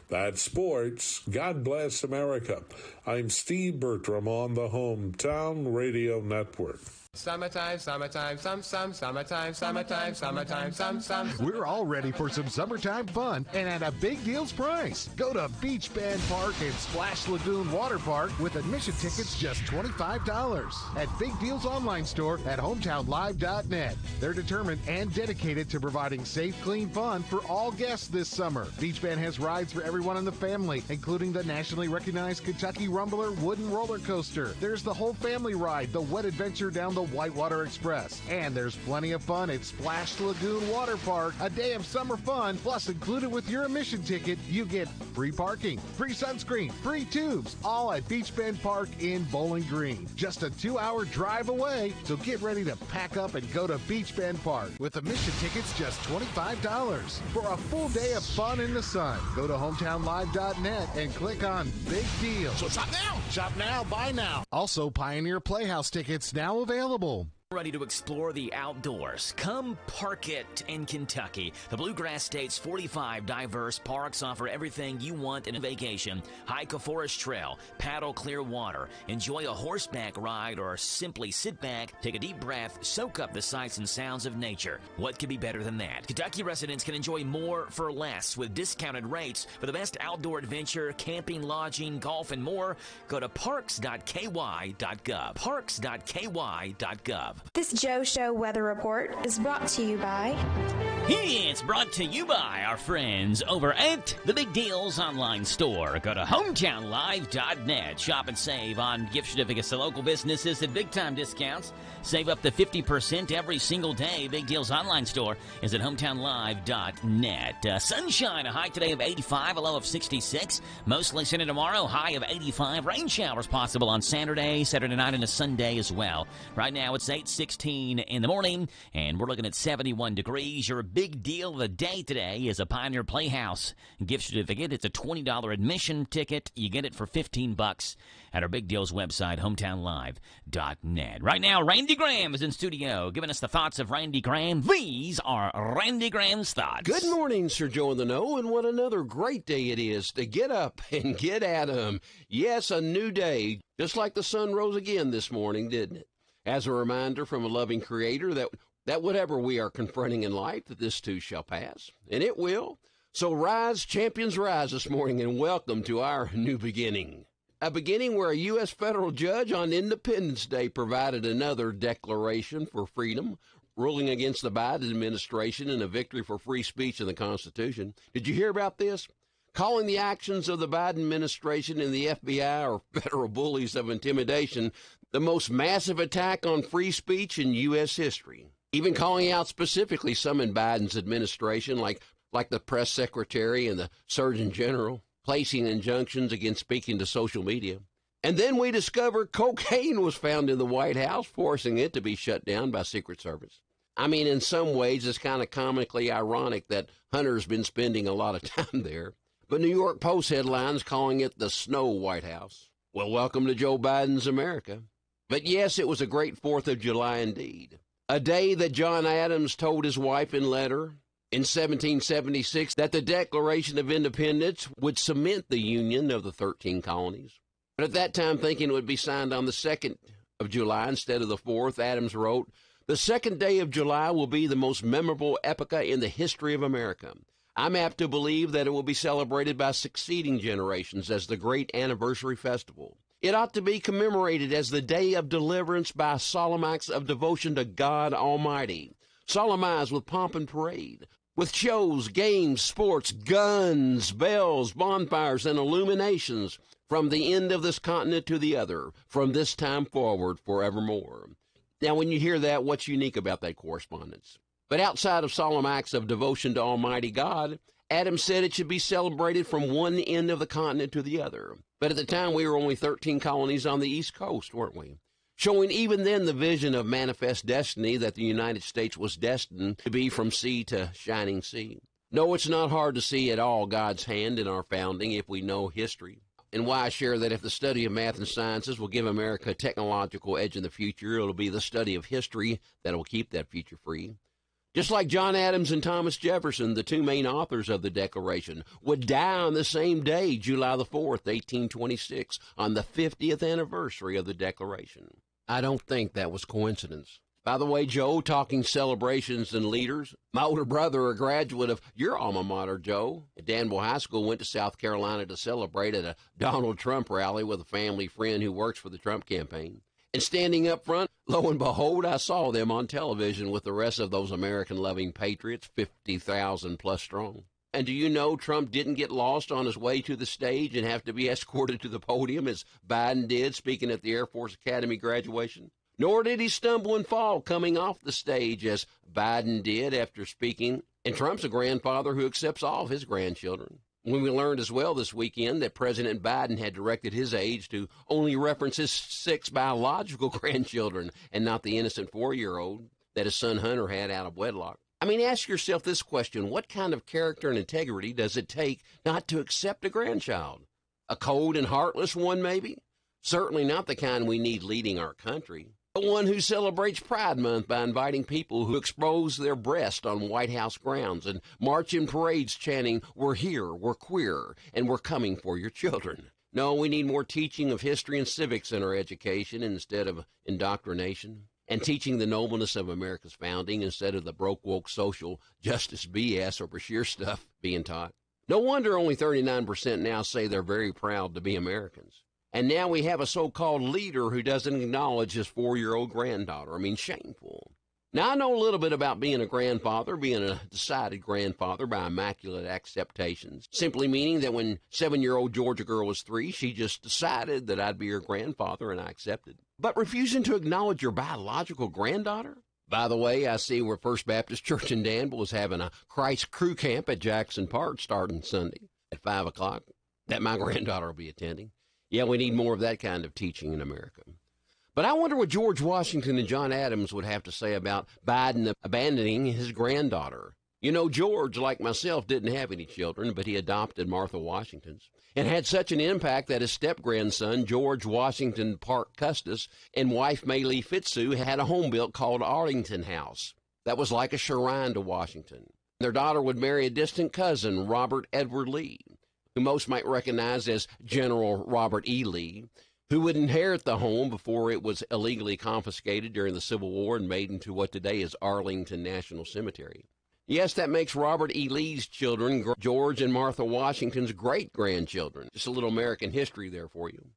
That's sports. God bless America. I'm Steve Bertram on the Hometown Radio Network. Summertime, summertime, summertime, summertime. We're all ready for some summertime fun and at a big deals price. Go to Beach Band Park and Splash Lagoon Water Park with admission tickets just $25 at Big Deals online store at hometownlive.net. They're determined and dedicated to providing safe, clean fun for all guests this summer. Beach Band has rides for everyone in the family, including the nationally recognized Kentucky Rumbler wooden roller coaster. There's the whole family ride, the Wet Adventure down the Whitewater Express. And there's plenty of fun at Splash Lagoon Water Park. A day of summer fun, plus included with your admission ticket, you get free parking, free sunscreen, free tubes, all at Beach Bend Park in Bowling Green. Just a 2-hour drive away, so get ready to pack up and go to Beach Bend Park with admission tickets just $25 for a full day of fun in the sun. Go to hometownlive.net and click on Big Deal. So shop now. Shop now, buy now. Also, Pioneer Playhouse tickets now available. Ready to explore the outdoors? Come park it in Kentucky. The Bluegrass State's 45 diverse parks offer everything you want in a vacation. Hike a forest trail, paddle clear water, enjoy a horseback ride, or simply sit back, take a deep breath, soak up the sights and sounds of nature. What could be better than that? Kentucky residents can enjoy more for less with discounted rates for the best outdoor adventure, camping, lodging, golf, and more. Go to parks.ky.gov. Parks.ky.gov. This Joe Show weather report is brought to you by... It's brought to you by our friends over at the Big Deals online store. Go to hometownlive.net. Shop and save on gift certificates to local businesses at big-time discounts. Save up to 50% every single day. Big Deals online store is at hometownlive.net. Sunshine, a high today of 85, a low of 66. Mostly sunny tomorrow, high of 85. Rain showers possible on Saturday night, and a Sunday as well. Right now it's 8:16 in the morning, and we're looking at 71 degrees. Your big deal of the day today is a Pioneer Playhouse gift certificate. It's a $20 admission ticket. You get it for $15 at our Big Deals website, hometownlive.net. Right now, Randy Graham is in studio giving us the thoughts of Randy Graham. These are Randy Graham's thoughts. Good morning, Sir Joe in the Know, and what another great day it is to get up and get at 'em. Yes, a new day, just like the sun rose again this morning, didn't it? As a reminder from a loving Creator that whatever we are confronting in life, that this too shall pass, and it will. So rise, champions, rise this morning, and welcome to our new beginning. A beginning where a U.S. federal judge on Independence Day provided another declaration for freedom, ruling against the Biden administration in a victory for free speech in the Constitution. Did you hear about this? Calling the actions of the Biden administration and the FBI, or federal bullies of intimidation, the most massive attack on free speech in U.S. history. Even calling out specifically some in Biden's administration, like the press secretary and the surgeon general, placing injunctions against speaking to social media. And then we discovered cocaine was found in the White House, forcing it to be shut down by Secret Service. I mean, in some ways, it's kind of comically ironic that Hunter's been spending a lot of time there. But New York Post headlines calling it the Snow White House. Well, welcome to Joe Biden's America. But yes, it was a great 4th of July indeed. A day that John Adams told his wife in letter in 1776 that the Declaration of Independence would cement the union of the 13 colonies. But at that time, thinking it would be signed on the 2nd of July instead of the 4th, Adams wrote, "The 2nd day of July will be the most memorable epoch in the history of America. I'm apt to believe that it will be celebrated by succeeding generations as the great anniversary festival. It ought to be commemorated as the day of deliverance by solemn acts of devotion to God Almighty, solemnized with pomp and parade, with shows, games, sports, guns, bells, bonfires, and illuminations from the end of this continent to the other, from this time forward forevermore." Now, when you hear that, what's unique about that correspondence? But outside of solemn acts of devotion to Almighty God, Adams said it should be celebrated from one end of the continent to the other. But at the time, we were only 13 colonies on the East Coast, weren't we? Showing even then the vision of manifest destiny that the United States was destined to be from sea to shining sea. No, it's not hard to see at all God's hand in our founding if we know history. And why I share that if the study of math and sciences will give America a technological edge in the future, it'll be the study of history that will keep that future free. Just like John Adams and Thomas Jefferson, the two main authors of the Declaration, would die on the same day, July the 4th, 1826, on the 50th anniversary of the Declaration. I don't think that was coincidence. By the way, Joe, talking celebrations and leaders, my older brother, a graduate of your alma mater, Joe, at Danville High School, went to South Carolina to celebrate at a Donald Trump rally with a family friend who works for the Trump campaign. And standing up front, lo and behold, I saw them on television with the rest of those American-loving patriots, 50,000 plus strong. And do you know Trump didn't get lost on his way to the stage and have to be escorted to the podium as Biden did, speaking at the Air Force Academy graduation? Nor did he stumble and fall coming off the stage as Biden did after speaking. And Trump's a grandfather who accepts all of his grandchildren. When we learned as well this weekend that President Biden had directed his aides to only reference his 6 biological grandchildren and not the innocent 4-year-old that his son Hunter had out of wedlock. I mean, ask yourself this question. What kind of character and integrity does it take not to accept a grandchild? A cold and heartless one, maybe? Certainly not the kind we need leading our country. The one who celebrates Pride Month by inviting people who expose their breast on White House grounds and march in parades chanting, "We're here, we're queer, and we're coming for your children." No, we need more teaching of history and civics in our education instead of indoctrination, and teaching the nobleness of America's founding instead of the broke woke social justice BS or Bashir stuff being taught. No wonder only 39% now say they're very proud to be Americans. And now we have a so-called leader who doesn't acknowledge his 4-year-old granddaughter. I mean, shameful. Now, I know a little bit about being a grandfather, being a decided grandfather by immaculate acceptations, simply meaning that when 7-year-old Georgia girl was 3, she just decided that I'd be her grandfather, and I accepted. But refusing to acknowledge your biological granddaughter? By the way, I see where First Baptist Church in Danville is having a Christ crew camp at Jackson Park starting Sunday at 5 o'clock that my granddaughter will be attending. Yeah, we need more of that kind of teaching in America. But I wonder what George Washington and John Adams would have to say about Biden abandoning his granddaughter. You know, George, like myself, didn't have any children, but he adopted Martha Washington's and had such an impact that his step-grandson, George Washington Parke Custis, and wife Maylie Fitzhugh had a home built called Arlington House that was like a shrine to Washington. Their daughter would marry a distant cousin, Robert Edward Lee, who most might recognize as General Robert E. Lee, who would inherit the home before it was illegally confiscated during the Civil War and made into what today is Arlington National Cemetery. Yes, that makes Robert E. Lee's children George and Martha Washington's great-grandchildren. Just a little American history there for you.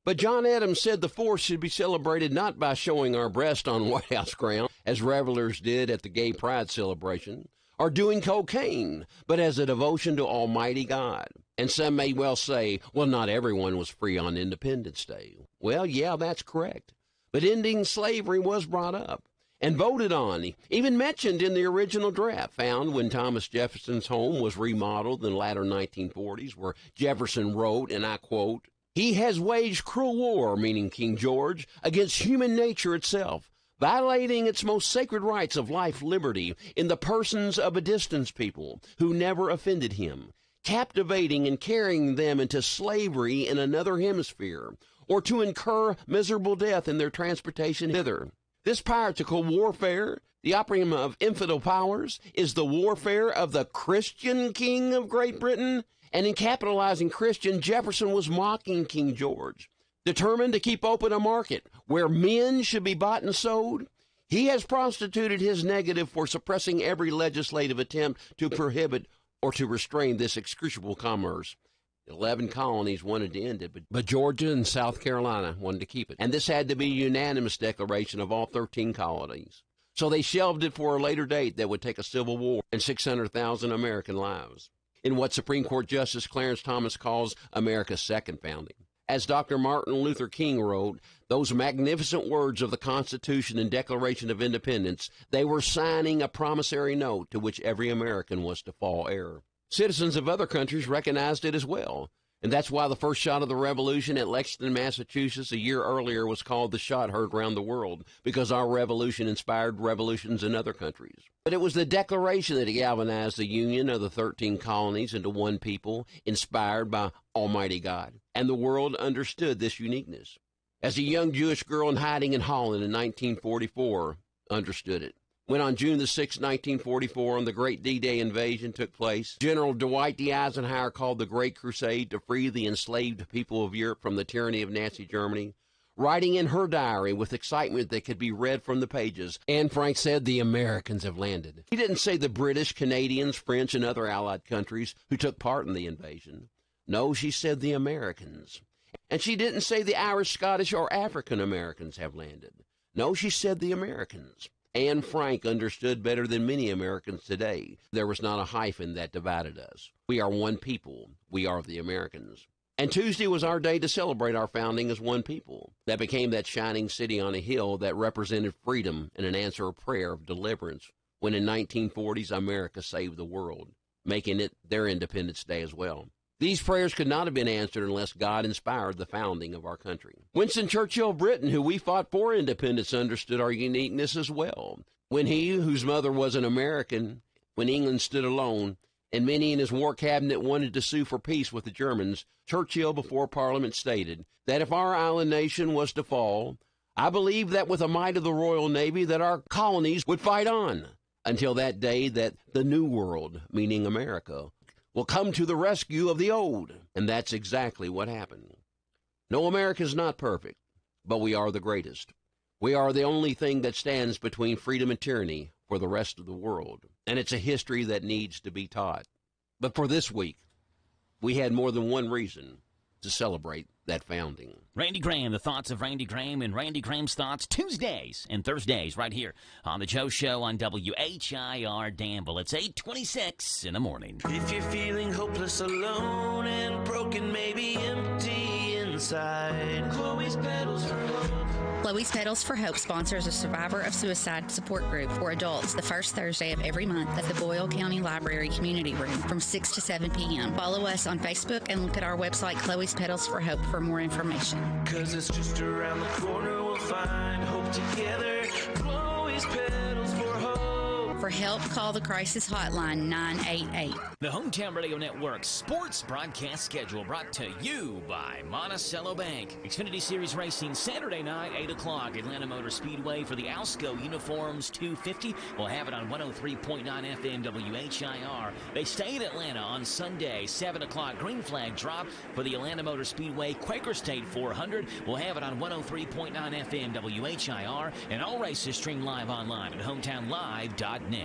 But John Adams said the 4th should be celebrated not by showing our breast on White House ground, as revelers did at the Gay Pride celebration, or doing cocaine, but as a devotion to Almighty God. And some may well say, well, not everyone was free on Independence Day. Well, yeah, that's correct. But ending slavery was brought up and voted on, even mentioned in the original draft found when Thomas Jefferson's home was remodeled in the latter 1940s, where Jefferson wrote, and I quote, "He has waged cruel war," meaning King George, "against human nature itself, violating its most sacred rights of life, liberty, in the persons of a distant people who never offended him, captivating and carrying them into slavery in another hemisphere, or to incur miserable death in their transportation hither. This piratical warfare, the opium of infidel powers, is the warfare of the Christian King of Great Britain." And in capitalizing Christian, Jefferson was mocking King George. Determined to keep open a market where men should be bought and sold, he has prostituted his negative for suppressing every legislative attempt to prohibit or to restrain this execrable commerce. 11 colonies wanted to end it, but Georgia and South Carolina wanted to keep it. And this had to be a unanimous declaration of all 13 colonies. So they shelved it for a later date that would take a civil war and 600,000 American lives, in what Supreme Court Justice Clarence Thomas calls America's second founding. As Dr. Martin Luther King wrote, those magnificent words of the Constitution and Declaration of Independence, they were signing a promissory note to which every American was to fall heir. Citizens of other countries recognized it as well, and that's why the first shot of the revolution at Lexington, Massachusetts, a year earlier was called the shot heard round the world, because our revolution inspired revolutions in other countries. But it was the Declaration that galvanized the union of the 13 colonies into one people, inspired by Almighty God, and the world understood this uniqueness. As a young Jewish girl in hiding in Holland in 1944 understood it. When on June the 6th, 1944, the Great D-Day invasion took place, General Dwight D. Eisenhower called the Great Crusade to free the enslaved people of Europe from the tyranny of Nazi Germany, writing in her diary with excitement that could be read from the pages, Anne Frank said, "The Americans have landed." He didn't say the British, Canadians, French, and other allied countries who took part in the invasion. No, she said the Americans. And she didn't say the Irish, Scottish, or African Americans have landed. No, she said the Americans. Anne Frank understood better than many Americans today. There was not a hyphen that divided us. We are one people. We are the Americans. And Tuesday was our day to celebrate our founding as one people. That became that shining city on a hill that represented freedom and an answer of prayer of deliverance, when in 1940s America saved the world, making it their Independence Day as well. These prayers could not have been answered unless God inspired the founding of our country. Winston Churchill of Britain, who we fought for independence, understood our uniqueness as well. When he, whose mother was an American, when England stood alone, and many in his war cabinet wanted to sue for peace with the Germans, Churchill before Parliament stated that if our island nation was to fall, I believed that with the might of the Royal Navy that our colonies would fight on until that day that the New World, meaning America, will come to the rescue of the old. And that's exactly what happened. No, America is not perfect, but we are the greatest. We are the only thing that stands between freedom and tyranny for the rest of the world. And it's a history that needs to be taught. But for this week, we had more than one reason to celebrate that founding. Randy Graham, the thoughts of Randy Graham and Randy Graham's thoughts Tuesdays and Thursdays right here on the Joe Show on WHIR Danville. It's 8:26 in the morning. If you're feeling hopeless, alone, and broken, maybe empty inside, Chloe's Petals for Hope. Chloe's Petals for Hope sponsors a survivor of suicide support group for adults the first Thursday of every month at the Boyle County Library Community Room from 6 to 7 p.m. Follow us on Facebook and look at our website, Chloe's Petals for Hope, for more information. 'Cause it's just around the corner, we'll find hope together. Chloe's Petals for Hope. For help, call the crisis hotline 988. The Hometown Radio Network sports broadcast schedule brought to you by Monticello Bank. Xfinity Series Racing Saturday night, 8 o'clock, Atlanta Motor Speedway for the Alsco Uniforms 250. We'll have it on 103.9 FM WHIR. They stay in Atlanta on Sunday, 7 o'clock, green flag drop for the Atlanta Motor Speedway Quaker State 400. We'll have it on 103.9 FM WHIR, and all races stream live online at hometownlive.net.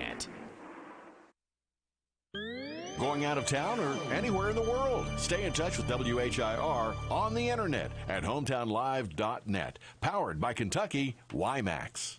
Going out of town or anywhere in the world? Stay in touch with WHIR on the internet at hometownlive.net. Powered by Kentucky WiMAX.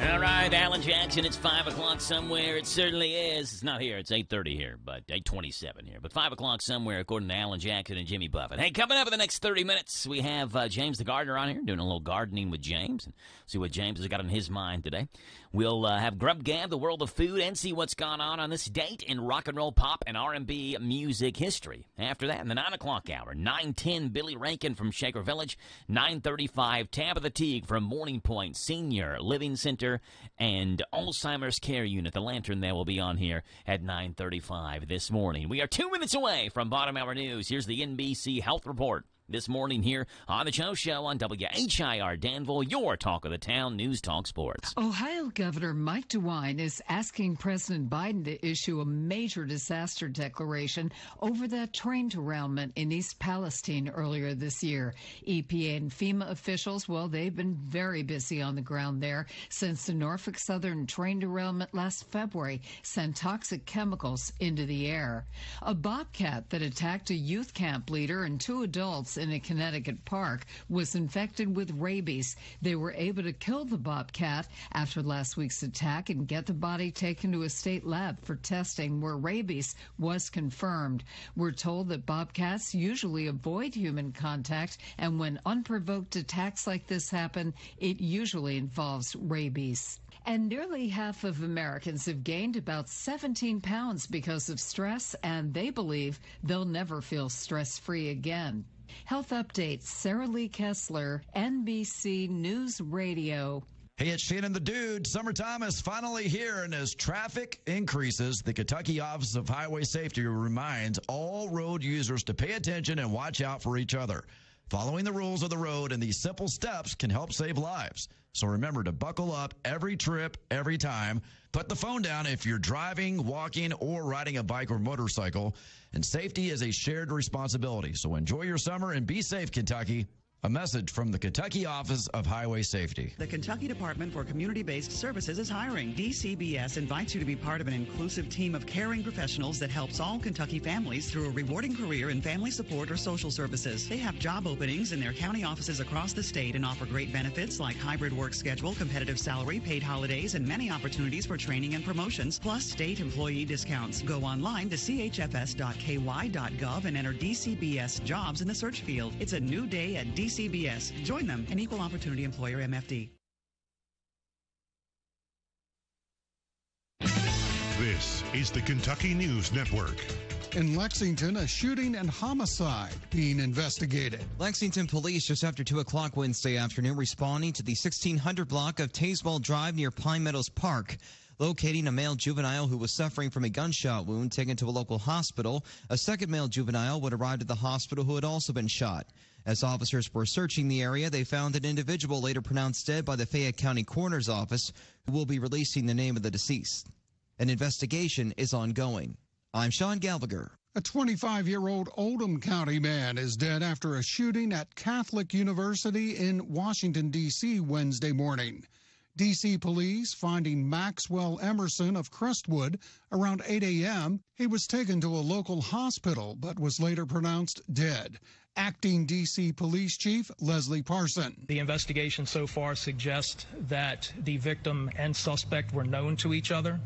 All right, Alan Jackson, it's 5 o'clock somewhere. It certainly is. It's not here. It's 8:30 here, but 8:27 here. But 5 o'clock somewhere, according to Alan Jackson and Jimmy Buffett. Hey, coming up in the next 30 minutes, we have James the Gardener on here doing a little gardening with James and see what James has got on his mind today. We'll have Grub Gab, the world of food, and see what's gone on this date in rock and roll, pop, and R&B music history. After that, in the 9 o'clock hour, 9:10, Billy Rankin from Shaker Village, 9:35, Tabitha Teague from Morning Point Senior Living Center and Alzheimer's Care Unit. The Lantern there will be on here at 9:35 this morning. We are 2 minutes away from bottom hour news. Here's the NBC Health Report. This morning here on the Joe Show on WHIR Danville, your talk of the town, News Talk Sports. Ohio Governor Mike DeWine is asking President Biden to issue a major disaster declaration over that train derailment in East Palestine earlier this year. EPA and FEMA officials, well, they've been very busy on the ground there since the Norfolk Southern train derailment last February sent toxic chemicals into the air. A bobcat that attacked a youth camp leader and 2 adults in a Connecticut park was infected with rabies. They were able to kill the bobcat after last week's attack and get the body taken to a state lab for testing where rabies was confirmed. We're told that bobcats usually avoid human contact, and when unprovoked attacks like this happen, it usually involves rabies. And nearly half of Americans have gained about 17 pounds because of stress, and they believe they'll never feel stress-free again. Health updates, Sarah Lee Kessler, NBC News Radio. Hey, it's Shannon the Dude. Summertime is finally here, and as traffic increases, the Kentucky Office of Highway Safety reminds all road users to pay attention and watch out for each other. Following the rules of the road and these simple steps can help save lives. So remember to buckle up every trip, every time. Put the phone down if you're driving, walking, or riding a bike or motorcycle. And safety is a shared responsibility. So enjoy your summer and be safe, Kentucky. A message from the Kentucky Office of Highway Safety. The Kentucky Department for Community-Based Services is hiring. DCBS invites you to be part of an inclusive team of caring professionals that helps all Kentucky families through a rewarding career in family support or social services. They have job openings in their county offices across the state and offer great benefits like hybrid work schedule, competitive salary, paid holidays, and many opportunities for training and promotions, plus state employee discounts. Go online to chfs.ky.gov and enter DCBS jobs in the search field. It's a new day at DCBS. Join them, an equal opportunity employer, MFD. This is the Kentucky News Network. In Lexington, a shooting and homicide being investigated. Lexington police just after 2 o'clock Wednesday afternoon responding to the 1600 block of Tazewell Drive near Pine Meadows Park. locating a male juvenile who was suffering from a gunshot wound taken to a local hospital. A second male juvenile would arrive at the hospital who had also been shot. As officers were searching the area, they found an individual later pronounced dead by the Fayette County Coroner's Office, who will be releasing the name of the deceased. An investigation is ongoing. I'm Sean Gallagher. A 25-year-old Oldham County man is dead after a shooting at Catholic University in Washington, D.C. Wednesday morning. D.C. police finding Maxwell Emerson of Crestwood around 8 a.m. He was taken to a local hospital but was later pronounced dead. Acting D.C. Police Chief Leslie Parson. The investigation so far suggests that the victim and suspect were known to each other,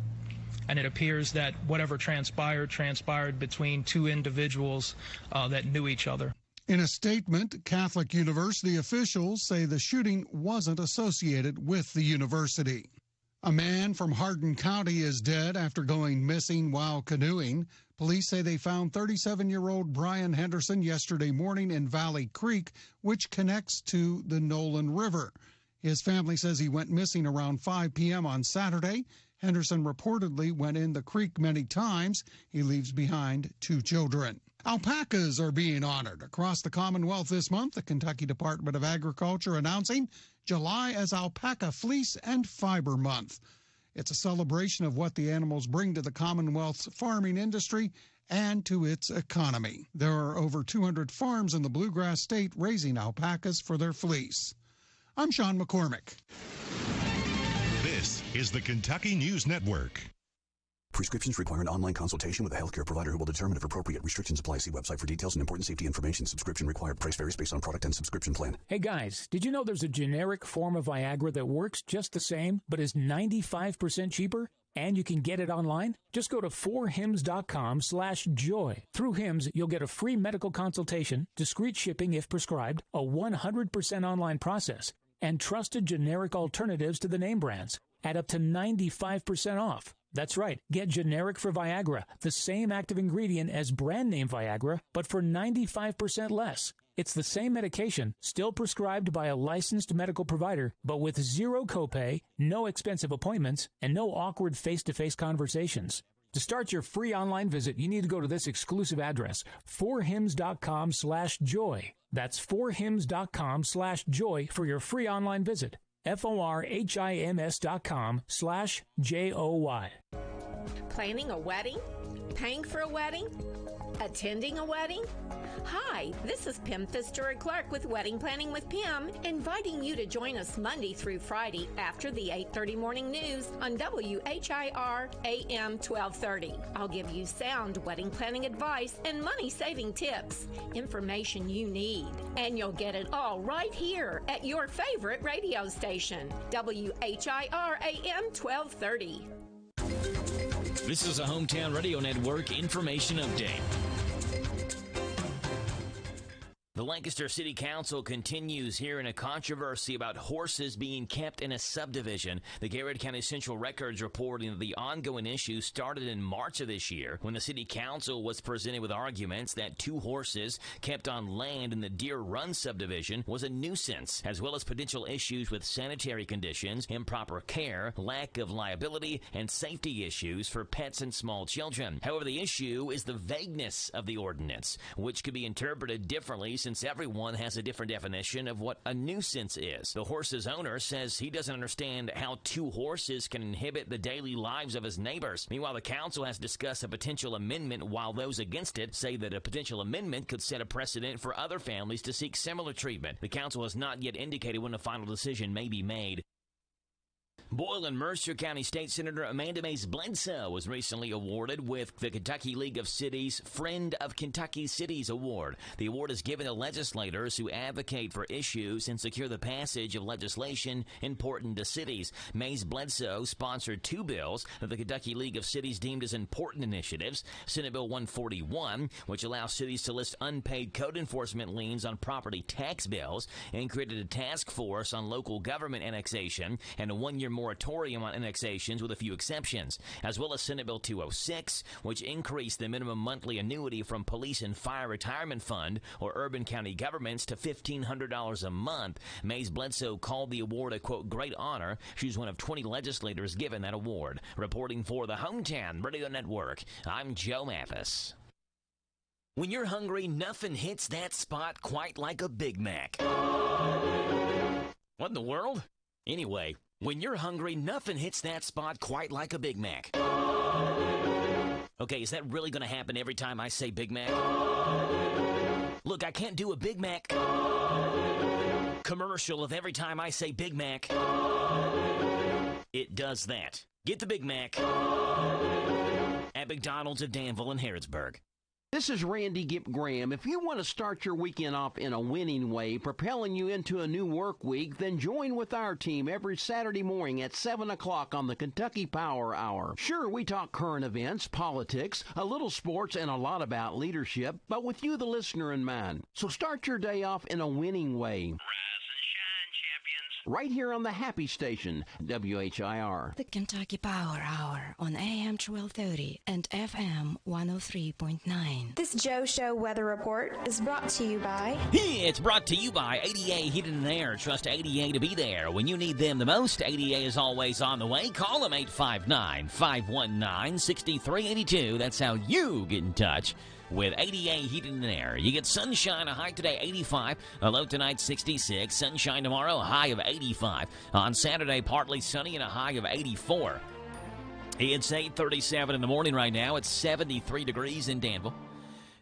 and it appears that whatever transpired between two individuals that knew each other. In a statement, Catholic University officials say the shooting wasn't associated with the university. A man from Hardin County is dead after going missing while canoeing. Police say they found 37-year-old Brian Henderson yesterday morning in Valley Creek, which connects to the Nolan River. His family says he went missing around 5 p.m. on Saturday. Henderson reportedly went in the creek many times. He leaves behind 2 children. Alpacas are being honored across the Commonwealth this month. The Kentucky Department of Agriculture announcing July as Alpaca Fleece and Fiber Month. It's a celebration of what the animals bring to the Commonwealth's farming industry and to its economy. There are over 200 farms in the Bluegrass State raising alpacas for their fleece. I'm Sean McCormick. This is the Kentucky News Network. Prescriptions require an online consultation with a healthcare provider who will determine if appropriate restrictions apply. See website for details and important safety information. Subscription required. Price varies based on product and subscription plan. Hey guys, did you know there's a generic form of Viagra that works just the same, but is 95% cheaper? And you can get it online? Just go to 4hims.com/joy. Through Hims, you'll get a free medical consultation, discreet shipping if prescribed, a 100% online process, and trusted generic alternatives to the name brands at up to 95% off. That's right. Get generic for Viagra, the same active ingredient as brand name Viagra, but for 95% less. It's the same medication, still prescribed by a licensed medical provider, but with zero copay, no expensive appointments, and no awkward face-to-face conversations. To start your free online visit, you need to go to this exclusive address, 4hims.com/joy. That's 4hims.com/joy for your free online visit. FORHIMS.com/JOY. Planning a wedding? Paying for a wedding? Attending a wedding? Hi, this is Pim Fitzgerald-Clark with Wedding Planning with Pim, inviting you to join us Monday through Friday after the 8:30 morning news on WHIR AM 1230. I'll give you sound wedding planning advice and money-saving tips, information you need, and you'll get it all right here at your favorite radio station, WHIR AM 1230. This is a Hometown Radio Network information update. The Lancaster City Council continues hearing a controversy about horses being kept in a subdivision. The Garrett County Central Records reporting that the ongoing issue started in March of this year when the City Council was presented with arguments that 2 horses kept on land in the Deer Run subdivision was a nuisance, as well as potential issues with sanitary conditions, improper care, lack of liability, and safety issues for pets and small children. However, the issue is the vagueness of the ordinance, which could be interpreted differently since everyone has a different definition of what a nuisance is. The horse's owner says he doesn't understand how 2 horses can inhibit the daily lives of his neighbors. Meanwhile, the council has discussed a potential amendment, while those against it say that a potential amendment could set a precedent for other families to seek similar treatment. The council has not yet indicated when a final decision may be made. Boyle and Mercer County State Senator Amanda Mays Bledsoe was recently awarded with the Kentucky League of Cities Friend of Kentucky Cities Award. The award is given to legislators who advocate for issues and secure the passage of legislation important to cities. Mays Bledsoe sponsored 2 bills that the Kentucky League of Cities deemed as important initiatives. Senate Bill 141, which allows cities to list unpaid code enforcement liens on property tax bills, and created a task force on local government annexation, and a 1-year moratorium on annexations with a few exceptions, as well as Senate Bill 206, which increased the minimum monthly annuity from Police and Fire Retirement Fund or urban county governments to $1,500 a month. Mays Bledsoe called the award a, quote, great honor. She's one of 20 legislators given that award. Reporting for the Hometown Radio Network, I'm Joe Mathis. When you're hungry, nothing hits that spot quite like a Big Mac. What in the world? Anyway, when you're hungry, nothing hits that spot quite like a Big Mac. Okay, is that really going to happen every time I say Big Mac? Look, I can't do a Big Mac commercial of every time I say Big Mac. It does that. Get the Big Mac at McDonald's of Danville and Harrodsburg. This is Randy Gipp Graham. If you want to start your weekend off in a winning way, propelling you into a new work week, then join with our team every Saturday morning at 7 o'clock on the Kentucky Power Hour. Sure, we talk current events, politics, a little sports, and a lot about leadership, but with you, the listener, in mind. So start your day off in a winning way. Right here on the Happy Station, WHIR. The Kentucky Power Hour on AM 1230 and FM 103.9. This Joe Show weather report is brought to you by... It's brought to you by ADA Heating and Air. Trust ADA to be there when you need them the most. ADA is always on the way. Call them 859-519-6382. That's how you get in touch with ADA Heating and Air. You get sunshine, a high today 85, a low tonight 66, sunshine tomorrow, a high of 85. On Saturday, partly sunny and a high of 84. It's 8:37 in the morning right now. It's 73 degrees in Danville.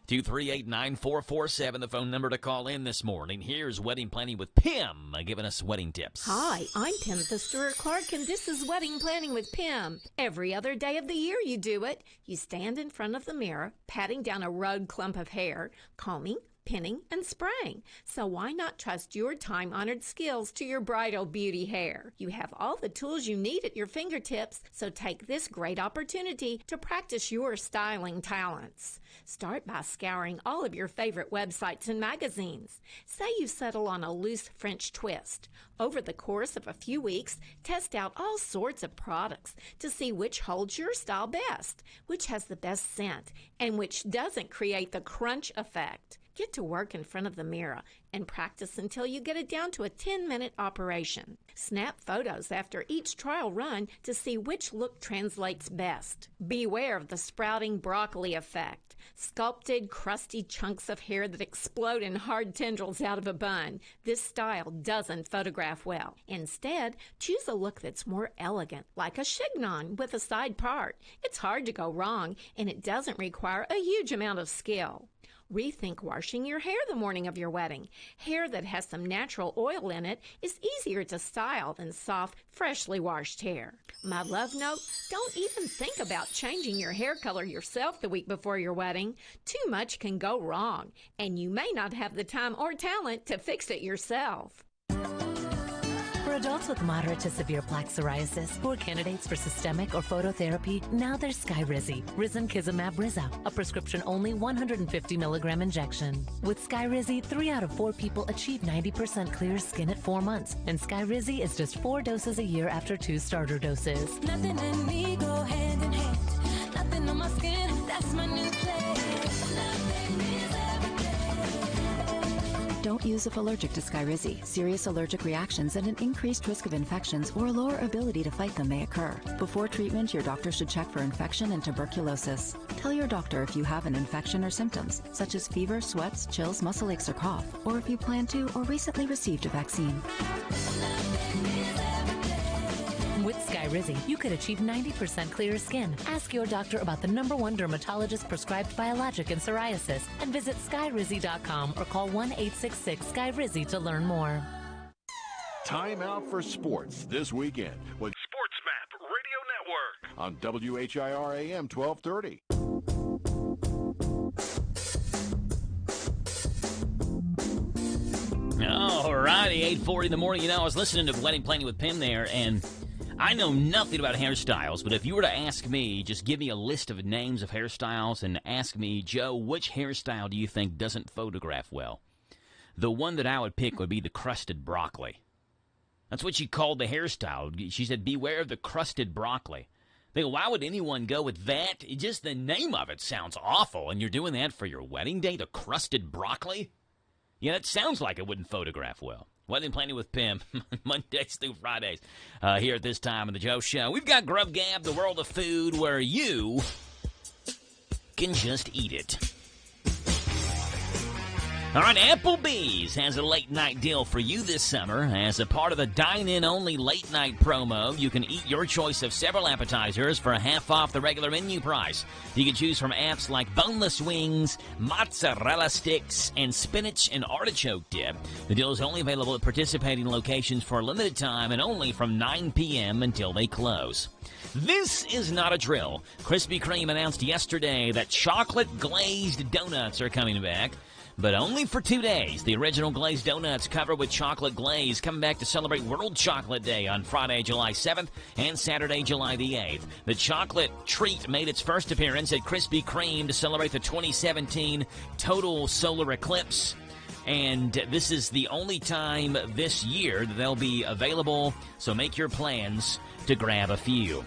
238-9447, the phone number to call in this morning. Here's Wedding Planning with Pim, giving us wedding tips. Hi, I'm Pim Stewart-Clark, and this is Wedding Planning with Pim. Every other day of the year you do it. You stand in front of the mirror, patting down a rugged clump of hair, combing, pinning, and spraying. So why not trust your time-honored skills to your bridal beauty hair? You have all the tools you need at your fingertips, so take this great opportunity to practice your styling talents. Start by scouring all of your favorite websites and magazines. Say you settle on a loose French twist. Over the course of a few weeks, test out all sorts of products to see which holds your style best, which has the best scent, and which doesn't create the crunch effect. Get to work in front of the mirror and practice until you get it down to a 10-minute operation. Snap photos after each trial run to see which look translates best. Beware of the sprouting broccoli effect. Sculpted, crusty chunks of hair that explode in hard tendrils out of a bun. This style doesn't photograph well. Instead, choose a look that's more elegant, like a chignon with a side part. It's hard to go wrong, and it doesn't require a huge amount of skill. Rethink washing your hair the morning of your wedding. Hair that has some natural oil in it is easier to style than soft, freshly washed hair. My love note, don't even think about changing your hair color yourself the week before your wedding. Too much can go wrong, and you may not have the time or talent to fix it yourself. For adults with moderate to severe plaque psoriasis who are candidates for systemic or phototherapy, now there's Skyrizi, Risankizumab Riza, a prescription-only 150-milligram injection. With Skyrizi, 3 out of 4 people achieve 90% clear skin at 4 months, and Skyrizi is just 4 doses a year after 2 starter doses. Nothing in me go hand in hand. Nothing on my skin, that's my new place. Nothing is everything. Don't use if allergic to Skyrizi. Serious allergic reactions and an increased risk of infections or a lower ability to fight them may occur. Before treatment, your doctor should check for infection and tuberculosis. Tell your doctor if you have an infection or symptoms, such as fever, sweats, chills, muscle aches, or cough, or if you plan to or recently received a vaccine. With Skyrizi, you could achieve 90% clearer skin. Ask your doctor about the #1 dermatologist-prescribed biologic in psoriasis and visit Skyrizi.com or call 1-866-SKYRIZI to learn more. Time out for sports this weekend with Sports Map Radio Network on WHIR AM 1230. All righty, 8:40 in the morning. You know, I was listening to Wedding Planning with Pim there, and I know nothing about hairstyles, but if you were to ask me, just give me a list of names of hairstyles and ask me, Joe, which hairstyle do you think doesn't photograph well? The one that I would pick would be the crusted broccoli. That's what she called the hairstyle. She said, beware of the crusted broccoli. They go, why would anyone go with that? Just the name of it sounds awful, and you're doing that for your wedding day, the crusted broccoli? Yeah, it sounds like it wouldn't photograph well. Wedding Planning with Pim, Mondays through Fridays, here at this time of the Joe Show. We've got Grub Gab, the world of food, where you can just eat it. All right, Applebee's has a late-night deal for you this summer. As a part of the dine-in-only late-night promo, you can eat your choice of several appetizers for half off the regular menu price. You can choose from apps like boneless wings, mozzarella sticks, and spinach and artichoke dip. The deal is only available at participating locations for a limited time and only from 9 p.m. until they close. This is not a drill. Krispy Kreme announced yesterday that chocolate-glazed donuts are coming back. But only for 2 days. The original glazed donuts covered with chocolate glaze coming back to celebrate World Chocolate Day on Friday, July 7th and Saturday, July the 8th. The chocolate treat made its first appearance at Krispy Kreme to celebrate the 2017 total solar eclipse. And this is the only time this year that they'll be available, so make your plans to grab a few.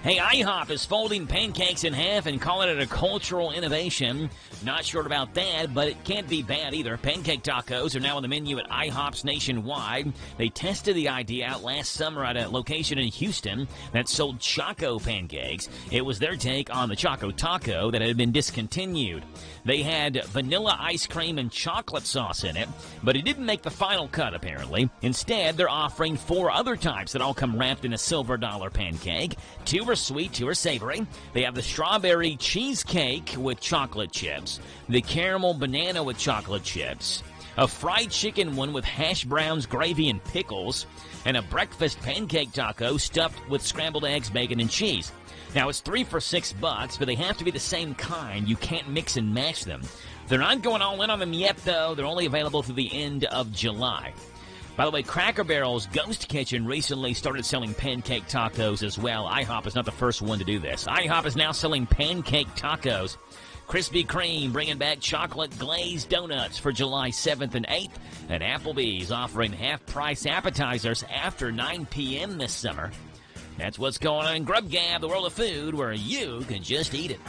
Hey, IHOP is folding pancakes in half and calling it a cultural innovation. Not sure about that, but it can't be bad either. Pancake tacos are now on the menu at IHOPs nationwide. They tested the idea out last summer at a location in Houston that sold Choco pancakes. It was their take on the Choco Taco that had been discontinued. They had vanilla ice cream and chocolate sauce in it, but it didn't make the final cut, apparently. Instead, they're offering 4 other types that all come wrapped in a silver dollar pancake. 2 are sweet, 2 are savory. They have the strawberry cheesecake with chocolate chips, the caramel banana with chocolate chips, a fried chicken one with hash browns, gravy, and pickles, and a breakfast pancake taco stuffed with scrambled eggs, bacon, and cheese. Now, it's 3 for $6, but they have to be the same kind. You can't mix and match them. They're not going all in on them yet, though. They're only available through the end of July. By the way, Cracker Barrel's Ghost Kitchen recently started selling pancake tacos as well. IHOP is not the first one to do this. IHOP is now selling pancake tacos. Krispy Kreme bringing back chocolate glazed donuts for July 7th and 8th. And Applebee's offering half-price appetizers after 9 p.m. this summer. That's what's going on in Grub Gab, the world of food, where you can just eat it.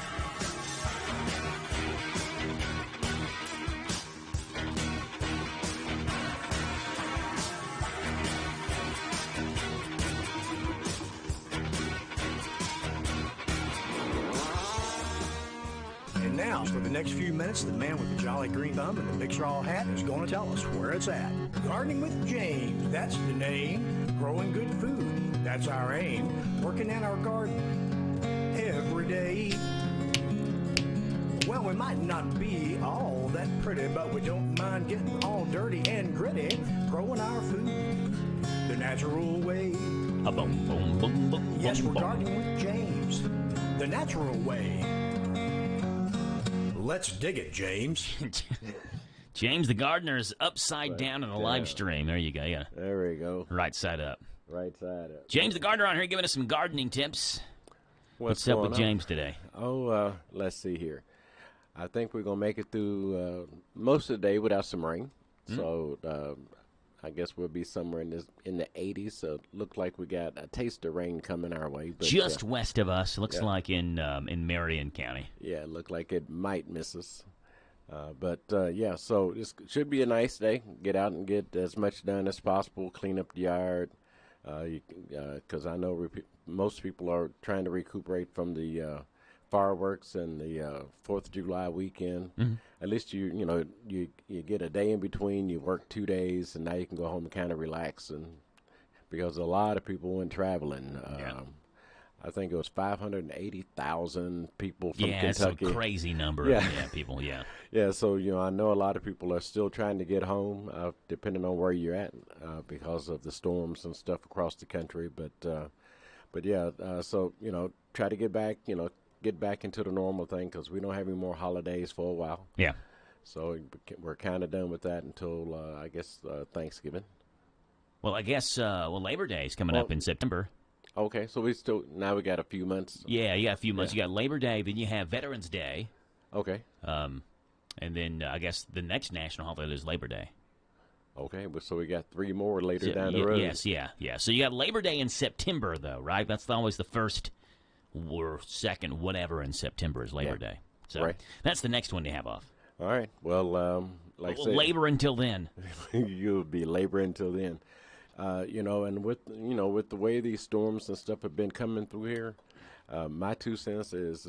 And now, for the next few minutes, the man with the jolly green thumb and the big straw hat is going to tell us where it's at. Gardening with James, that's the name. Growing good food, that's our aim. Working in our garden every day. Well, we might not be all that pretty, but we don't mind getting all dirty and gritty. Growing our food the natural way. Yes, we're gardening with James, the natural way. Let's dig it, James. James the gardener's upside down in the live stream. There you go. Yeah. There we go. Right side up. Right side up. James the gardener on here giving us some gardening tips. What's up with James today? Oh, let's see here. I think we're going to make it through most of the day without some rain. So I guess we'll be somewhere in the 80s. So it looks like we got a taste of rain coming our way. But, just west of us. Looks like in Marion County. Yeah, it looked like it might miss us. Yeah, so this should be a nice day. Get out and get as much done as possible. Clean up the yard. Because I know most people are trying to recuperate from the fireworks and the 4th of July weekend. Mm-hmm. At least you get a day in between. You work 2 days, and now you can go home and kind of relax. And because a lot of people went traveling. I think it was 580,000 people from Kentucky. Yeah, it's a crazy number of people, Yeah, so, I know a lot of people are still trying to get home, depending on where you're at, because of the storms and stuff across the country. So, try to get back into the normal thing, because we don't have any more holidays for a while. Yeah. So we're kind of done with that until, I guess, Thanksgiving. Well, I guess, Labor Day is coming up in September. Okay, so we got a few months. Yeah, you got a few months. You got Labor Day, then you have Veterans Day. Okay. And then I guess the next national holiday is Labor Day. Okay, but so we got 3 more later down the road. Yes, yeah. So you got Labor Day in September, though, right? That's always the first or second, whatever in September is Labor Day. So that's the next one to have off. All right. Well, like I said, labor until then. You'll be labor until then. And with the way these storms and stuff have been coming through here, my 2 cents is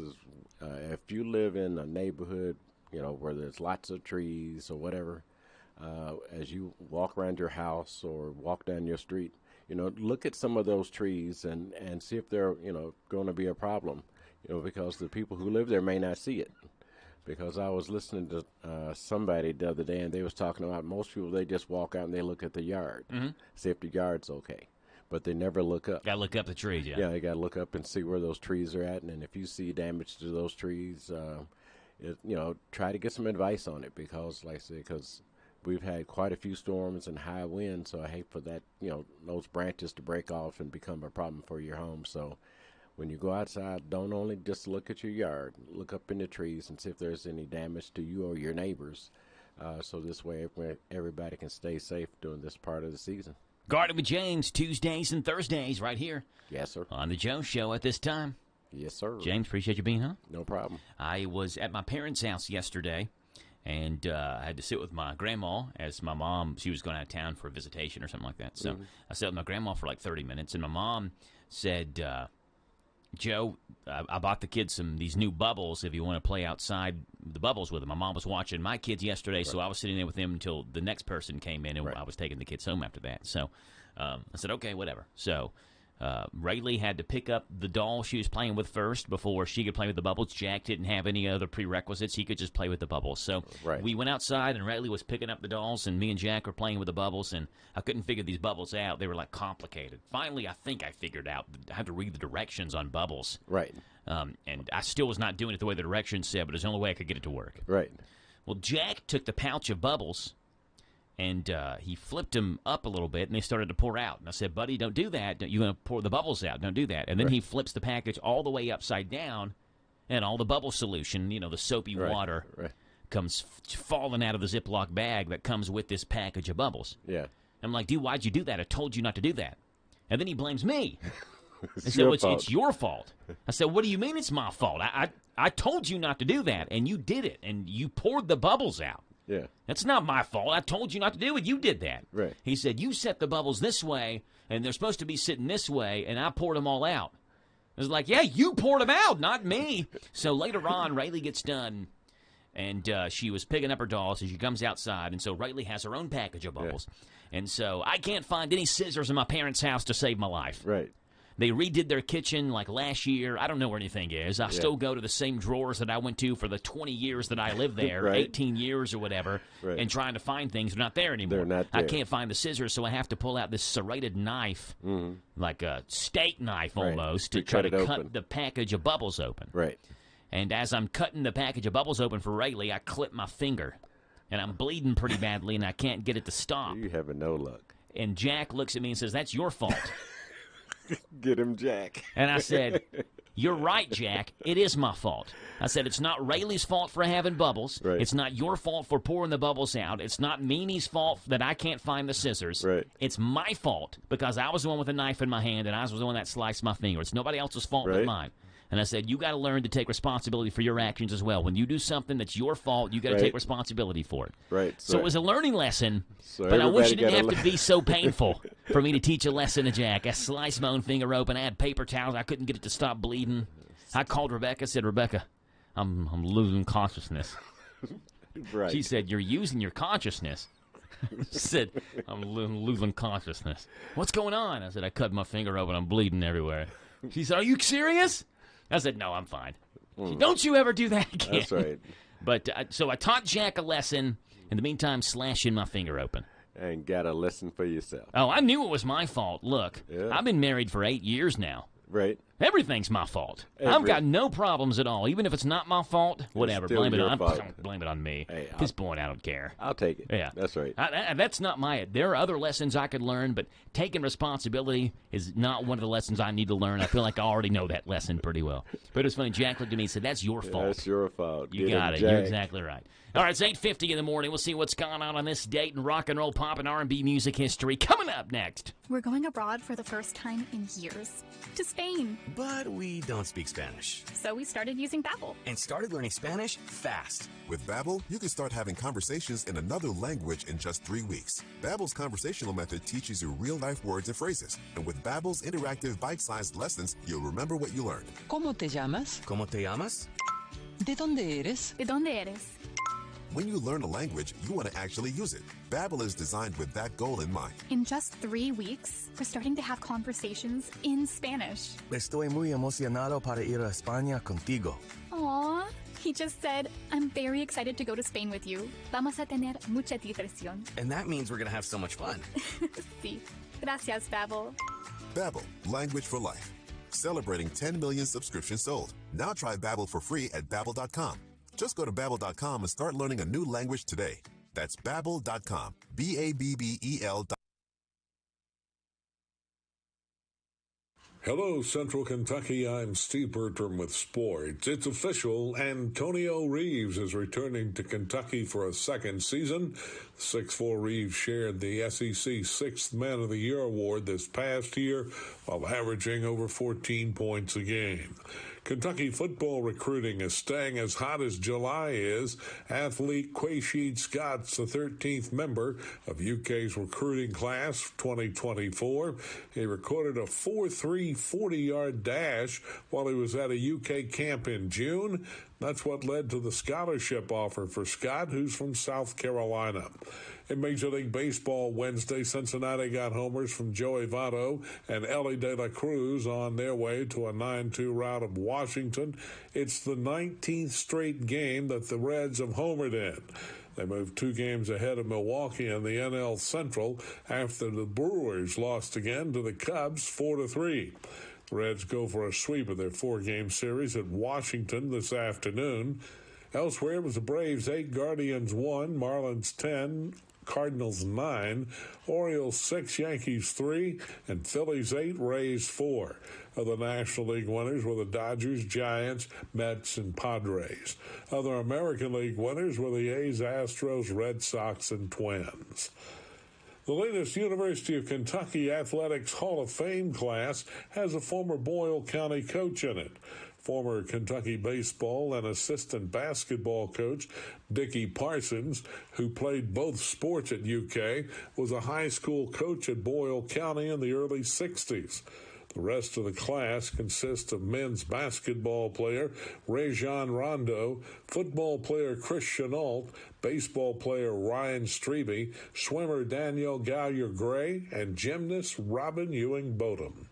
if you live in a neighborhood, where there's lots of trees or whatever, as you walk around your house or walk down your street, look at some of those trees and see if they're, going to be a problem, because the people who live there may not see it. Because I was listening to somebody the other day, and they was talking about most people, they just walk out and they look at the yard, see if the yard's okay. But they never look up. Got to look up the trees, yeah. Yeah, you got to look up and see where those trees are at. And if you see damage to those trees, try to get some advice on it. Because, like I said, we've had quite a few storms and high winds, so I hate for that, those branches to break off and become a problem for your home. So when you go outside, don't only just look at your yard, look up in the trees and see if there's any damage to you or your neighbors. So this way everybody can stay safe during this part of the season. Garden with James, Tuesdays and Thursdays right here. Yes, sir. On the Joe Show at this time. Yes, sir. James, appreciate you being on. No problem. I was at my parents' house yesterday, and I had to sit with my grandma as my mom, she was going out of town for a visitation or something like that. So I sat with my grandma for like 30 minutes, and my mom said, Joe, I bought the kids these new bubbles if you want to play outside the bubbles with them. My mom was watching my kids yesterday, so I was sitting there with them until the next person came in, and I was taking the kids home after that. So I said, okay, whatever. So Rayleigh had to pick up the doll she was playing with first before she could play with the bubbles. Jack didn't have any other prerequisites. He could just play with the bubbles. So we went outside, and Rayleigh was picking up the dolls, and me and Jack were playing with the bubbles, and I couldn't figure these bubbles out. They were, like, complicated. Finally, I think I figured out I had to read the directions on bubbles. Right. And I still was not doing it the way the directions said, but it's the only way I could get it to work. Right. Well, Jack took the pouch of bubbles, and he flipped them up a little bit, and they started to pour out. And I said, buddy, don't do that. You're going to pour the bubbles out. Don't do that. And then he flips the package all the way upside down, and all the bubble solution, the soapy water, comes falling out of the Ziploc bag that comes with this package of bubbles. Yeah. I'm like, dude, why'd you do that? I told you not to do that. And then he blames me. It's it's your fault. I said, what do you mean it's my fault? I told you not to do that, and you did it, and you poured the bubbles out. Yeah. That's not my fault. I told you not to do it. You did that. Right. He said, you set the bubbles this way, and they're supposed to be sitting this way, and I poured them all out. I was like, yeah, you poured them out, not me. So later on, Rayleigh gets done, and she was picking up her dolls, and she comes outside, and so Rayleigh has her own package of bubbles. Yeah. And so I can't find any scissors in my parents' house to save my life. Right. They redid their kitchen like last year. I don't know where anything is. I still go to the same drawers that I went to for the 20 years that I lived there, 18 years or whatever, and trying to find things. They're not there anymore. They're not there. I can't find the scissors, so I have to pull out this serrated knife, like a steak knife almost, to try to cut the package of bubbles open. Right. And as I'm cutting the package of bubbles open for Rayleigh, I clip my finger, and I'm bleeding pretty badly, and I can't get it to stop. You having no luck. And Jack looks at me and says, that's your fault. Get him, Jack. And I said, you're right, Jack. It is my fault. I said, it's not Rayleigh's fault for having bubbles. Right. It's not your fault for pouring the bubbles out. It's not Meanie's fault that I can't find the scissors. Right. It's my fault because I was the one with a knife in my hand and I was the one that sliced my finger. It's nobody else's fault but mine. And I said, you got to learn to take responsibility for your actions as well. When you do something that's your fault, you got to take responsibility for it. Right. So it was a learning lesson, but I wish it didn't have to be so painful for me to teach a lesson to Jack. I sliced my own finger open. I had paper towels. I couldn't get it to stop bleeding. I called Rebecca, said, Rebecca, I'm losing consciousness. Right. She said, you're using your consciousness. I said, I'm losing consciousness. What's going on? I said, I cut my finger open. I'm bleeding everywhere. She said, are you serious? I said, no, I'm fine. She said, don't you ever do that again. That's right. But so I taught Jack a lesson. In the meantime, slashing my finger open. And got a lesson for yourself. Oh, I knew it was my fault. Look, I've been married for 8 years now. Right. Everything's my fault. I've got no problems at all. Even if it's not my fault, whatever. Blame it on me. Hey, at this point, I don't care. I'll take it. Yeah. That's right. That's not my... There are other lessons I could learn, but taking responsibility is not one of the lessons I need to learn. I feel like I already know that lesson pretty well. But it was funny. Jack looked at me and said, that's your fault. That's your fault. You got it. You're exactly right. All right, it's 8:50 in the morning. We'll see what's going on this date in rock and roll, pop, and R&B music history. Coming up next. We're going abroad for the first time in years. To Spain. But we don't speak Spanish. So we started using Babbel. And started learning Spanish fast. With Babbel, you can start having conversations in another language in just 3 weeks. Babbel's conversational method teaches you real-life words and phrases. And with Babbel's interactive bite-sized lessons, you'll remember what you learned. ¿Cómo te llamas? ¿Cómo te llamas? ¿De dónde eres? ¿De dónde eres? When you learn a language, you want to actually use it. Babbel is designed with that goal in mind. In just 3 weeks, we're starting to have conversations in Spanish. Estoy muy emocionado para ir a España contigo. Aww. He just said, I'm very excited to go to Spain with you. Vamos a tener mucha diversión. And that means we're going to have so much fun. Sí. Gracias, Babbel. Babbel, language for life. Celebrating 10 million subscriptions sold. Now try Babbel for free at Babbel.com. Just go to Babbel.com and start learning a new language today. That's Babbel.com. Babbel. Hello, Central Kentucky. I'm Steve Bertram with sports. It's official. Antonio Reeves is returning to Kentucky for a second season. 6'4" Reeves shared the SEC Sixth Man of the Year award this past year while averaging over 14 points a game. Kentucky football recruiting is staying as hot as July is. Athlete Quaysheed Scott's the 13th member of UK's recruiting class 2024. He recorded a 4.3 40-yard dash while he was at a UK camp in June. That's what led to the scholarship offer for Scott, who's from South Carolina. In Major League Baseball Wednesday, Cincinnati got homers from Joey Votto and Ellie De La Cruz on their way to a 9-2 rout of Washington. It's the 19th straight game that the Reds have homered in. They moved 2 games ahead of Milwaukee in the NL Central after the Brewers lost again to the Cubs 4-3. The Reds go for a sweep of their 4-game series at Washington this afternoon. Elsewhere, it was the Braves 8, Guardians 1, Marlins 10, Cardinals 9, Orioles 6, Yankees 3, and Phillies 8, Rays 4. Other National League winners were the Dodgers, Giants, Mets, and Padres. Other American League winners were the A's, Astros, Red Sox, and Twins. The latest University of Kentucky Athletics Hall of Fame class has a former Boyle County coach in it. Former Kentucky baseball and assistant basketball coach Dickie Parsons, who played both sports at UK, was a high school coach at Boyle County in the early 60s. The rest of the class consists of men's basketball player Rajon Rondo, football player Chris Chenault, baseball player Ryan Strebe, swimmer Danielle Gallagher-Gray, and gymnast Robin Ewing-Bodum.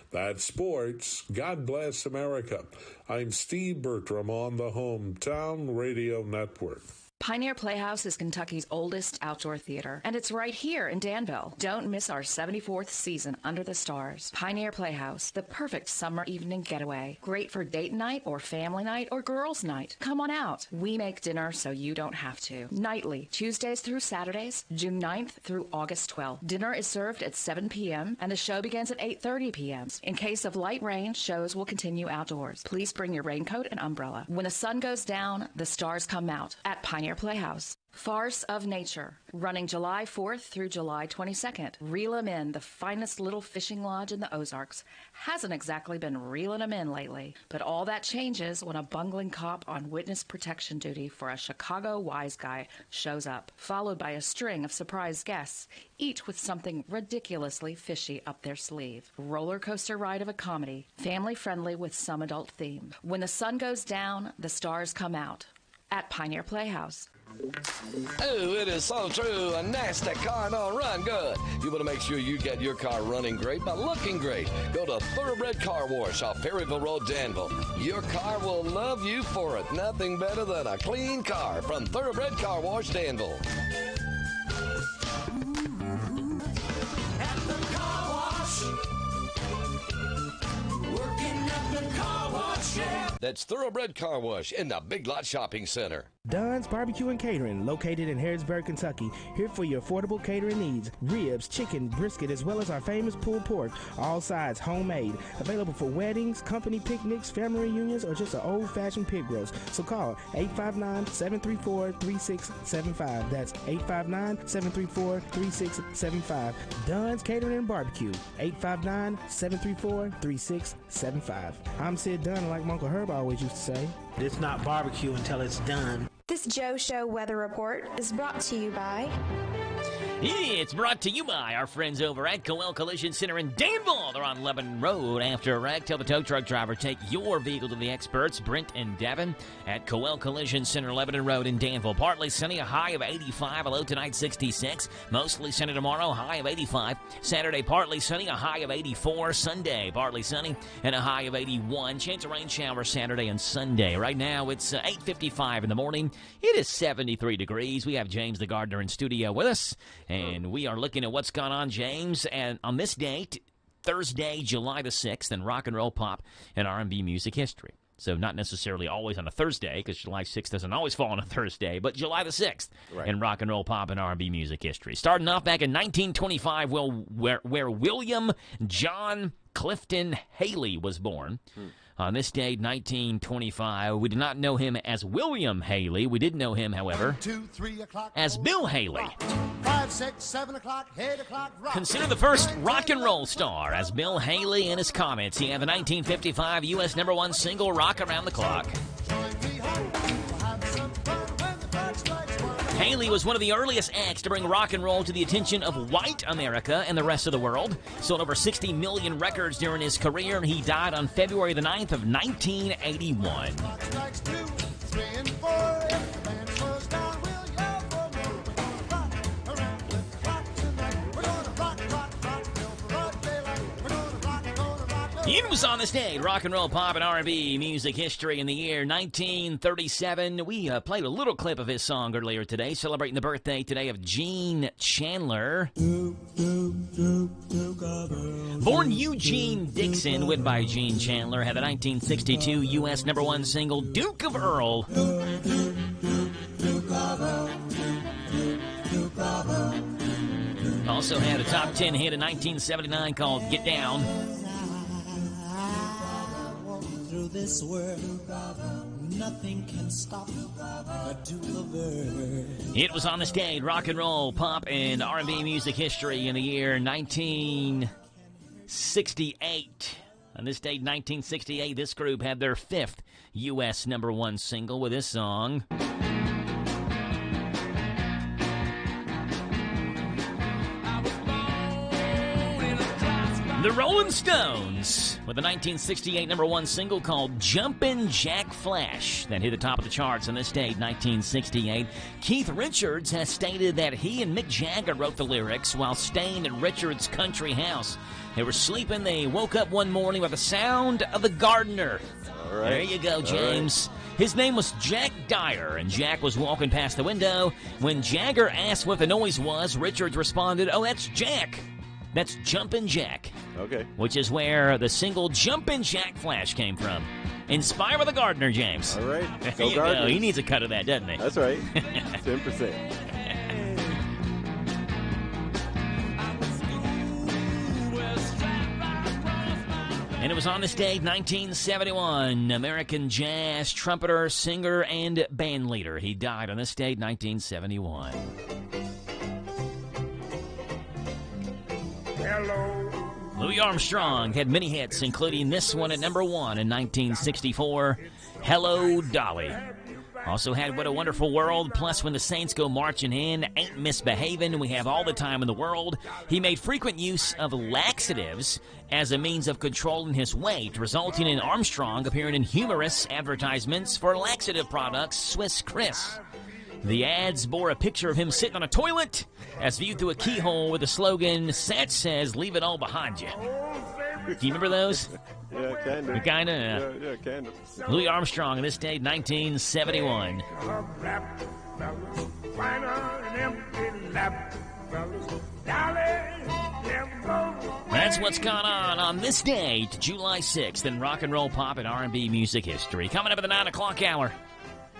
That's sports. God bless America. I'm Steve Bertram on the Hometown Radio Network. Pioneer Playhouse is Kentucky's oldest outdoor theater, and it's right here in Danville. Don't miss our 74th season, Under the Stars. Pioneer Playhouse, the perfect summer evening getaway. Great for date night or family night or girls' night. Come on out. We make dinner so you don't have to. Nightly, Tuesdays through Saturdays, June 9th through August 12th. Dinner is served at 7 p.m., and the show begins at 8:30 p.m. In case of light rain, shows will continue outdoors. Please bring your raincoat and umbrella. When the sun goes down, the stars come out at Pioneer Playhouse. Farce of Nature, running July 4th through July 22nd. Reel 'em in, the finest little fishing lodge in the Ozarks. Hasn't exactly been reeling 'em in lately, but all that changes when a bungling cop on witness protection duty for a Chicago wise guy shows up, followed by a string of surprise guests, each with something ridiculously fishy up their sleeve. Roller coaster ride of a comedy, family friendly with some adult theme. When the sun goes down, the stars come out. At Pioneer Playhouse. Oh, it is so true. A nasty car don't run good. You want to make sure you get your car running great by looking great. Go to Thoroughbred Car Wash off Perryville Road, Danville. Your car will love you for it. Nothing better than a clean car from Thoroughbred Car Wash, Danville. At the car wash, working up That's Thoroughbred Car Wash in the Big Lot Shopping Center. Dunn's Barbecue and Catering, located in Harrisburg, Kentucky. Here for your affordable catering needs. Ribs, chicken, brisket, as well as our famous pulled pork. All sides homemade. Available for weddings, company picnics, family reunions, or just an old-fashioned pig roast. So call 859-734-3675. That's 859-734-3675. Dunn's Catering and Barbecue. 859-734-3675. I'm Sid Dunn, like my Uncle Herb always used to say. It's not barbecue until it's done. This Joe Show weather report is brought to you by... It's brought to you by our friends over at Coel Collision Center in Danville. They're on Lebanon Road. After a wreck, tell the tow truck driver, take your vehicle to the experts, Brent and Devin, at Coel Collision Center, Lebanon Road in Danville. Partly sunny, a high of 85, a low tonight 66. Mostly sunny tomorrow, high of 85. Saturday, partly sunny, a high of 84. Sunday, partly sunny, and a high of 81. Chance of rain shower Saturday and Sunday. Right now, it's 8:55 in the morning. It is 73 degrees. We have James the Gardener in studio with us. And we are looking at what's gone on, James. And on this date, Thursday, July the 6th, in rock and roll, pop, and R&B music history. So not necessarily always on a Thursday, because July 6th doesn't always fall on a Thursday, but July the 6th in rock and roll, pop, and R&B music history. Starting off back in 1925, where William John Clifton Haley was born. On this date, 1925, we did not know him as William Haley. We did know him, however, 1, 2, 3 o'clock, as Bill Haley. 5, 6, 7 o'clock, 8 o'clock, rock. Considered the first rock and roll star as Bill Haley in his comments. He had the 1955 U.S. #1 single, Rock Around the Clock. Haley was one of the earliest acts to bring rock and roll to the attention of white America and the rest of the world. Sold over 60 million records during his career, and he died on February the 9th of 1981. It was on this day, rock and roll, pop, and R&B music history in the year 1937. We played a little clip of his song earlier today, celebrating the birthday today of Gene Chandler. Born Eugene Dixon, went by Gene Chandler, had the 1962 U.S. #1 single, Duke of Earl. Also had a top 10 hit in 1979 called Get Down. Through this world, nothing can stop a Duke of Earl. It was on this day, rock and roll, pop, and R&B music history in the year 1968. On this date, 1968, this group had their 5th U.S. #1 single with this song. The Rolling Stones, with a 1968 #1 single called Jumpin' Jack Flash that hit the top of the charts on this date, 1968. Keith Richards has stated that he and Mick Jagger wrote the lyrics while staying at Richards' country house. They were sleeping. They woke up one morning with the sound of the gardener. All right. There you go, James. His name was Jack Dyer, and Jack was walking past the window. When Jagger asked what the noise was, Richards responded, "Oh, that's Jack. That's Jumpin' Jack." Okay. Which is where the single Jumpin' Jack Flash came from. Inspired by the gardener, James. All right. There you go. He needs a cut of that, doesn't he? That's right. 10%. And it was on this day, 1971, American jazz trumpeter, singer, and band leader. He died on this date, 1971. Hello. Louis Armstrong had many hits, including this one at #1 in 1964, Hello, Dolly. Also had What a Wonderful World, plus When the Saints Go Marching In, Ain't Misbehavin', We Have All the Time in the World. He made frequent use of laxatives as a means of controlling his weight, resulting in Armstrong appearing in humorous advertisements for laxative products, Swiss Chris. The ads bore a picture of him sitting on a toilet as viewed through a keyhole with the slogan, Sat says, leave it all behind you. Do you remember those? Yeah, kind of. Kind of. Yeah, kind of. Louis Armstrong, on this date, 1971. That's what's gone on this date, July 6th, in rock and roll, pop, and R&B music history. Coming up at the 9 o'clock hour.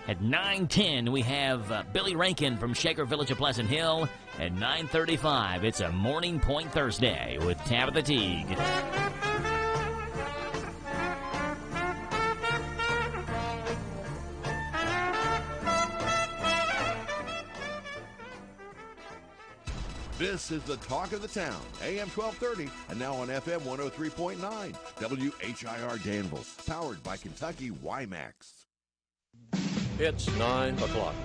At 9:10, we have Billy Rankin from Shaker Village of Pleasant Hill. At 9:35, it's a Morning Point Thursday with Tabitha Teague. This is the talk of the town, AM 1230, and now on FM 103.9, WHIR Danville, powered by Kentucky WiMAX. It's 9 o'clock.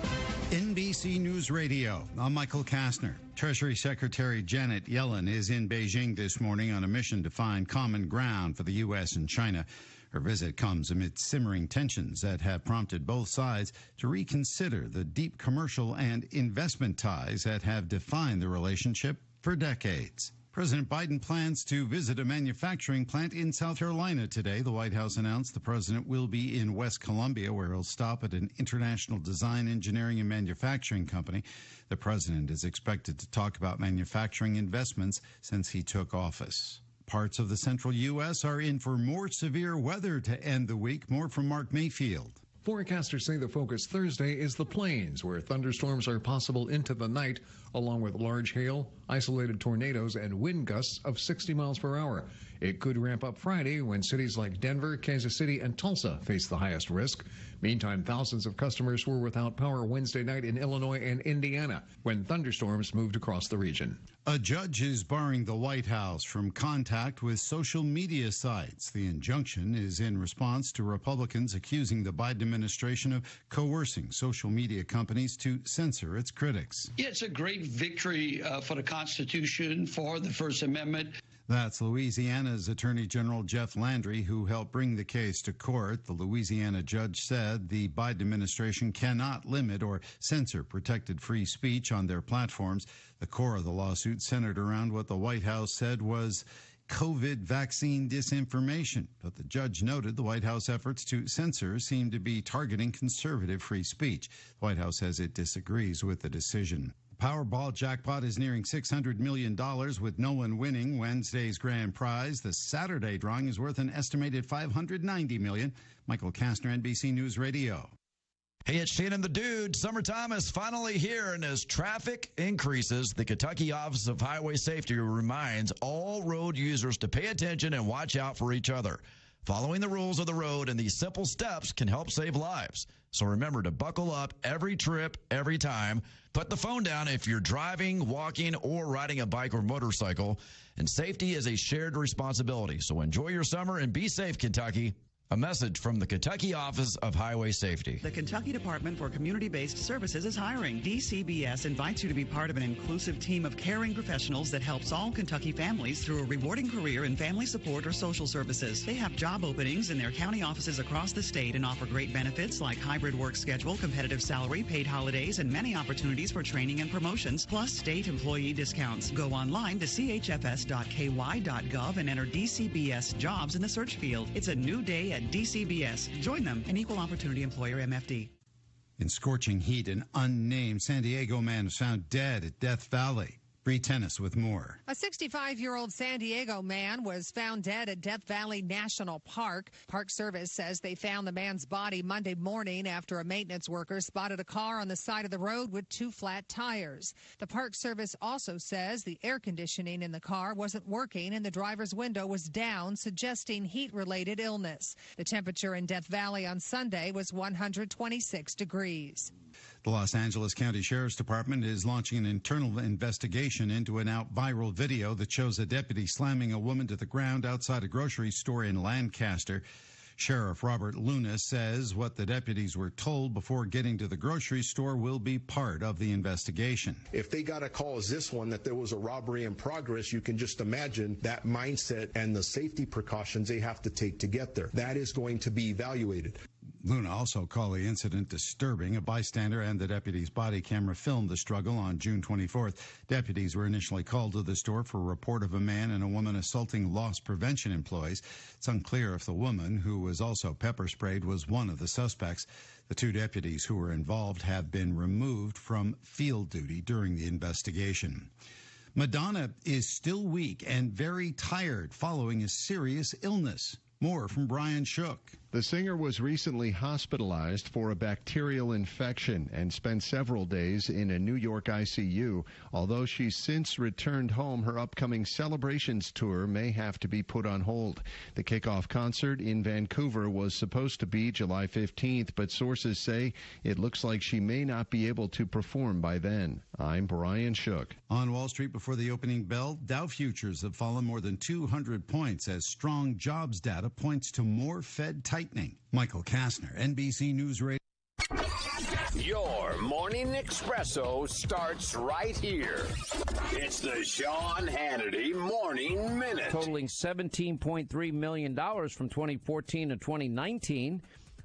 NBC News Radio. I'm Michael Kastner. Treasury Secretary Janet Yellen is in Beijing this morning on a mission to find common ground for the U.S. and China. Her visit comes amid simmering tensions that have prompted both sides to reconsider the deep commercial and investment ties that have defined the relationship for decades. President Biden plans to visit a manufacturing plant in South Carolina today. The White House announced the president will be in West Columbia, where he'll stop at an international design, engineering, and manufacturing company. The president is expected to talk about manufacturing investments since he took office. Parts of the central U.S. are in for more severe weather to end the week. More from Mark Mayfield. Forecasters say the focus Thursday is the plains, where thunderstorms are possible into the night, along with large hail, isolated tornadoes, and wind gusts of 60 miles per hour. It could ramp up Friday when cities like Denver, Kansas City, and Tulsa face the highest risk. Meantime, thousands of customers were without power Wednesday night in Illinois and Indiana when thunderstorms moved across the region. A judge is barring the White House from contact with social media sites. The injunction is in response to Republicans accusing the Biden administration of coercing social media companies to censor its critics. It's a great victory for the Constitution, for the First Amendment. That's Louisiana's Attorney General Jeff Landry, who helped bring the case to court. The Louisiana judge said the Biden administration cannot limit or censor protected free speech on their platforms. The core of the lawsuit centered around what the White House said was COVID vaccine disinformation. But the judge noted the White House efforts to censor seem to be targeting conservative free speech. The White House says it disagrees with the decision. Powerball jackpot is nearing $600 million, with no one winning Wednesday's grand prize. The Saturday drawing is worth an estimated $590 million. Michael Kastner, NBC News Radio. Hey, it's Shane and the Dude. Summertime is finally here, and as traffic increases, the Kentucky Office of Highway Safety reminds all road users to pay attention and watch out for each other. Following the rules of the road and these simple steps can help save lives. So remember to buckle up every trip, every time. Put the phone down if you're driving, walking, or riding a bike or motorcycle. And safety is a shared responsibility. So enjoy your summer and be safe, Kentucky. A message from the Kentucky Office of Highway Safety. The Kentucky Department for Community-Based Services is hiring. DCBS invites you to be part of an inclusive team of caring professionals that helps all Kentucky families through a rewarding career in family support or social services. They have job openings in their county offices across the state and offer great benefits like hybrid work schedule, competitive salary, paid holidays, and many opportunities for training and promotions, plus state employee discounts. Go online to chfs.ky.gov and enter DCBS jobs in the search field. It's a new day at DCBS. Join them, an equal opportunity employer, MFD. In scorching heat, an unnamed San Diego man was found dead at Death Valley. Bree Tennis with more. A 65-year-old San Diego man was found dead at Death Valley National Park. Park Service says they found the man's body Monday morning after a maintenance worker spotted a car on the side of the road with 2 flat tires. The Park Service also says the air conditioning in the car wasn't working and the driver's window was down, suggesting heat-related illness. The temperature in Death Valley on Sunday was 126 degrees. The Los Angeles County Sheriff's Department is launching an internal investigation into an out-viral video that shows a deputy slamming a woman to the ground outside a grocery store in Lancaster. Sheriff Robert Luna says what the deputies were told before getting to the grocery store will be part of the investigation. If they got a call as this one that there was a robbery in progress, you can just imagine that mindset and the safety precautions they have to take to get there. That is going to be evaluated. Luna also called the incident disturbing. A bystander and the deputy's body camera filmed the struggle on June 24th. Deputies were initially called to the store for a report of a man and a woman assaulting loss prevention employees. It's unclear if the woman, who was also pepper sprayed, was one of the suspects. The 2 deputies who were involved have been removed from field duty during the investigation. Madonna is still weak and very tired following a serious illness. More from Brian Shook. The singer was recently hospitalized for a bacterial infection and spent several days in a New York ICU. Although she's since returned home, her upcoming Celebrations tour may have to be put on hold. The kickoff concert in Vancouver was supposed to be July 15th, but sources say it looks like she may not be able to perform by then. I'm Brian Shook. On Wall Street before the opening bell, Dow futures have fallen more than 200 points as strong jobs data points to more Fed tightening. Michael Kastner, NBC News Radio. Your morning espresso starts right here. It's the Sean Hannity Morning Minute. Totaling $17.3 million from 2014 to 2019.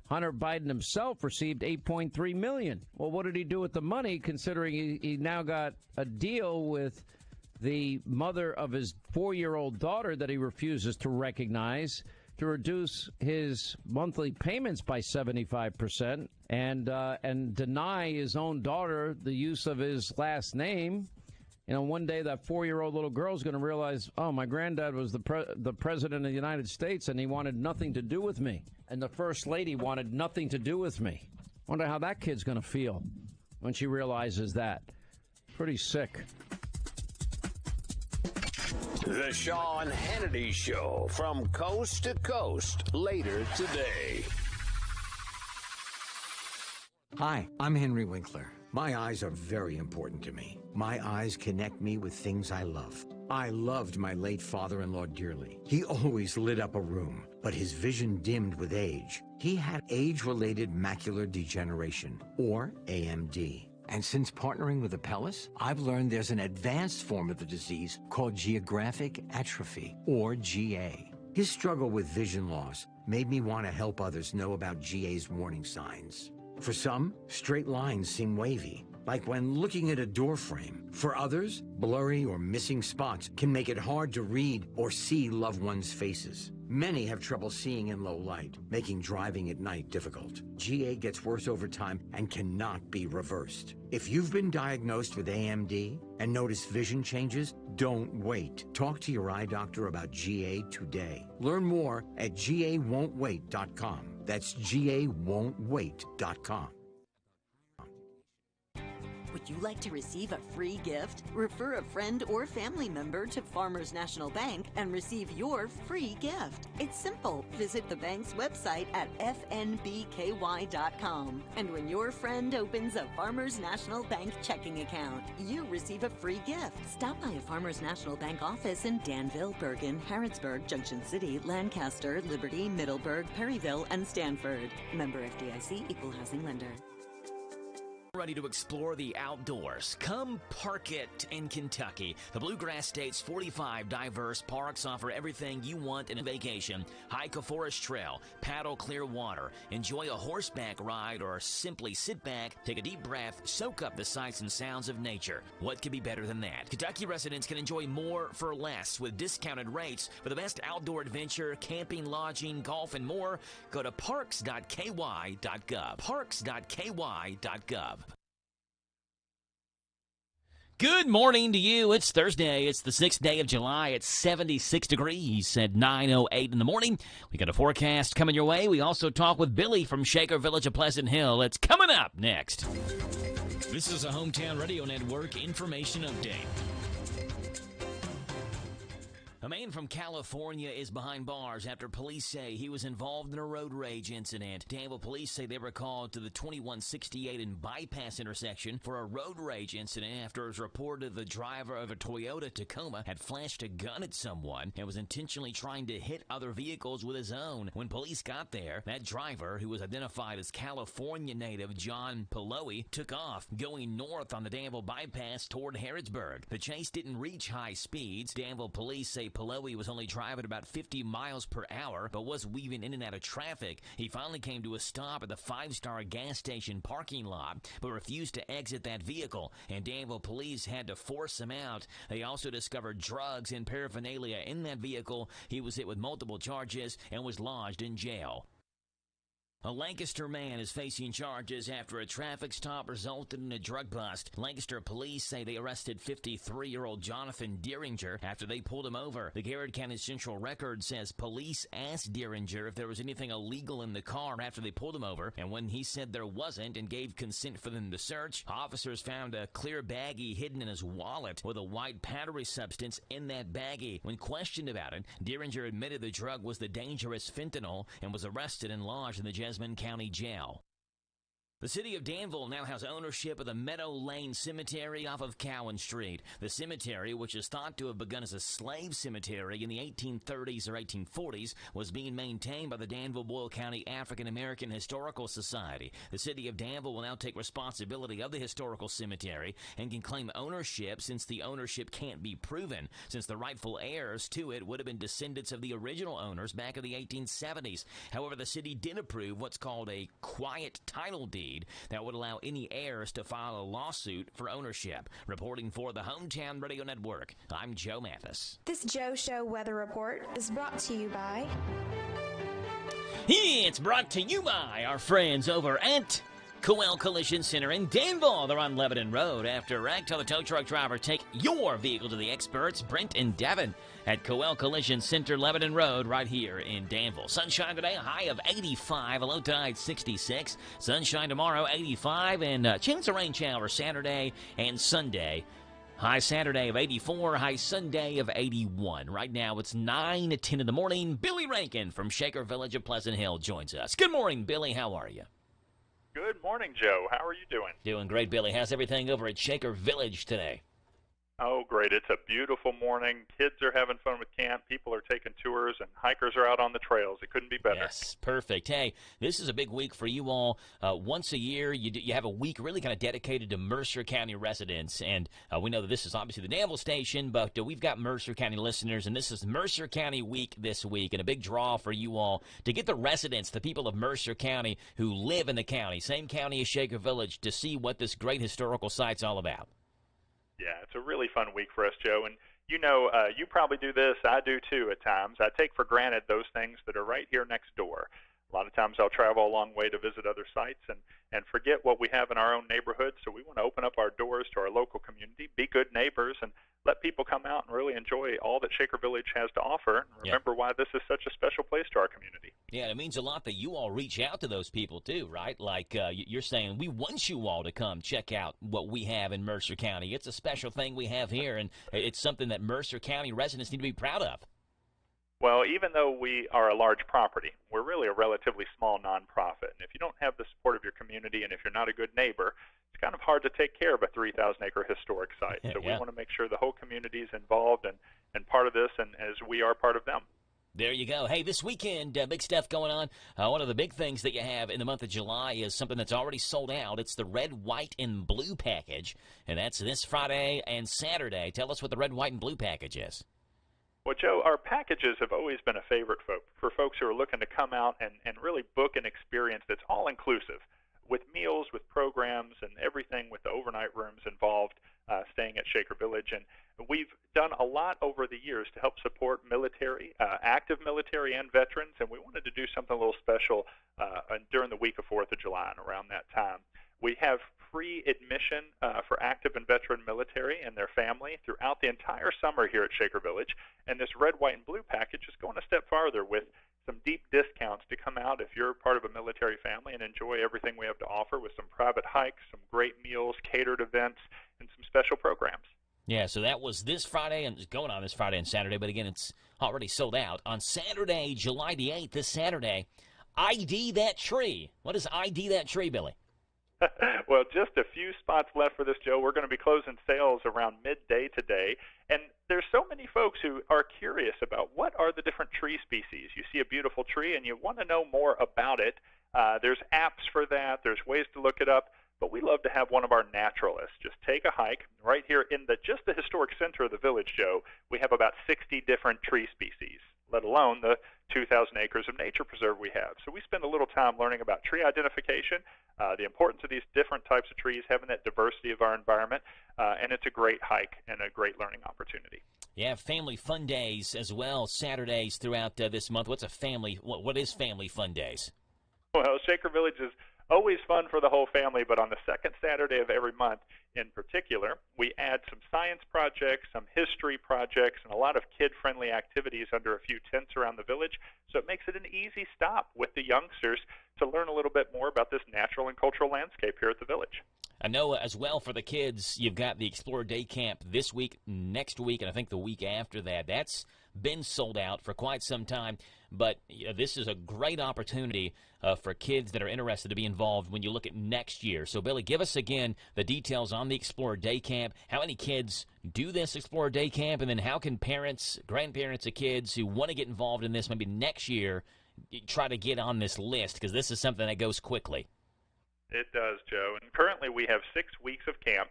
Hunter Biden himself received $8.3 million. Well, what did he do with the money, considering he now got a deal with the mother of his 4-year-old daughter that he refuses to recognize, to reduce his monthly payments by 75% and deny his own daughter the use of his last name. You know, one day that 4-year-old little girl is going to realize, oh, my granddad was the president of the United States, and he wanted nothing to do with me. And the first lady wanted nothing to do with me. Wonder how that kid's going to feel when she realizes that. Pretty sick. The Sean Hannity Show from coast to coast later today. Hi, I'm Henry Winkler. My eyes are very important to me. My eyes connect me with things I love. I loved my late father-in-law dearly. He always lit up a room, but his vision dimmed with age. He had age-related macular degeneration, or AMD. And since partnering with Apellis, I've learned there's an advanced form of the disease called geographic atrophy, or GA. His struggle with vision loss made me want to help others know about GA's warning signs. For some, straight lines seem wavy, like when looking at a door frame. For others, blurry or missing spots can make it hard to read or see loved ones' faces. Many have trouble seeing in low light, making driving at night difficult. GA gets worse over time and cannot be reversed. If you've been diagnosed with AMD and notice vision changes, don't wait. Talk to your eye doctor about GA today. Learn more at GAWon'tWait.com. That's GAWon'tWait.com. Would you like to receive a free gift? Refer a friend or family member to Farmers National Bank and receive your free gift. It's simple. Visit the bank's website at fnbky.com. And when your friend opens a Farmers National Bank checking account, you receive a free gift. Stop by a Farmers National Bank office in Danville, Bergen, Harrodsburg, Junction City, Lancaster, Liberty, Middleburg, Perryville, and Stanford. Member FDIC, Equal Housing Lender. Ready to explore the outdoors? Come park it in Kentucky. The Bluegrass State's 45 diverse parks offer everything you want in a vacation. Hike a forest trail, paddle clear water, enjoy a horseback ride, or simply sit back, take a deep breath, soak up the sights and sounds of nature. What could be better than that? Kentucky residents can enjoy more for less with discounted rates for the best outdoor adventure, camping, lodging, golf, and more. Go to parks.ky.gov. Parks.ky.gov. Good morning to you. It's Thursday. It's the 6th day of July. It's 76 degrees at 9:08 in the morning. We got a forecast coming your way. We also talk with Billy from Shaker Village of Pleasant Hill. It's coming up next. This is a Hometown Radio Network information update. A man from California is behind bars after police say he was involved in a road rage incident. Danville police say they were called to the 2168 and Bypass intersection for a road rage incident after it was reported the driver of a Toyota Tacoma had flashed a gun at someone and was intentionally trying to hit other vehicles with his own. When police got there, that driver, who was identified as California native John Paloe, took off, going north on the Danville Bypass toward Harrodsburg. The chase didn't reach high speeds. Danville police say Paloe was only driving about 50 miles per hour, but was weaving in and out of traffic. He finally came to a stop at the 5-Star gas station parking lot, but refused to exit that vehicle, and Danville police had to force him out. They also discovered drugs and paraphernalia in that vehicle. He was hit with multiple charges and was lodged in jail. A Lancaster man is facing charges after a traffic stop resulted in a drug bust. Lancaster police say they arrested 53-year-old Jonathan Deeringer after they pulled him over. The Garrett County Central Record says police asked Deeringer if there was anything illegal in the car after they pulled him over, and when he said there wasn't and gave consent for them to search, officers found a clear baggie hidden in his wallet with a white powdery substance in that baggie. When questioned about it, Deeringer admitted the drug was the dangerous fentanyl and was arrested and lodged in the Jasmine County Jail. The city of Danville now has ownership of the Meadow Lane Cemetery off of Cowan Street. The cemetery, which is thought to have begun as a slave cemetery in the 1830s or 1840s, was being maintained by the Danville-Boyle County African American Historical Society. The city of Danville will now take responsibility of the historical cemetery and can claim ownership since the ownership can't be proven, since the rightful heirs to it would have been descendants of the original owners back in the 1870s. However, the city did approve what's called a quiet title deed that would allow any heirs to file a lawsuit for ownership. Reporting for the Hometown Radio Network, I'm Joe Mathis. This Joe Show weather report is brought to you by... It's brought to you by our friends over at Coel Collision Center in Danville. They're on Lebanon Road. After a wreck, tell the tow truck driver, take your vehicle to the experts, Brent and Devin, at Coel Collision Center, Lebanon Road, right here in Danville. Sunshine today, a high of 85, a low tide 66. Sunshine tomorrow, 85, and chance of rain showers Saturday and Sunday. High Saturday of 84, high Sunday of 81. Right now it's 9 to 10 in the morning. Billy Rankin from Shaker Village of Pleasant Hill joins us. Good morning, Billy. How are you? Good morning, Joe. How are you doing? Doing great, Billy. How's everything over at Shaker Village today? Oh, great. It's a beautiful morning. Kids are having fun with camp. People are taking tours, and hikers are out on the trails. It couldn't be better. Yes, perfect. Hey, this is a big week for you all. Once a year, you have a week really kind of dedicated to Mercer County residents. And we know that this is obviously the Danville station, but we've got Mercer County listeners, and this is Mercer County Week this week, and a big draw for you all to get the residents, the people of Mercer County who live in the county, same county as Shaker Village, to see what this great historical site's all about. Yeah, it's a really fun week for us, Joe. And you know, you probably do this. I do too at times. I take for granted those things that are right here next door. A lot of times I'll travel a long way to visit other sites and forget what we have in our own neighborhood. So we want to open up our doors to our local community, be good neighbors, and let people come out and really enjoy all that Shaker Village has to offer. And remember why this is such a special place to our community. Yeah, it means a lot that you all reach out to those people too, right? Like you're saying, we want you all to come check out what we have in Mercer County. It's a special thing we have here, and it's something that Mercer County residents need to be proud of. Well, even though we are a large property, we're really a relatively small nonprofit. And if you don't have the support of your community and if you're not a good neighbor, it's kind of hard to take care of a 3,000-acre historic site. So we want to make sure the whole community is involved and part of this, and as we are part of them. There you go. Hey, this weekend, big stuff going on. One of the big things that you have in the month of July is something that's already sold out. It's the red, white, and blue package, and that's this Friday and Saturday. Tell us what the red, white, and blue package is. Well, Joe, our packages have always been a favorite for folks who are looking to come out and really book an experience that's all-inclusive, with meals, with programs, and everything with the overnight rooms involved, staying at Shaker Village. And we've done a lot over the years to help support military, active military and veterans, and we wanted to do something a little special during the week of 4th of July and around that time. We have free admission for active and veteran military and their family throughout the entire summer here at Shaker Village. And this red, white, and blue package is going a step farther with some deep discounts to come out if you're part of a military family and enjoy everything we have to offer with some private hikes, some great meals, catered events, and some special programs. Yeah, so that was this Friday, and it's going on this Friday and Saturday, but again, it's already sold out. On Saturday, July the 8th, this Saturday, ID That Tree. What is ID That Tree, Billy? Well, just a few spots left for this, Joe. We're going to be closing sales around midday today. And there's so many folks who are curious about what are the different tree species. You see a beautiful tree and you want to know more about it. There's apps for that. There's ways to look it up. But we love to have one of our naturalists just take a hike right here in just the historic center of the village, Joe. We have about 60 different tree species, let alone the 2,000 acres of nature preserve we have. So we spend a little time learning about tree identification, the importance of these different types of trees, having that diversity of our environment, and it's a great hike and a great learning opportunity. Yeah, family fun days as well, Saturdays throughout this month. What's a family? What is family fun days? Well, Shaker Village is always fun for the whole family, but on the second Saturday of every month in particular, we add some science projects, some history projects, and a lot of kid-friendly activities under a few tents around the village, so it makes it an easy stop with the youngsters to learn a little bit more about this natural and cultural landscape here at the village. I know as well for the kids, you've got the Explorer Day Camp this week, next week, and I think the week after that. That's been sold out for quite some time, but this is a great opportunity for kids that are interested to be involved when you look at next year. So, Billy, give us again the details on the Explorer Day Camp. How many kids do this Explorer Day Camp, and then how can parents, grandparents of kids who want to get involved in this maybe next year try to get on this list, because this is something that goes quickly? It does, Joe. And currently we have 6 weeks of camp,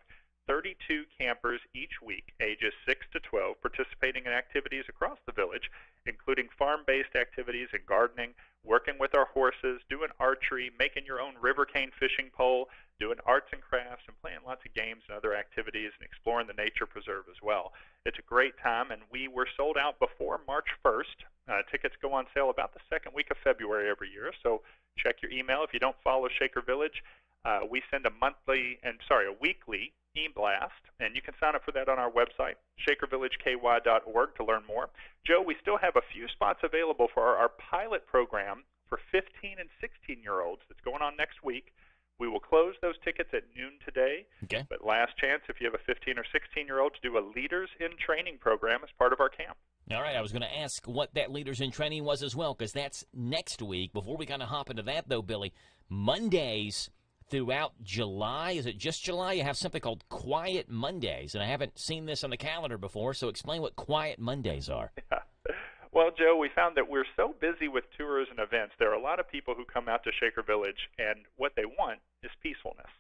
32 campers each week, ages 6 to 12, participating in activities across the village, including farm-based activities and gardening, working with our horses, doing archery, making your own river cane fishing pole, doing arts and crafts, and playing lots of games and other activities, and exploring the nature preserve as well. It's a great time, and we were sold out before March 1st. Tickets go on sale about the second week of February every year, so check your email. If you don't follow Shaker Village, we send a weekly e-blast, and you can sign up for that on our website, shakervillageky.org, to learn more. Joe, we still have a few spots available for our pilot program for 15 and 16-year-olds that's going on next week. We will close those tickets at noon today, but last chance if you have a 15 or 16-year-old to do a Leaders in Training program as part of our camp. All right, I was going to ask what that Leaders in Training was as well, because that's next week. Before we kind of hop into that, though, Billy, Mondays throughout July, is it just July? You have something called Quiet Mondays, and I haven't seen this on the calendar before, so explain what Quiet Mondays are. Yeah. Well, Joe, we found that we're so busy with tours and events. There are a lot of people who come out to Shaker Village, and what they want is peacefulness.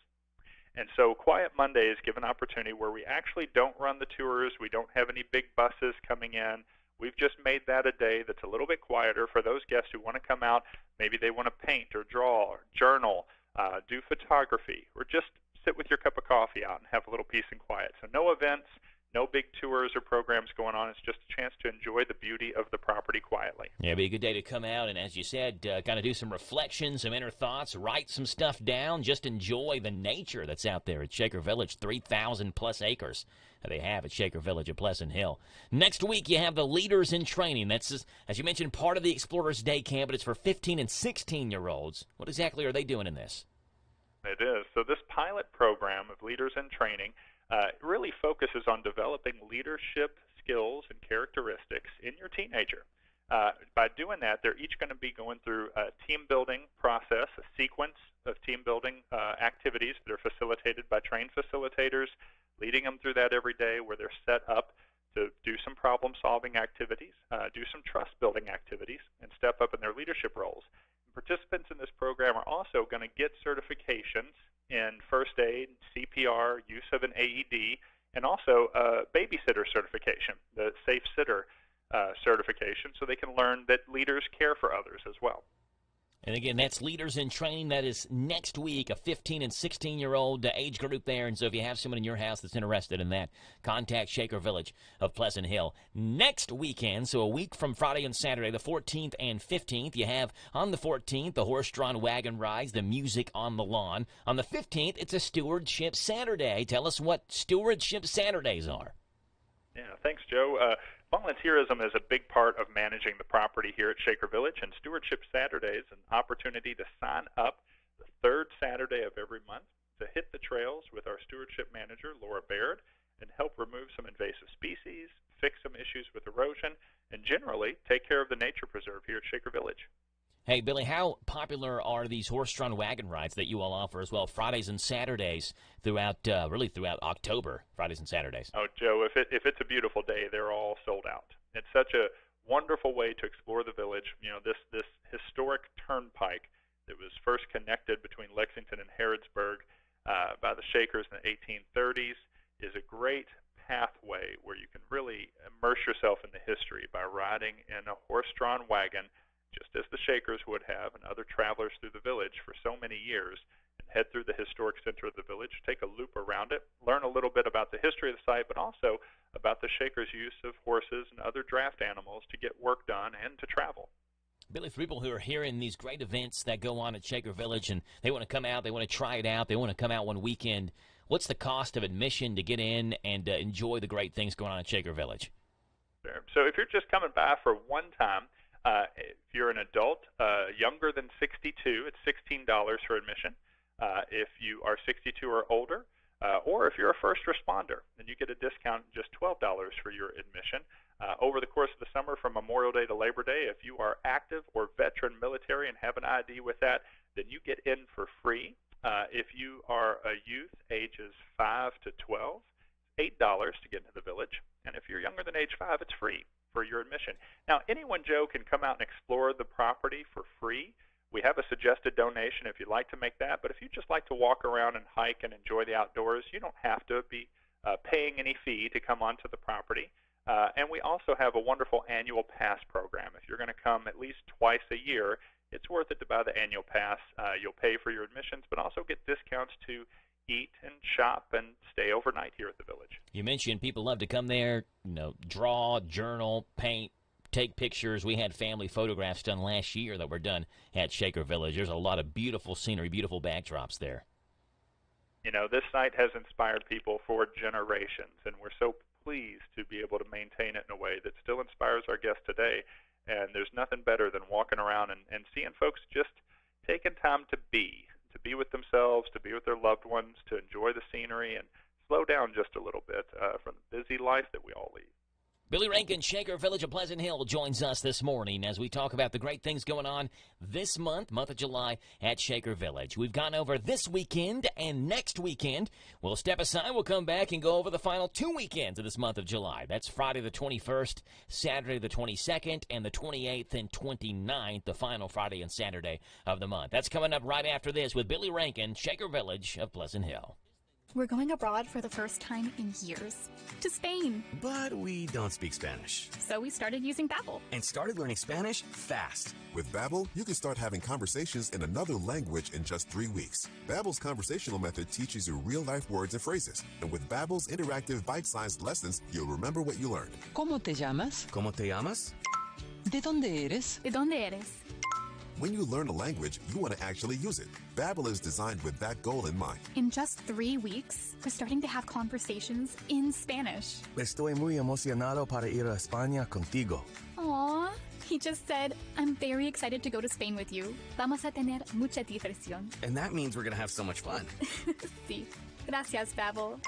And so Quiet Mondays give an opportunity where we actually don't run the tours. We don't have any big buses coming in. We've just made that a day that's a little bit quieter for those guests who want to come out. Maybe they want to paint or draw or journal, do photography, or just sit with your cup of coffee out and have a little peace and quiet. So no events, no big tours or programs going on. It's just a chance to enjoy the beauty of the property quietly. Yeah, it'd be a good day to come out and, as you said, kind of do some reflection, some inner thoughts, write some stuff down, just enjoy the nature that's out there at Shaker Village, 3,000-plus acres they have at Shaker Village at Pleasant Hill. Next week, you have the Leaders in Training. That's, as you mentioned, part of the Explorers Day Camp, but it's for 15 and 16-year-olds. What exactly are they doing in this? It is. So this pilot program of Leaders in Training really focuses on developing leadership skills and characteristics in your teenager. By doing that, they're each going to be going through a team-building process, a sequence of team-building activities that are facilitated by trained facilitators, leading them through that every day, where they're set up to do some problem-solving activities, do some trust-building activities, and step up in their leadership roles. Participants in this program are also going to get certifications in first aid, CPR, use of an AED, and also a babysitter certification, the Safe Sitter certification, so they can learn that leaders care for others as well. And again, that's Leaders in Training. That is next week, a 15 and 16-year-old age group there. And so if you have someone in your house that's interested in that, contact Shaker Village of Pleasant Hill. Next weekend, so a week from Friday and Saturday, the 14th and 15th, you have on the 14th the horse-drawn wagon rides, the music on the lawn. On the 15th, it's a Stewardship Saturday. Tell us what Stewardship Saturdays are. Yeah, thanks, Joe. Volunteerism is a big part of managing the property here at Shaker Village, and Stewardship Saturday is an opportunity to sign up the third Saturday of every month to hit the trails with our stewardship manager, Laura Baird, and help remove some invasive species, fix some issues with erosion, and generally take care of the nature preserve here at Shaker Village. Hey, Billy, how popular are these horse-drawn wagon rides that you all offer as well, Fridays and Saturdays throughout October, Fridays and Saturdays? Oh, Joe, if it's a beautiful day, they're all sold out. It's such a wonderful way to explore the village. You know, this historic turnpike that was first connected between Lexington and Harrodsburg by the Shakers in the 1830s is a great pathway where you can really immerse yourself in the history by riding in a horse-drawn wagon, just as the Shakers would have and other travelers through the village for so many years, and head through the historic center of the village, take a loop around it, learn a little bit about the history of the site, but also about the Shakers' use of horses and other draft animals to get work done and to travel. Billy, for people who are hearing these great events that go on at Shaker Village and they want to come out, they want to try it out, they want to come out one weekend, what's the cost of admission to get in and enjoy the great things going on at Shaker Village? Sure. So if you're just coming by for one time, if you're an adult younger than 62, it's $16 for admission. If you are 62 or older, or if you're a first responder, then you get a discount, just $12 for your admission. Over the course of the summer, from Memorial Day to Labor Day, if you are active or veteran military and have an ID with that, then you get in for free. If you are a youth, ages 5 to 12, $8 to get into the village. And if you're younger than age 5, it's free for your admission. Now, anyone, Joe, can come out and explore the property for free. We have a suggested donation if you'd like to make that, but if you just like to walk around and hike and enjoy the outdoors, you don't have to be paying any fee to come onto the property. And we also have a wonderful annual pass program. If you're going to come at least twice a year, it's worth it to buy the annual pass. You'll pay for your admissions, but also get discounts to eat and shop and stay overnight here at the village. You mentioned people love to come there, draw, journal, paint, take pictures. We had family photographs done last year that were done at Shaker Village. There's a lot of beautiful scenery, beautiful backdrops there. This site has inspired people for generations, and we're so pleased to be able to maintain it in a way that still inspires our guests today. And there's nothing better than walking around and seeing folks just taking time to be with themselves, to be with their loved ones, to enjoy the scenery and slow down just a little bit from the busy life that we all lead. Billy Rankin, Shaker Village of Pleasant Hill, joins us this morning as we talk about the great things going on this month of July at Shaker Village. We've gone over this weekend and next weekend. We'll step aside. We'll come back and go over the final 2 weekends of this month of July. That's Friday the 21st, Saturday the 22nd, and the 28th and 29th, the final Friday and Saturday of the month. That's coming up right after this with Billy Rankin, Shaker Village of Pleasant Hill. We're going abroad for the first time in years. To Spain. But we don't speak Spanish. So we started using Babbel. And started learning Spanish fast. With Babbel, you can start having conversations in another language in just 3 weeks. Babbel's conversational method teaches you real-life words and phrases. And with Babbel's interactive bite-sized lessons, you'll remember what you learned. ¿Cómo te llamas? ¿Cómo te llamas? ¿De dónde eres? ¿De dónde eres? When you learn a language, you want to actually use it. Babbel is designed with that goal in mind. In just 3 weeks, we're starting to have conversations in Spanish. Estoy muy emocionado para ir a España contigo. Aww. He just said, I'm very excited to go to Spain with you. Vamos a tener mucha diversión. And that means we're going to have so much fun. Sí. Gracias, Babbel.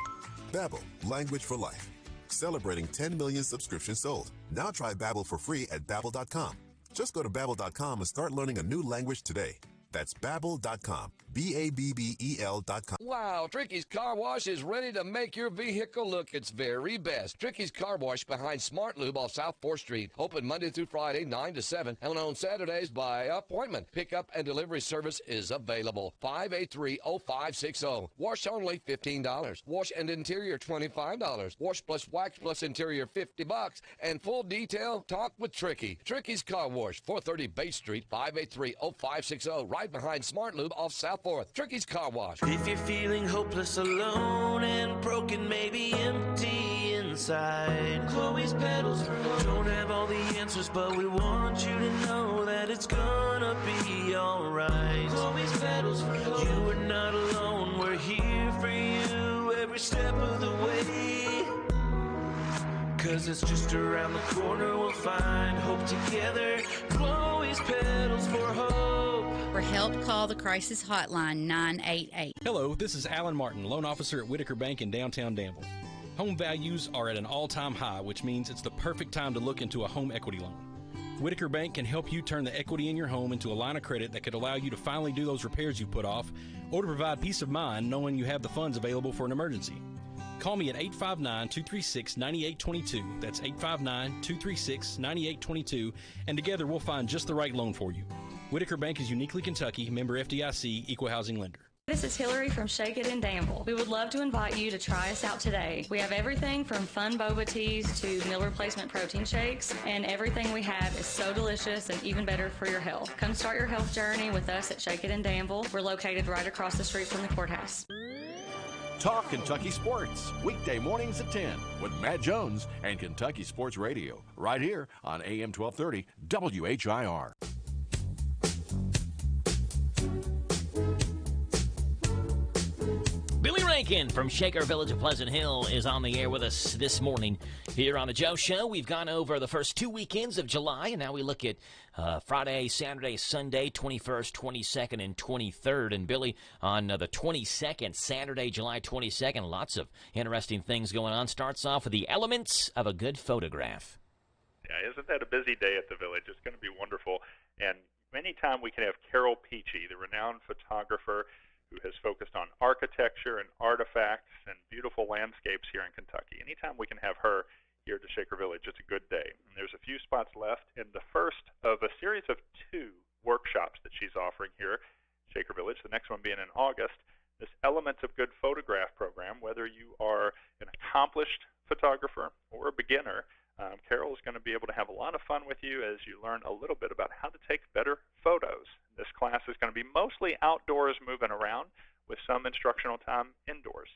Babbel, language for life. Celebrating 10 million subscriptions sold. Now try Babbel for free at Babbel.com. Just go to Babbel.com and start learning a new language today. That's Babbel.com. Babbel.com. Wow, Tricky's Car Wash is ready to make your vehicle look its very best. Tricky's Car Wash behind Smart Lube off South 4th Street. Open Monday through Friday, 9 to 7, and on Saturdays by appointment. Pickup and delivery service is available. 583-0560. Wash only $15. Wash and interior $25. Wash plus wax plus interior $50. And full detail, talk with Tricky. Tricky's Car Wash, 430 Bay Street, 583-0560. Right behind Smart Lube off South 4th. Tricky's Car Wash. If you're feeling hopeless, alone, and broken, maybe empty inside, Chloe's Pedals for Hope. Don't have all the answers, but we want you to know that it's gonna be alright. Chloe's Pedals for Hope. You are not alone. We're here for you every step of the way. 'Cause it's just around the corner. We'll find hope together. Chloe's Pedals for Hope. For help, call the crisis hotline 988. Hello, this is Alan Martin, loan officer at Whitaker Bank in downtown Danville. Home values are at an all-time high, which means it's the perfect time to look into a home equity loan. Whitaker Bank can help you turn the equity in your home into a line of credit that could allow you to finally do those repairs you put off, or to provide peace of mind knowing you have the funds available for an emergency. Call me at 859-236-9822. That's 859-236-9822, and together we'll find just the right loan for you. Whitaker Bank is uniquely Kentucky, member FDIC, equal housing lender. This is Hillary from Shake It in Danville. We would love to invite you to try us out today. We have everything from fun boba teas to meal replacement protein shakes, and everything we have is so delicious and even better for your health. Come start your health journey with us at Shake It in Danville. We're located right across the street from the courthouse. Talk Kentucky Sports, weekday mornings at 10 with Matt Jones and Kentucky Sports Radio, right here on AM 1230 WHIR. Rankin from Shaker Village of Pleasant Hill is on the air with us this morning here on the Joe Show. We've gone over the first 2 weekends of July, and now we look at Friday, Saturday, Sunday, 21st, 22nd, and 23rd. And Billy, on the 22nd, Saturday, July 22nd, lots of interesting things going on. Starts off with the elements of a good photograph. Yeah, isn't that a busy day at the Village? It's going to be wonderful. And anytime we can have Carol Peachy, the renowned photographer who has focused on architecture and artifacts and beautiful landscapes here in Kentucky. Anytime we can have her here to Shaker Village, it's a good day. And there's a few spots left in the first of a series of 2 workshops that she's offering here at Shaker Village, the next one being in August. This Elements of Good Photograph program, whether you are an accomplished photographer or a beginner, Carol is going to be able to have a lot of fun with you as you learn a little bit about how to take better photos. This class is going to be mostly outdoors, moving around, with some instructional time indoors.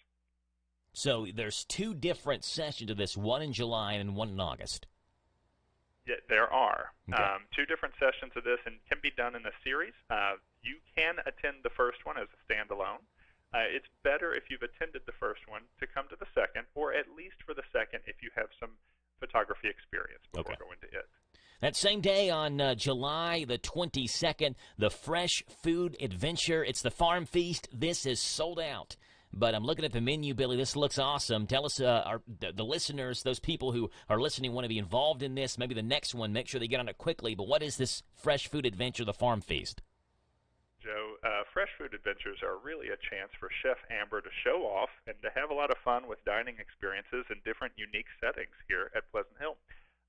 So there's 2 different sessions of this, one in July and one in August. Yeah, there are. Okay. 2 different sessions of this, and can be done in a series. You can attend the first one as a standalone. It's better if you've attended the first one to come to the second, or at least for the second if you have some photography experience before going to it. That same day on July the 22nd, the Fresh Food Adventure. It's the Farm Feast. This is sold out. But I'm looking at the menu, Billy. This looks awesome. Tell us, the listeners, those people who are listening want to be involved in this, maybe the next one, make sure they get on it quickly. But what is this Fresh Food Adventure, the Farm Feast? Joe, Fresh Food Adventures are really a chance for Chef Amber to show off and to have a lot of fun with dining experiences in different unique settings here at Pleasant Hill.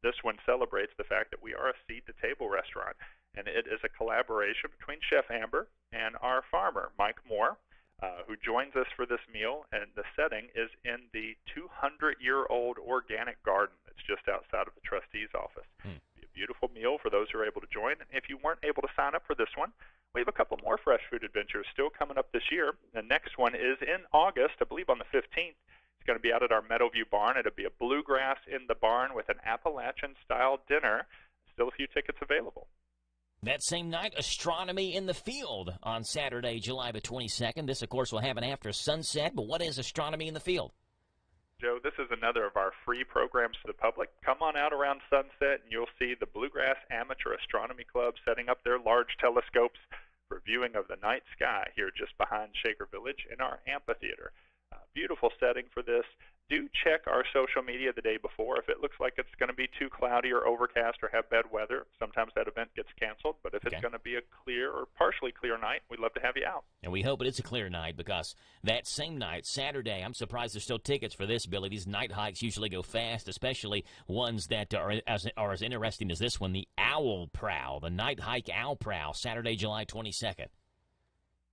This one celebrates the fact that we are a seat-to-table restaurant, and it is a collaboration between Chef Amber and our farmer, Mike Moore, who joins us for this meal, and the setting is in the 200-year-old organic garden that's just outside of the trustee's office. Be a beautiful meal for those who are able to join. And if you weren't able to sign up for this one, we have a couple more Fresh Food Adventures still coming up this year. The next one is in August, I believe on the 15th. It's going to be out at our Meadowview barn. It'll be a bluegrass in the barn with an Appalachian-style dinner. Still a few tickets available. That same night, Astronomy in the Field on Saturday, July the 22nd. This, of course, will happen after sunset, but what is Astronomy in the Field? Joe, this is another of our free programs to the public. Come on out around sunset, and you'll see the Bluegrass Amateur Astronomy Club setting up their large telescopes for viewing of the night sky here just behind Shaker Village in our amphitheater. Beautiful setting for this. Do check our social media the day before. If it looks like it's going to be too cloudy or overcast or have bad weather, sometimes that event gets canceled. But if it's going to be a clear or partially clear night, we'd love to have you out. And we hope it is a clear night, because that same night, Saturday, I'm surprised there's still tickets for this, Billy. These night hikes usually go fast, especially ones that are as interesting as this one, the Owl Prowl, the night hike Owl Prowl, Saturday, July 22nd.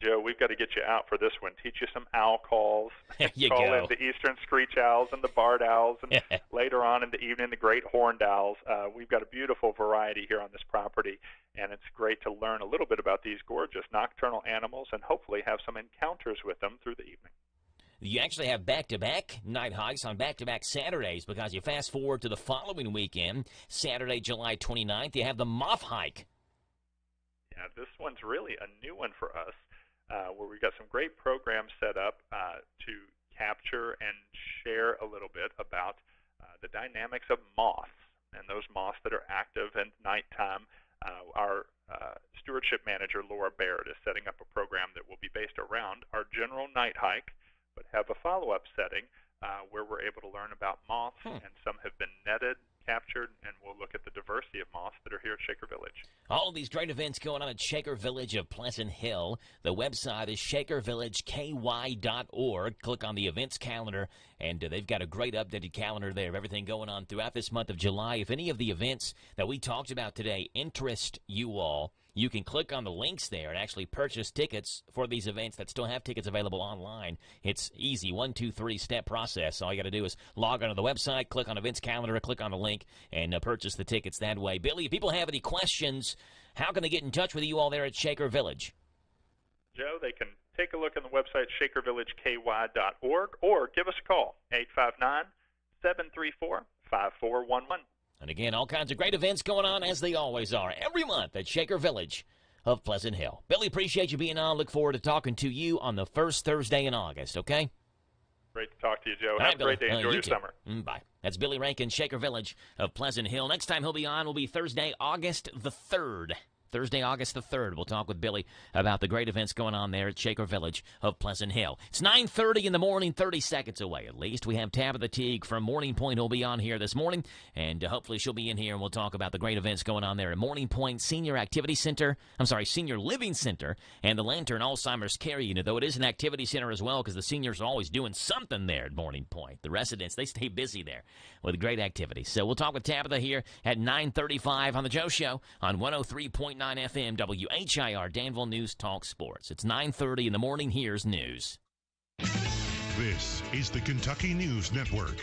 Joe, we've got to get you out for this one. Teach you some owl calls. There you Call go. in the eastern screech owls and the barred owls, and later on in the evening, the great horned owls. We've got a beautiful variety here on this property, and it's great to learn a little bit about these gorgeous nocturnal animals and hopefully have some encounters with them through the evening. You actually have back-to-back night hikes on back-to-back Saturdays, because you fast forward to the following weekend, Saturday, July 29th, you have the Moth Hike. Yeah, this one's really a new one for us. Where we've got some great programs set up to capture and share a little bit about the dynamics of moths and those moths that are active at nighttime. Our stewardship manager, Laura Baird, is setting up a program that will be based around our general night hike, but have a follow-up setting where we're able to learn about moths, and some have been netted, captured, and we'll look at the diversity of moths that are here at Shaker Village. All of these great events going on at Shaker Village of Pleasant Hill. The website is shakervillageky.org. Click on the events calendar, and they've got a great updated calendar there of everything going on throughout this month of July. If any of the events that we talked about today interest you all, you can click on the links there and actually purchase tickets for these events that still have tickets available online. It's easy, 1, 2, 3-step process. All you got to do is log onto the website, click on events calendar, click on the link, and purchase the tickets that way. Billy, if people have any questions, how can they get in touch with you all there at Shaker Village? Joe, they can take a look on the website, shakervillageky.org, or give us a call, 859-734-5411. And again, all kinds of great events going on, as they always are, every month at Shaker Village of Pleasant Hill. Billy, appreciate you being on. Look forward to talking to you on the first Thursday in August, okay? Great to talk to you, Joe. All Have right, a great Billy. day. Enjoy You your too. summer. Bye. That's Billy Rankin, Shaker Village of Pleasant Hill. Next time he'll be on will be Thursday, August the 3rd. Thursday, August the 3rd. We'll talk with Billy about the great events going on there at Shaker Village of Pleasant Hill. It's 9:30 in the morning, 30 seconds away at least. We have Tabitha Teague from Morning Point who'll be on here this morning, and hopefully she'll be in here and we'll talk about the great events going on there at Morning Point Senior Living Center and the Lantern Alzheimer's Care Unit, though it is an activity center as well because the seniors are always doing something there at Morning Point. The residents, they stay busy there with great activities. So we'll talk with Tabitha here at 9:35 on The Joe Show on 103.9 FM WHIR Danville News Talk Sports. It's 9:30 in the morning. Here's news. This is the Kentucky News Network.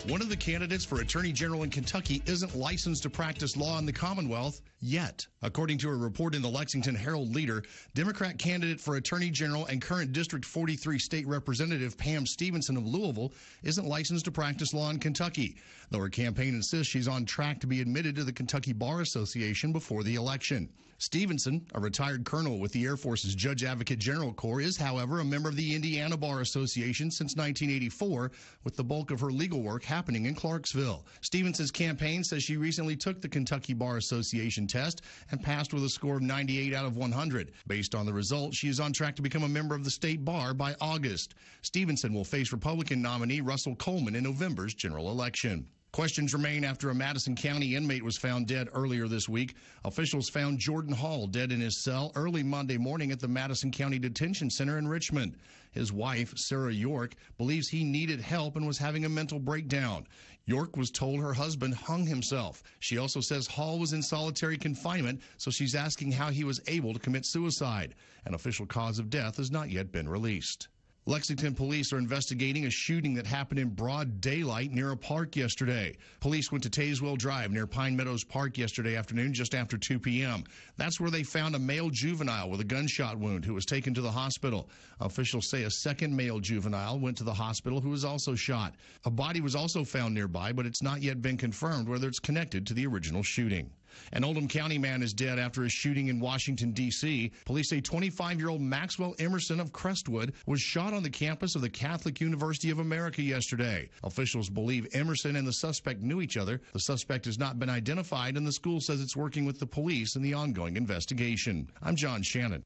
One of the candidates for Attorney General in Kentucky isn't licensed to practice law in the Commonwealth yet. According to a report in the Lexington Herald-Leader, Democrat candidate for Attorney General and current District 43 State Representative Pam Stevenson of Louisville isn't licensed to practice law in Kentucky, though her campaign insists she's on track to be admitted to the Kentucky Bar Association before the election. Stevenson, a retired colonel with the Air Force's Judge Advocate General Corps, is, however, a member of the Indiana Bar Association since 1984, with the bulk of her legal work happening in Clarksville. Stevenson's campaign says she recently took the Kentucky Bar Association test and passed with a score of 98 out of 100. Based on the results, she is on track to become a member of the state bar by August. Stevenson will face Republican nominee Russell Coleman in November's general election. Questions remain after a Madison County inmate was found dead earlier this week. Officials found Jordan Hall dead in his cell early Monday morning at the Madison County Detention Center in Richmond. His wife, Sarah York, believes he needed help and was having a mental breakdown. York was told her husband hung himself. She also says Hall was in solitary confinement, so she's asking how he was able to commit suicide. An official cause of death has not yet been released. Lexington police are investigating a shooting that happened in broad daylight near a park yesterday. Police went to Tazewell Drive near Pine Meadows Park yesterday afternoon just after 2 p.m. That's where they found a male juvenile with a gunshot wound who was taken to the hospital. Officials say a second male juvenile went to the hospital who was also shot. A body was also found nearby, but it's not yet been confirmed whether it's connected to the original shooting. An Oldham County man is dead after a shooting in Washington, D.C. Police say 25-year-old Maxwell Emerson of Crestwood was shot on the campus of the Catholic University of America yesterday. Officials believe Emerson and the suspect knew each other. The suspect has not been identified, and the school says it's working with the police in the ongoing investigation. I'm John Shannon.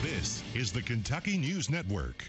This is the Kentucky News Network.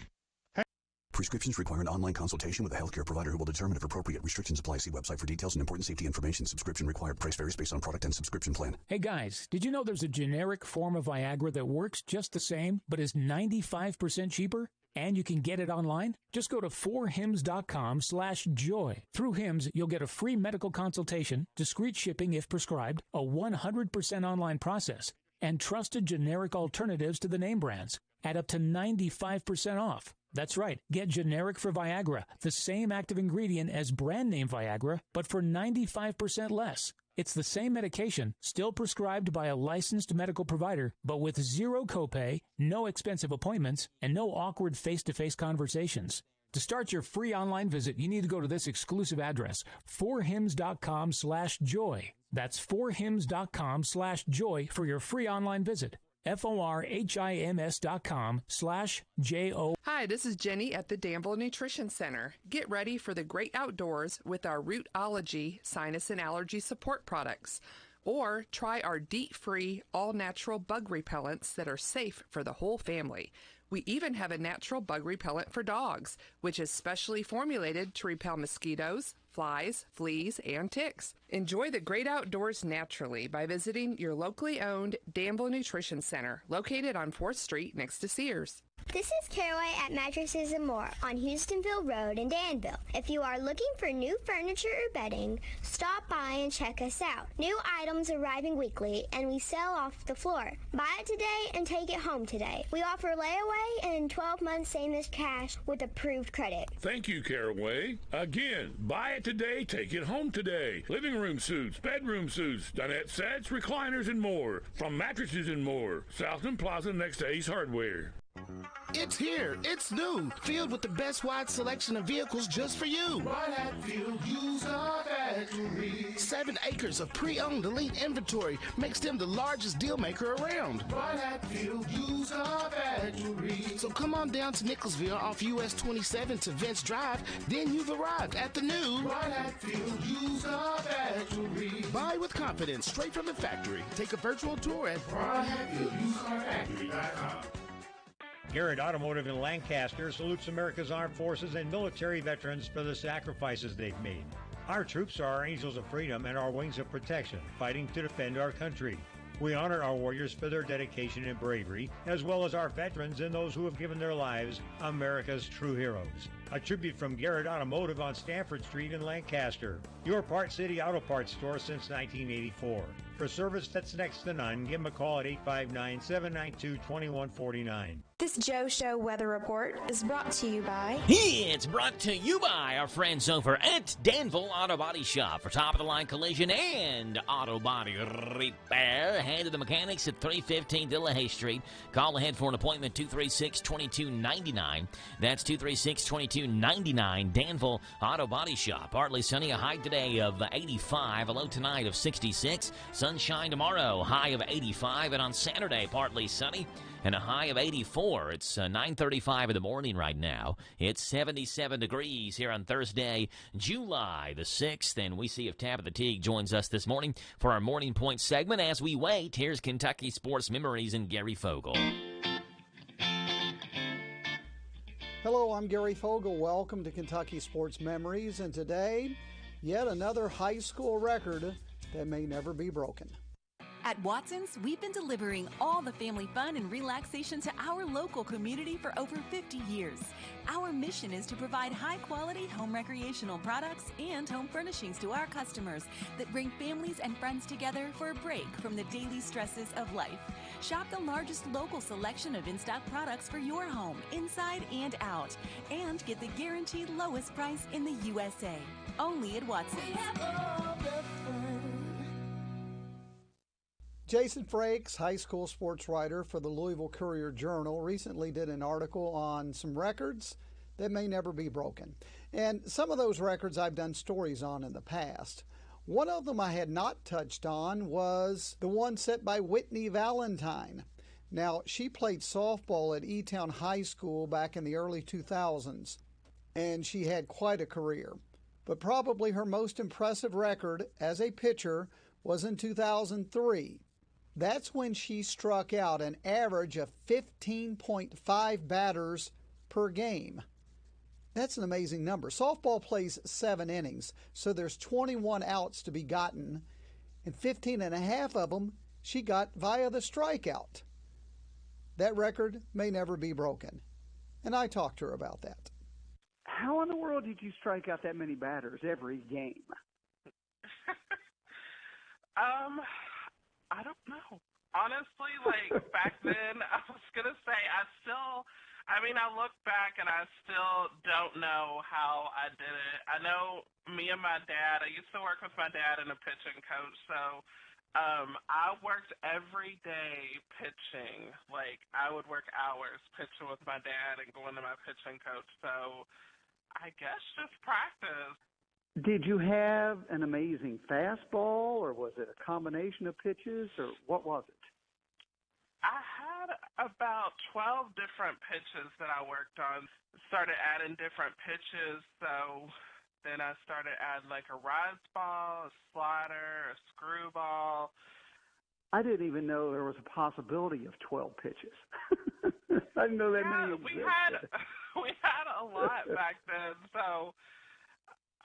Prescriptions require an online consultation with a healthcare provider who will determine if appropriate. Restrictions apply. See website for details and important safety information. Subscription required. Price varies based on product and subscription plan. Hey guys, did you know there's a generic form of Viagra that works just the same, but is 95% cheaper? And you can get it online? Just go to 4hims.com/joy. Through Hims, you'll get a free medical consultation, discreet shipping if prescribed, a 100% online process, and trusted generic alternatives to the name brands at up to 95% off. That's right. Get generic for Viagra, the same active ingredient as brand name Viagra, but for 95% less. It's the same medication, still prescribed by a licensed medical provider, but with zero copay, no expensive appointments, and no awkward face-to-face conversations. To start your free online visit, you need to go to this exclusive address, 4hims.com/joy. That's 4hims.com/joy for your free online visit. FORHIMS.com/JO. Hi, this is Jenny at the Danville Nutrition Center. Get ready for the great outdoors with our Rootology sinus and allergy support products. Or try our DEET-free, all-natural bug repellents that are safe for the whole family. We even have a natural bug repellent for dogs, which is specially formulated to repel mosquitoes, flies, fleas, and ticks. Enjoy the great outdoors naturally by visiting your locally owned Danville Nutrition Center, located on 4th Street next to Sears. This is Caraway at Mattresses and More on Houstonville Road in Danville. If you are looking for new furniture or bedding, stop by and check us out. New items arriving weekly, and we sell off the floor. Buy it today and take it home today. We offer layaway and 12 months same-as cash with approved credit. Thank you, Caraway. Again, buy it today, take it home today. Living room suits, bedroom suits, dinette sets, recliners, and more. From Mattresses and More, Southland Plaza next to Ace Hardware. It's here. It's new. Filled with the best wide selection of vehicles just for you. Right at Field Used Car Factory. 7 acres of pre-owned elite inventory makes them the largest deal maker around. Right at Field Used Car Factory. Factory. So come on down to Nicholsville off US 27 to Vince Drive. Then you've arrived at the new Brian Hatfield Used Car Factory. Buy with confidence straight from the factory. Take a virtual tour at BrianHatfieldUsedCarFactory.com. Garrett Automotive in Lancaster salutes America's armed forces and military veterans for the sacrifices they've made. Our troops are our angels of freedom and our wings of protection, fighting to defend our country. We honor our warriors for their dedication and bravery, as well as our veterans and those who have given their lives, America's true heroes. A tribute from Garrett Automotive on Stanford Street in Lancaster. Your Part City Auto Parts store since 1984. For service that's next to none, give them a call at 859-792-2149. This Joe Show weather report is brought to you by... It's brought to you by our friends over at Danville Auto Body Shop for top-of-the-line collision and auto body repair. Head to the mechanics at 315 Delahaye Street. Call ahead for an appointment, 236-2299. That's 236-2299, Danville Auto Body Shop. Partly sunny, a high today of 85, a low tonight of 66. Sunshine tomorrow, high of 85, and on Saturday, partly sunny and a high of 84. It's 9:35 in the morning right now. It's 77 degrees here on Thursday, July the 6th, and we see if Tabitha Teague joins us this morning for our Morning Point segment. As we wait, here's Kentucky Sports Memories and Gary Fogle. Hello, I'm Gary Fogle. Welcome to Kentucky Sports Memories, and today, yet another high school record that may never be broken. At Watson's, we've been delivering all the family fun and relaxation to our local community for over 50 years. Our mission is to provide high-quality home recreational products and home furnishings to our customers that bring families and friends together for a break from the daily stresses of life. Shop the largest local selection of in-stock products for your home, inside and out, and get the guaranteed lowest price in the USA. Only at Watson's. Jason Frakes, high school sports writer for the Louisville Courier-Journal, recently did an article on some records that may never be broken. And some of those records I've done stories on in the past. One of them I had not touched on was the one set by Whitney Valentine. Now, she played softball at E-Town High School back in the early 2000s, and she had quite a career. But probably her most impressive record as a pitcher was in 2003. That's when she struck out an average of 15.5 batters per game. That's an amazing number. Softball plays 7 innings, so there's 21 outs to be gotten, and 15 and a half of them she got via the strikeout. That record may never be broken, and I talked to her about that. How in the world did you strike out that many batters every game? I don't know. Honestly, back then, I was going to say I look back and I still don't know how I did it. I know me and my dad, I used to work with my dad and a pitching coach, so I worked every day pitching. I would work hours pitching with my dad and going to my pitching coach, so I guess just practice. Did you have an amazing fastball, or was it a combination of pitches, or what was it? I had about 12 different pitches that I worked on. Started adding different pitches, so then I started adding a rise ball, a slider, a screwball. I didn't even know there was a possibility of 12 pitches. I didn't know that many existed. We had a lot back then, so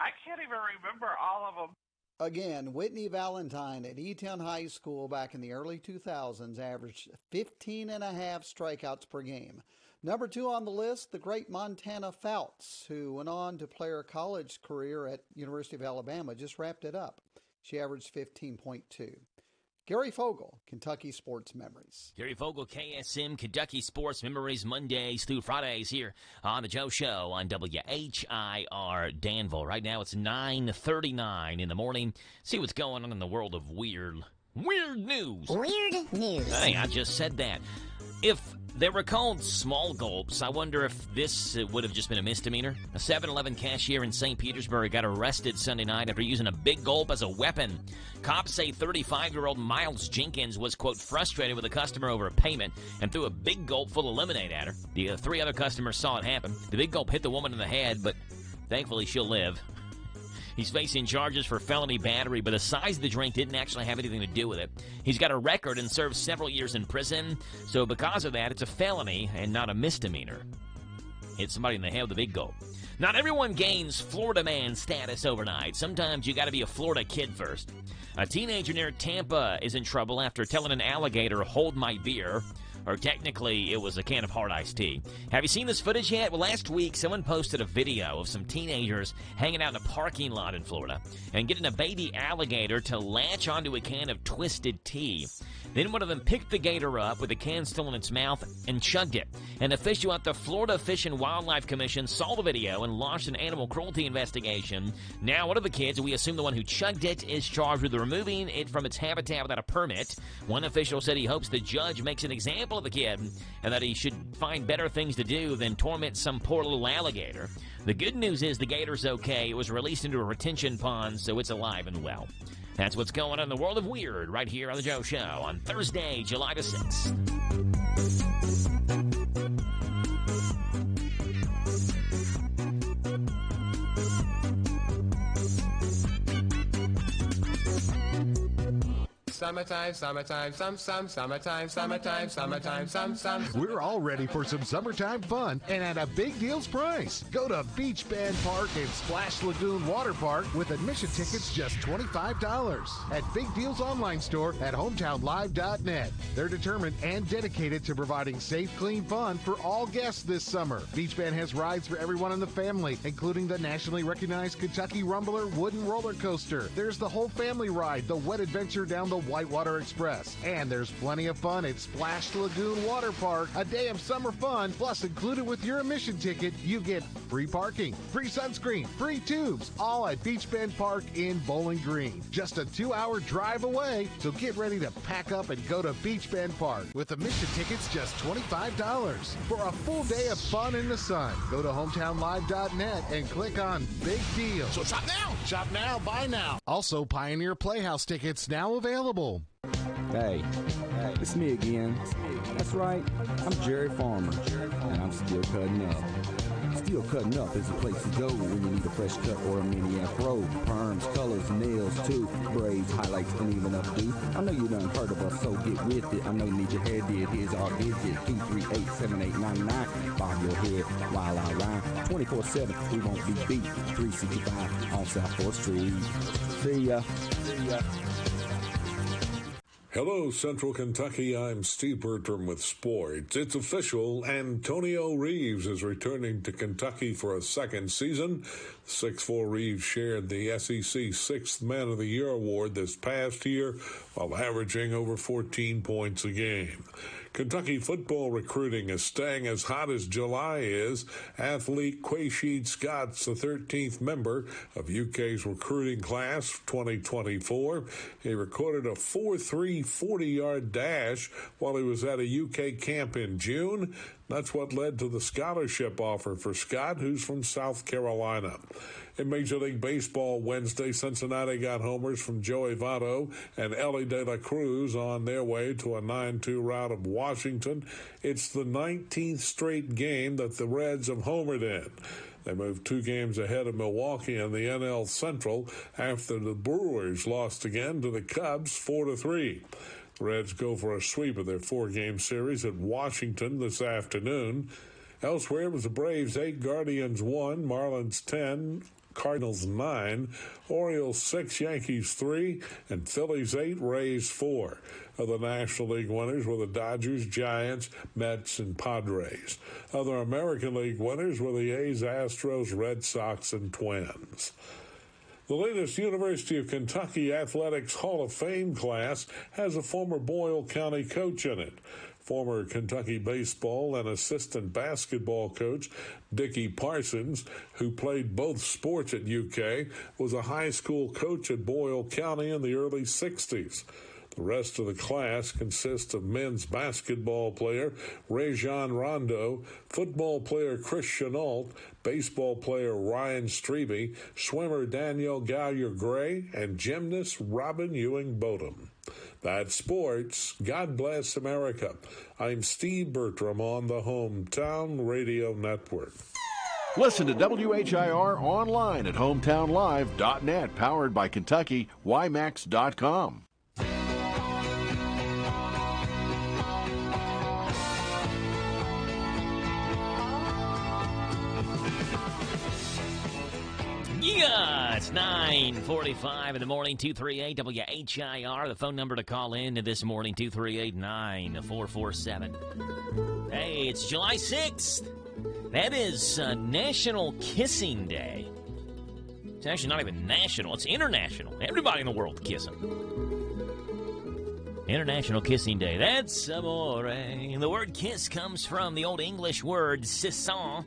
I can't even remember all of them. Again, Whitney Valentine at E-Town High School back in the early 2000s averaged 15 and a half strikeouts per game. Number 2 on the list, the great Montana Fouts, who went on to play her college career at University of Alabama, just wrapped it up. She averaged 15.2. Gary Fogle, Kentucky Sports Memories. Gary Fogle, KSM, Kentucky Sports Memories, Mondays through Fridays here on The Joe Show on WHIR Danville. Right now it's 9:39 in the morning. See what's going on in the world of weird news. Weird news. Hey, I just said that. If They were called small gulps. I wonder if this would have just been a misdemeanor. A 7-Eleven cashier in St. Petersburg got arrested Sunday night after using a big gulp as a weapon. Cops say 35-year-old Miles Jenkins was, quote, frustrated with a customer over a payment and threw a big gulp full of lemonade at her. The 3 other customers saw it happen. The big gulp hit the woman in the head, but thankfully she'll live. He's facing charges for felony battery, but the size of the drink didn't actually have anything to do with it. He's got a record and served several years in prison, so because of that, it's a felony and not a misdemeanor. Hit somebody in the head with a big gulp. Not everyone gains Florida man status overnight. Sometimes you got to be a Florida kid first. A teenager near Tampa is in trouble after telling an alligator, "Hold my beer." Or technically, it was a can of hard iced tea. Have you seen this footage yet? Well, last week, someone posted a video of some teenagers hanging out in a parking lot in Florida and getting a baby alligator to latch onto a can of twisted tea. Then one of them picked the gator up with the can still in its mouth and chugged it. An official at the Florida Fish and Wildlife Commission saw the video and launched an animal cruelty investigation. Now, one of the kids, we assume the one who chugged it, is charged with removing it from its habitat without a permit. One official said he hopes the judge makes an example of the kid and that he should find better things to do than torment some poor little alligator. The good news is the gator's okay. It was released into a retention pond, so it's alive and well. That's what's going on in the world of weird right here on The Joe Show on Thursday, July the 6th. Summertime, summertime, summertime, summertime. We're all ready for some summertime fun and at a big deals price. Go to Beach Band Park and Splash Lagoon Water Park with admission tickets just $25 at Big Deals online store at hometownlive.net. They're determined and dedicated to providing safe, clean fun for all guests this summer. Beach Band has rides for everyone in the family, including the nationally recognized Kentucky Rumbler wooden roller coaster. There's the whole family ride, the wet adventure down the Whitewater Express. And there's plenty of fun at Splash Lagoon Water Park. A day of summer fun, plus included with your admission ticket, you get free parking, free sunscreen, free tubes, all at Beach Bend Park in Bowling Green. Just a 2-hour drive away, so get ready to pack up and go to Beach Bend Park with admission tickets just $25. For a full day of fun in the sun, go to hometownlive.net and click on Big Deal. So shop now! Shop now, buy now. Also, Pioneer Playhouse tickets now available. Hey, it's me again. That's right, I'm Jerry Farmer, and I'm still cutting up. Still Cutting Up is a place to go when you need a fresh cut or a mini afro. Perms, colors, nails, too. Braids, highlights, and even updo. I know you done heard of us, so get with it. I know you need your hair did. Here's our visit. 238-7899. Bob your head while I rhyme. 24/7, we won't be beat. 365 on South 4th Street. See ya. See ya. Hello, Central Kentucky. I'm Steve Bertram with sports. It's official. Antonio Reeves is returning to Kentucky for a second season. 6'4" Reeves shared the SEC Sixth Man of the Year award this past year while averaging over 14 points a game. Kentucky football recruiting is staying as hot as July is. Athlete Quaysheed Scott's the 13th member of UK's recruiting class 2024. He recorded a 4.3 40-yard dash while he was at a UK camp in June. That's what led to the scholarship offer for Scott, who's from South Carolina. In Major League Baseball Wednesday, Cincinnati got homers from Joey Votto and Ellie De La Cruz on their way to a 9-2 rout of Washington. It's the 19th straight game that the Reds have homered in. They moved 2 games ahead of Milwaukee in the NL Central after the Brewers lost again to the Cubs 4-3. The Reds go for a sweep of their 4-game series at Washington this afternoon. Elsewhere, it was the Braves 8, Guardians 1, Marlins 10, Cardinals 9, Orioles 6, Yankees 3, and Phillies 8, Rays 4. Other National League winners were the Dodgers, Giants, Mets, and Padres. Other American League winners were the A's, Astros, Red Sox, and Twins. The latest University of Kentucky Athletics Hall of Fame class has a former Boyle County coach in it. Former Kentucky baseball and assistant basketball coach Dickie Parsons, who played both sports at UK, was a high school coach at Boyle County in the early 60s. The rest of the class consists of men's basketball player Rajon Rondo, football player Chris Chenault, baseball player Ryan Strebe, swimmer Danielle Gallagher-Gray, and gymnast Robin Ewing-Bodum. That's sports. God bless America. I'm Steve Bertram on the Hometown Radio Network. Listen to WHIR online at hometownlive.net, powered by Kentucky, YMAX.com. Yeah, it's 9:45 in the morning, 238 WHIR. The phone number to call in this morning, 238-9447. Hey, it's July 6th. That is National Kissing Day. It's actually not even national, it's international. Everybody in the world kissing. International Kissing Day. That's amore. And the word kiss comes from the Old English word "sisson,"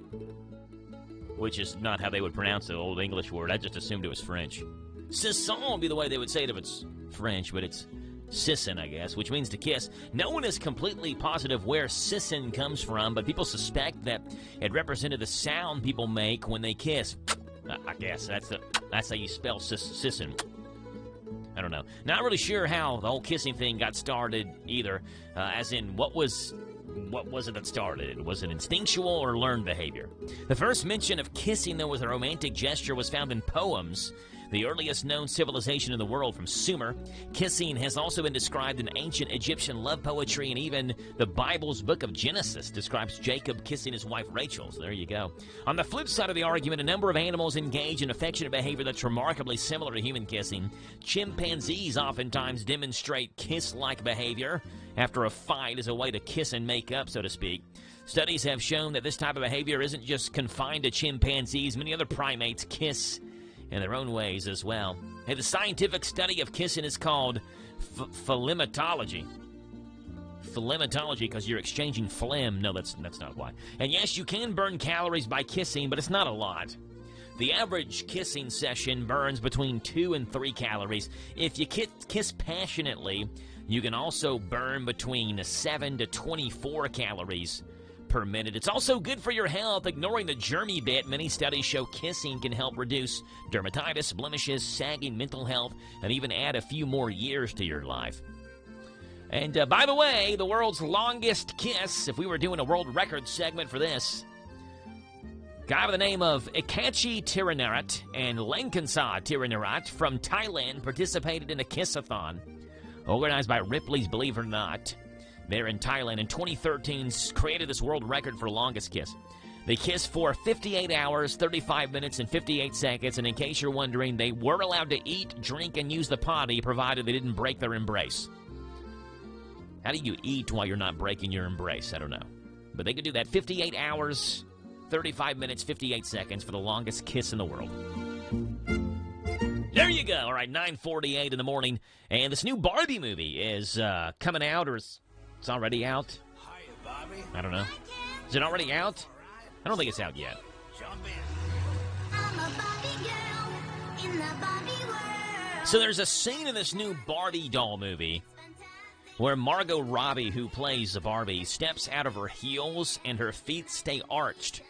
which is not how they would pronounce the Old English word. I just assumed it was French. Sisson would be the way they would say it if it's French, but it's sisson, I guess, which means to kiss. No one is completely positive where sisson comes from, but people suspect that it represented the sound people make when they kiss. I guess that's how you spell sisson. I don't know. Not really sure how the whole kissing thing got started either, as in what was it that started it? Was it instinctual or learned behavior? The first mention of kissing, though, as a romantic gesture was found in poems. The earliest known civilization in the world, from Sumer. Kissing has also been described in ancient Egyptian love poetry, and even the Bible's book of Genesis describes Jacob kissing his wife Rachel. So there you go. On the flip side of the argument, a number of animals engage in affectionate behavior that's remarkably similar to human kissing. Chimpanzees oftentimes demonstrate kiss-like behavior after a fight as a way to kiss and make up, so to speak. Studies have shown that this type of behavior isn't just confined to chimpanzees. Many other primates kiss in their own ways as well. Hey, the scientific study of kissing is called phlegmatology. Phlegmatology, because you're exchanging phlegm. No, that's not why. And yes, you can burn calories by kissing, but it's not a lot. The average kissing session burns between 2 and 3 calories. If you kiss passionately, you can also burn between 7 to 24 calories per minute. It's also good for your health. Ignoring the germy bit, many studies show kissing can help reduce dermatitis, blemishes, sagging, mental health, and even add a few more years to your life. And by the way, the world's longest kiss, if we were doing a world record segment for this, guy by the name of Ikachi Tiranarat and Langkansa Tiranarat from Thailand participated in a kiss-a-thon organized by Ripley's Believe It or Not. They're in Thailand in 2013, created this world record for longest kiss. They kissed for 58 hours, 35 minutes, and 58 seconds, and in case you're wondering, they were allowed to eat, drink, and use the potty, provided they didn't break their embrace. How do you eat while you're not breaking your embrace? I don't know. But they could do that. 58 hours, 35 minutes, 58 seconds for the longest kiss in the world. There you go. All right, 9:48 in the morning, and this new Barbie movie is coming out, or it's already out. I don't know. Is it already out? I don't think it's out yet. So there's a scene in this new Barbie doll movie where Margot Robbie, who plays the Barbie, steps out of her heels and her feet stay arched,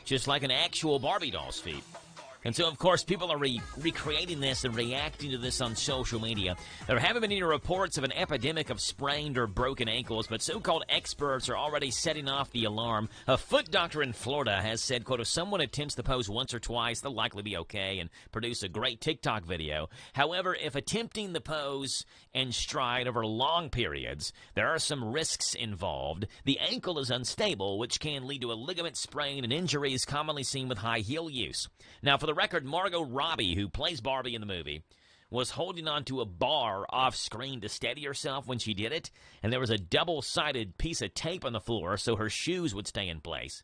just like an actual Barbie doll's feet. And so, of course, people are recreating this and reacting to this on social media. There haven't been any reports of an epidemic of sprained or broken ankles, but so-called experts are already setting off the alarm. A foot doctor in Florida has said, quote, if someone attempts the pose once or twice, they'll likely be okay and produce a great TikTok video. However, if attempting the pose and stride over long periods, there are some risks involved. The ankle is unstable, which can lead to a ligament sprain and injuries commonly seen with high heel use. Now, for the record, Margot Robbie, who plays Barbie in the movie, was holding onto a bar off screen to steady herself when she did it, and there was a double-sided piece of tape on the floor so her shoes would stay in place.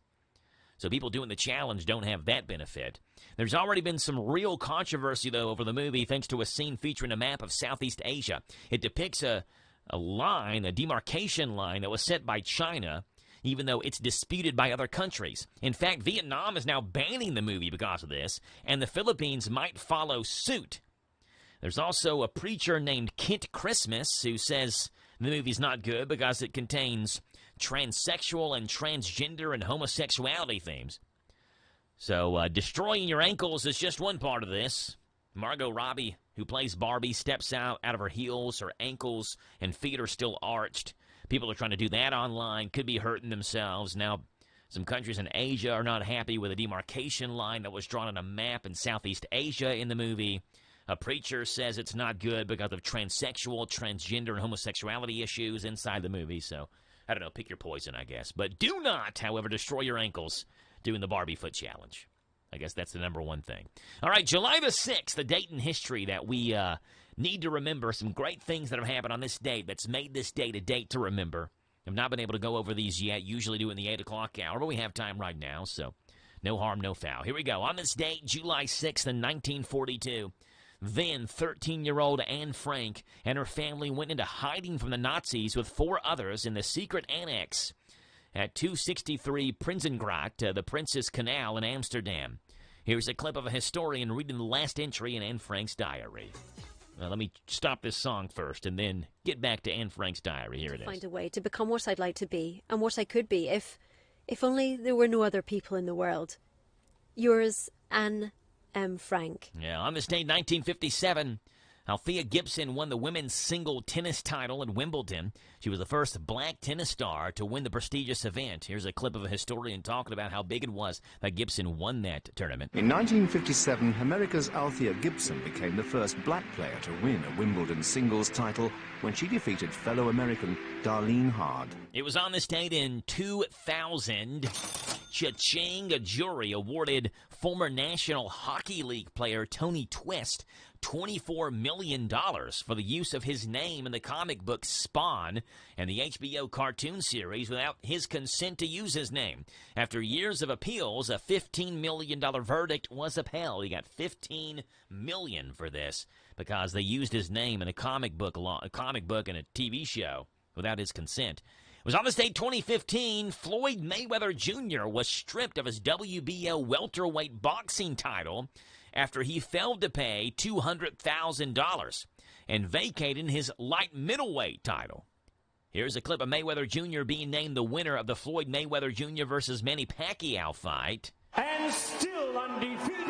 So people doing the challenge don't have that benefit. There's already been some real controversy, though, over the movie thanks to a scene featuring a map of Southeast Asia. It depicts a line, a demarcation line that was set by China, even though it's disputed by other countries. In fact, Vietnam is now banning the movie because of this, and the Philippines might follow suit. There's also a preacher named Kent Christmas who says the movie's not good because it contains transsexual and transgender and homosexuality themes. So destroying your ankles is just one part of this. Margot Robbie, who plays Barbie, steps out of her heels. Her ankles and feet are still arched. People are trying to do that online, could be hurting themselves. Now, some countries in Asia are not happy with a demarcation line that was drawn on a map in Southeast Asia in the movie. A preacher says it's not good because of transsexual, transgender, and homosexuality issues inside the movie. So, I don't know, pick your poison, I guess. But do not, however, destroy your ankles doing the Barbie foot challenge. I guess that's the number one thing. All right, July the 6th, the date in history that we need to remember. Some great things that have happened on this date that's made this date a date to remember. I've not been able to go over these yet. Usually do in the 8 o'clock hour, but we have time right now, so no harm, no foul. Here we go. On this date, July 6th in 1942, then 13-year-old Anne Frank and her family went into hiding from the Nazis with 4 others in the secret annex at 263 Prinsengracht, the Prince's Canal in Amsterdam. Here's a clip of a historian reading the last entry in Anne Frank's diary. Let me stop this song first and then get back to Anne Frank's diary. Here it is. Find a way to become what I'd like to be and what I could be if only there were no other people in the world. Yours, Anne M. Frank. Yeah, on this date, 1957, Althea Gibson won the women's single tennis title at Wimbledon. She was the first black tennis star to win the prestigious event. Here's a clip of a historian talking about how big it was that Gibson won that tournament. In 1957, America's Althea Gibson became the first black player to win a Wimbledon singles title when she defeated fellow American Darlene Hard. It was on this date in 2000. Cha-ching, a jury awarded former National Hockey League player Tony Twist $24 million for the use of his name in the comic book Spawn and the HBO cartoon series without his consent to use his name. After years of appeals, a $15 million verdict was upheld. He got $15 million for this because they used his name in a comic book and a TV show without his consent. It was on this date, 2015, Floyd Mayweather Jr. was stripped of his WBO welterweight boxing title after he failed to pay $200,000 and vacated his light middleweight title. Here's a clip of Mayweather Jr. being named the winner of the Floyd Mayweather Jr. versus Manny Pacquiao fight. And still undefeated,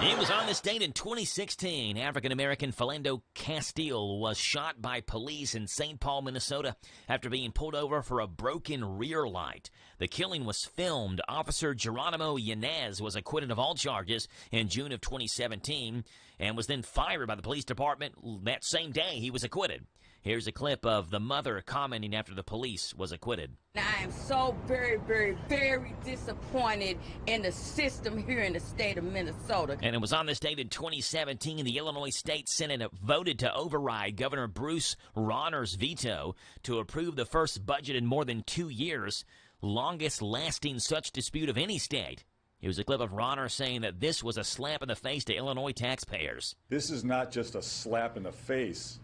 It was on this date in 2016. African-American Philando Castile was shot by police in St. Paul, Minnesota, after being pulled over for a broken rear light. The killing was filmed. Officer Geronimo Yanez was acquitted of all charges in June of 2017 and was then fired by the police department that same day he was acquitted. Here's a clip of the mother commenting after the police was acquitted. I am so very, very, very disappointed in the system here in the state of Minnesota. And it was on this date in 2017, the Illinois State Senate voted to override Governor Bruce Rauner's veto to approve the first budget in more than 2 years, longest lasting such dispute of any state. Here's a clip of Rauner saying that this was a slap in the face to Illinois taxpayers. This is not just a slap in the face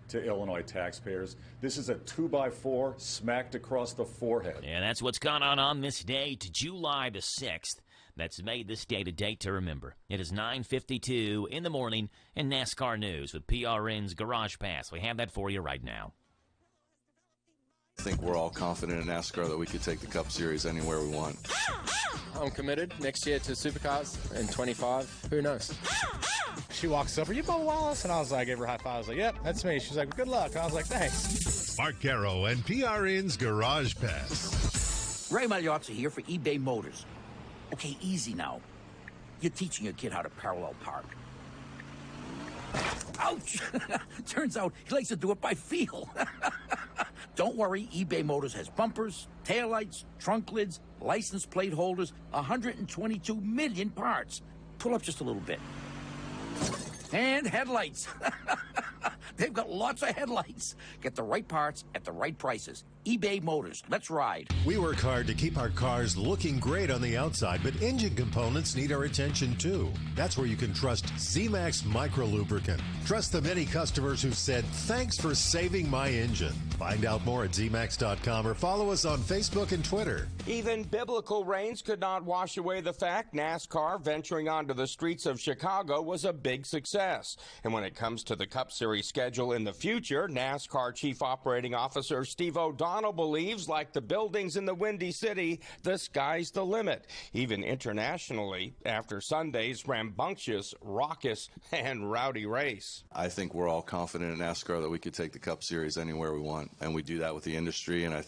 to Illinois taxpayers. This is a 2x4 smacked across the forehead. And that's what's gone on this date, July the 6th. That's made this date a date to remember. It is 9:52 in the morning in NASCAR news with PRN's Garage Pass. We have that for you right now. I think we're all confident in NASCAR that we could take the Cup Series anywhere we want. I'm committed next year to Supercars in 25. Who knows? She walks up, "Are you Bubba Wallace?" And I was like, gave her a high five. I was like, "Yep, that's me." She's like, "Good luck." And I was like, "Thanks." Mark Caro and PRN's Garage Pass. Ray Magliozzi here for eBay Motors. Okay, easy now. You're teaching your kid how to parallel park. Ouch! Turns out he likes to do it by feel. Don't worry, eBay Motors has bumpers, taillights, trunk lids, license plate holders, 122 million parts. Pull up just a little bit. And headlights. They've got lots of headlights. Get the right parts at the right prices. eBay Motors. Let's ride. We work hard to keep our cars looking great on the outside, but engine components need our attention too. That's where you can trust Z-Max Micro Lubricant. Trust the many customers who said, "Thanks for saving my engine." Find out more at zmax.com or follow us on Facebook and Twitter. Even biblical rains could not wash away the fact NASCAR venturing onto the streets of Chicago was a big success. And when it comes to the Cup Series schedule in the future, NASCAR Chief Operating Officer Steve O'Donnell believes, like the buildings in the Windy City, the sky's the limit, even internationally, after Sunday's rambunctious, raucous, and rowdy race. I think we're all confident in NASCAR that we could take the Cup Series anywhere we want, and we do that with the industry, and I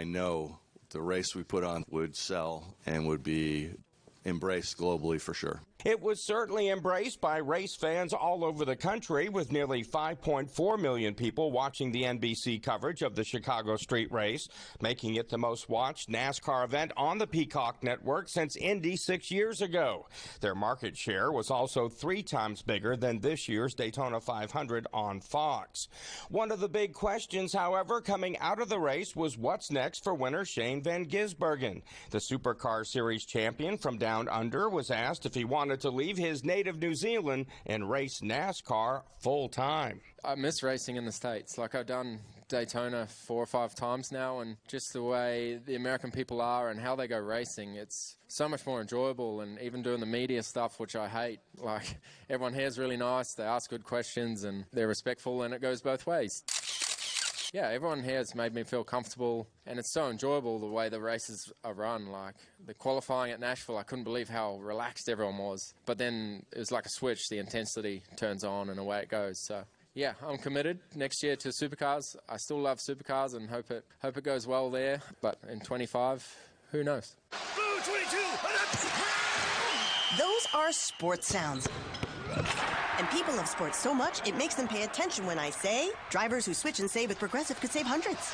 know the race we put on would sell and would be embraced globally for sure. It was certainly embraced by race fans all over the country, with nearly 5.4 million people watching the NBC coverage of the Chicago Street Race, making it the most watched NASCAR event on the Peacock Network since Indy 6 years ago. Their market share was also 3 times bigger than this year's Daytona 500 on Fox. One of the big questions, however, coming out of the race was what's next for winner Shane Van Gisbergen. The Supercar Series champion from Down Under was asked if he wanted to leave his native New Zealand and race NASCAR full time. I miss racing in the States. Like, I've done Daytona 4 or 5 times now, and just the way the American people are and how they go racing, it's so much more enjoyable. And even doing the media stuff, which I hate, like, everyone here is really nice, they ask good questions and they're respectful, and it goes both ways. Yeah, everyone here has made me feel comfortable, and it's so enjoyable the way the races are run. Like, the qualifying at Nashville, I couldn't believe how relaxed everyone was. But then it was like a switch. The intensity turns on and away it goes. So, yeah, I'm committed next year to supercars. I still love supercars and hope it goes well there. But in 25, who knows? Blue 22! Those are sports sounds. And people love sports so much, it makes them pay attention when I say, drivers who switch and save with Progressive could save hundreds.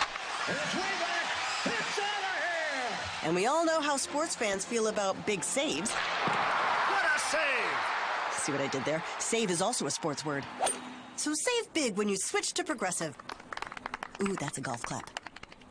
It's way back! It's out of here! And we all know how sports fans feel about big saves. What a save! See what I did there? Save is also a sports word. So save big when you switch to Progressive. Ooh, that's a golf clap.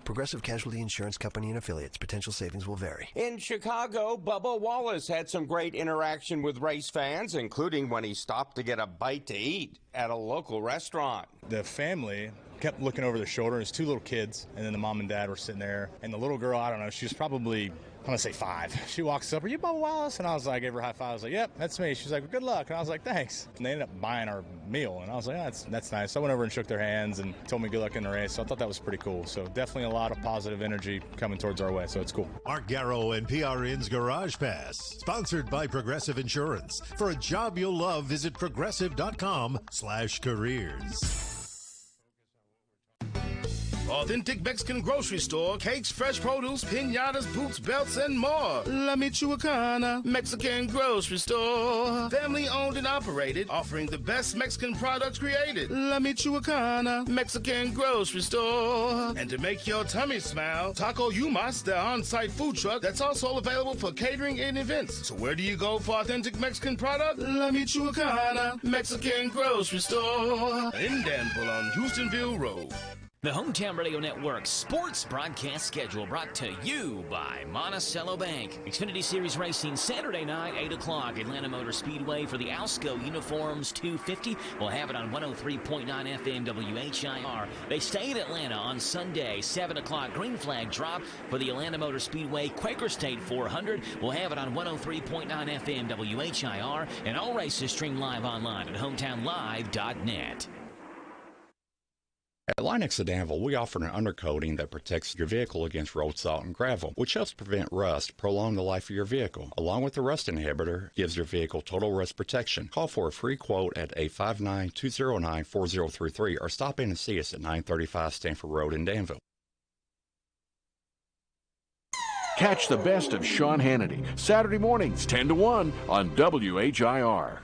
Progressive Casualty Insurance Company and affiliates. Potential savings will vary. In Chicago, Bubba Wallace had some great interaction with race fans, including when he stopped to get a bite to eat at a local restaurant. The family kept looking over their shoulder. There's 2 little kids, and then the mom and dad were sitting there. And the little girl, I don't know, she was probably, I'm going to say 5. She walks up, "Are you Bubba Wallace?" And I was like, gave her a high five. I was like, "Yep, that's me." She's like, "Well, good luck." And I was like, "Thanks." And they ended up buying our meal, and I was like, "Oh, that's nice." So I went over and shook their hands and told me good luck in the race. So I thought that was pretty cool. So definitely a lot of positive energy coming towards our way, so it's cool. Mark Garrow and PRN's Garage Pass, sponsored by Progressive Insurance. For a job you'll love, visit progressive.com/careers. Authentic Mexican grocery store, cakes, fresh produce, piñatas, boots, belts, and more. La Michoacana Mexican grocery store. Family owned and operated, offering the best Mexican products created. La Michoacana Mexican grocery store. And to make your tummy smile, Taco Yumas, their on-site food truck that's also available for catering and events. So where do you go for authentic Mexican product? La Michoacana Mexican grocery store. In Danville on Houstonville Road. The Hometown Radio Network sports broadcast schedule brought to you by Monticello Bank. Xfinity Series racing Saturday night, 8 o'clock, Atlanta Motor Speedway for the Alsco Uniforms 250. We'll have it on 103.9 FM WHIR. They stay in Atlanta on Sunday, 7 o'clock, green flag drop for the Atlanta Motor Speedway Quaker State 400. We'll have it on 103.9 FM WHIR, and all races stream live online at hometownlive.net. At Linex of Danville, we offer an undercoating that protects your vehicle against road salt and gravel, which helps prevent rust, prolong the life of your vehicle. Along with the rust inhibitor, gives your vehicle total rust protection. Call for a free quote at 859-209-4033 or stop in and see us at 935 Stanford Road in Danville. Catch the best of Sean Hannity, Saturday mornings 10 to 1 on WHIR.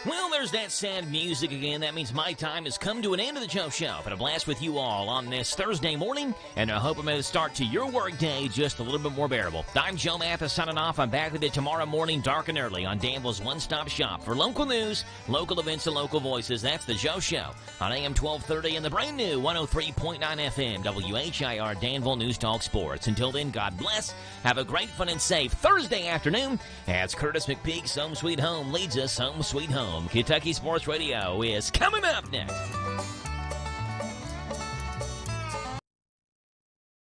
Well, there's there's that sad music again. That means my time has come to an end of the Joe Show. But a blast with you all on this Thursday morning, and I hope it made the start to your work day just a little bit more bearable. I'm Joe Mathis signing off. I'm back with you tomorrow morning, dark and early, on Danville's one-stop shop for local news, local events, and local voices. That's the Joe Show on AM 1230 and the brand new 103.9 FM WHIR Danville News Talk Sports. Until then, God bless. Have a great, fun, and safe Thursday afternoon as Curtis McPeak's Home Sweet Home leads us home sweet home. Kentucky Sports Radio is coming up next.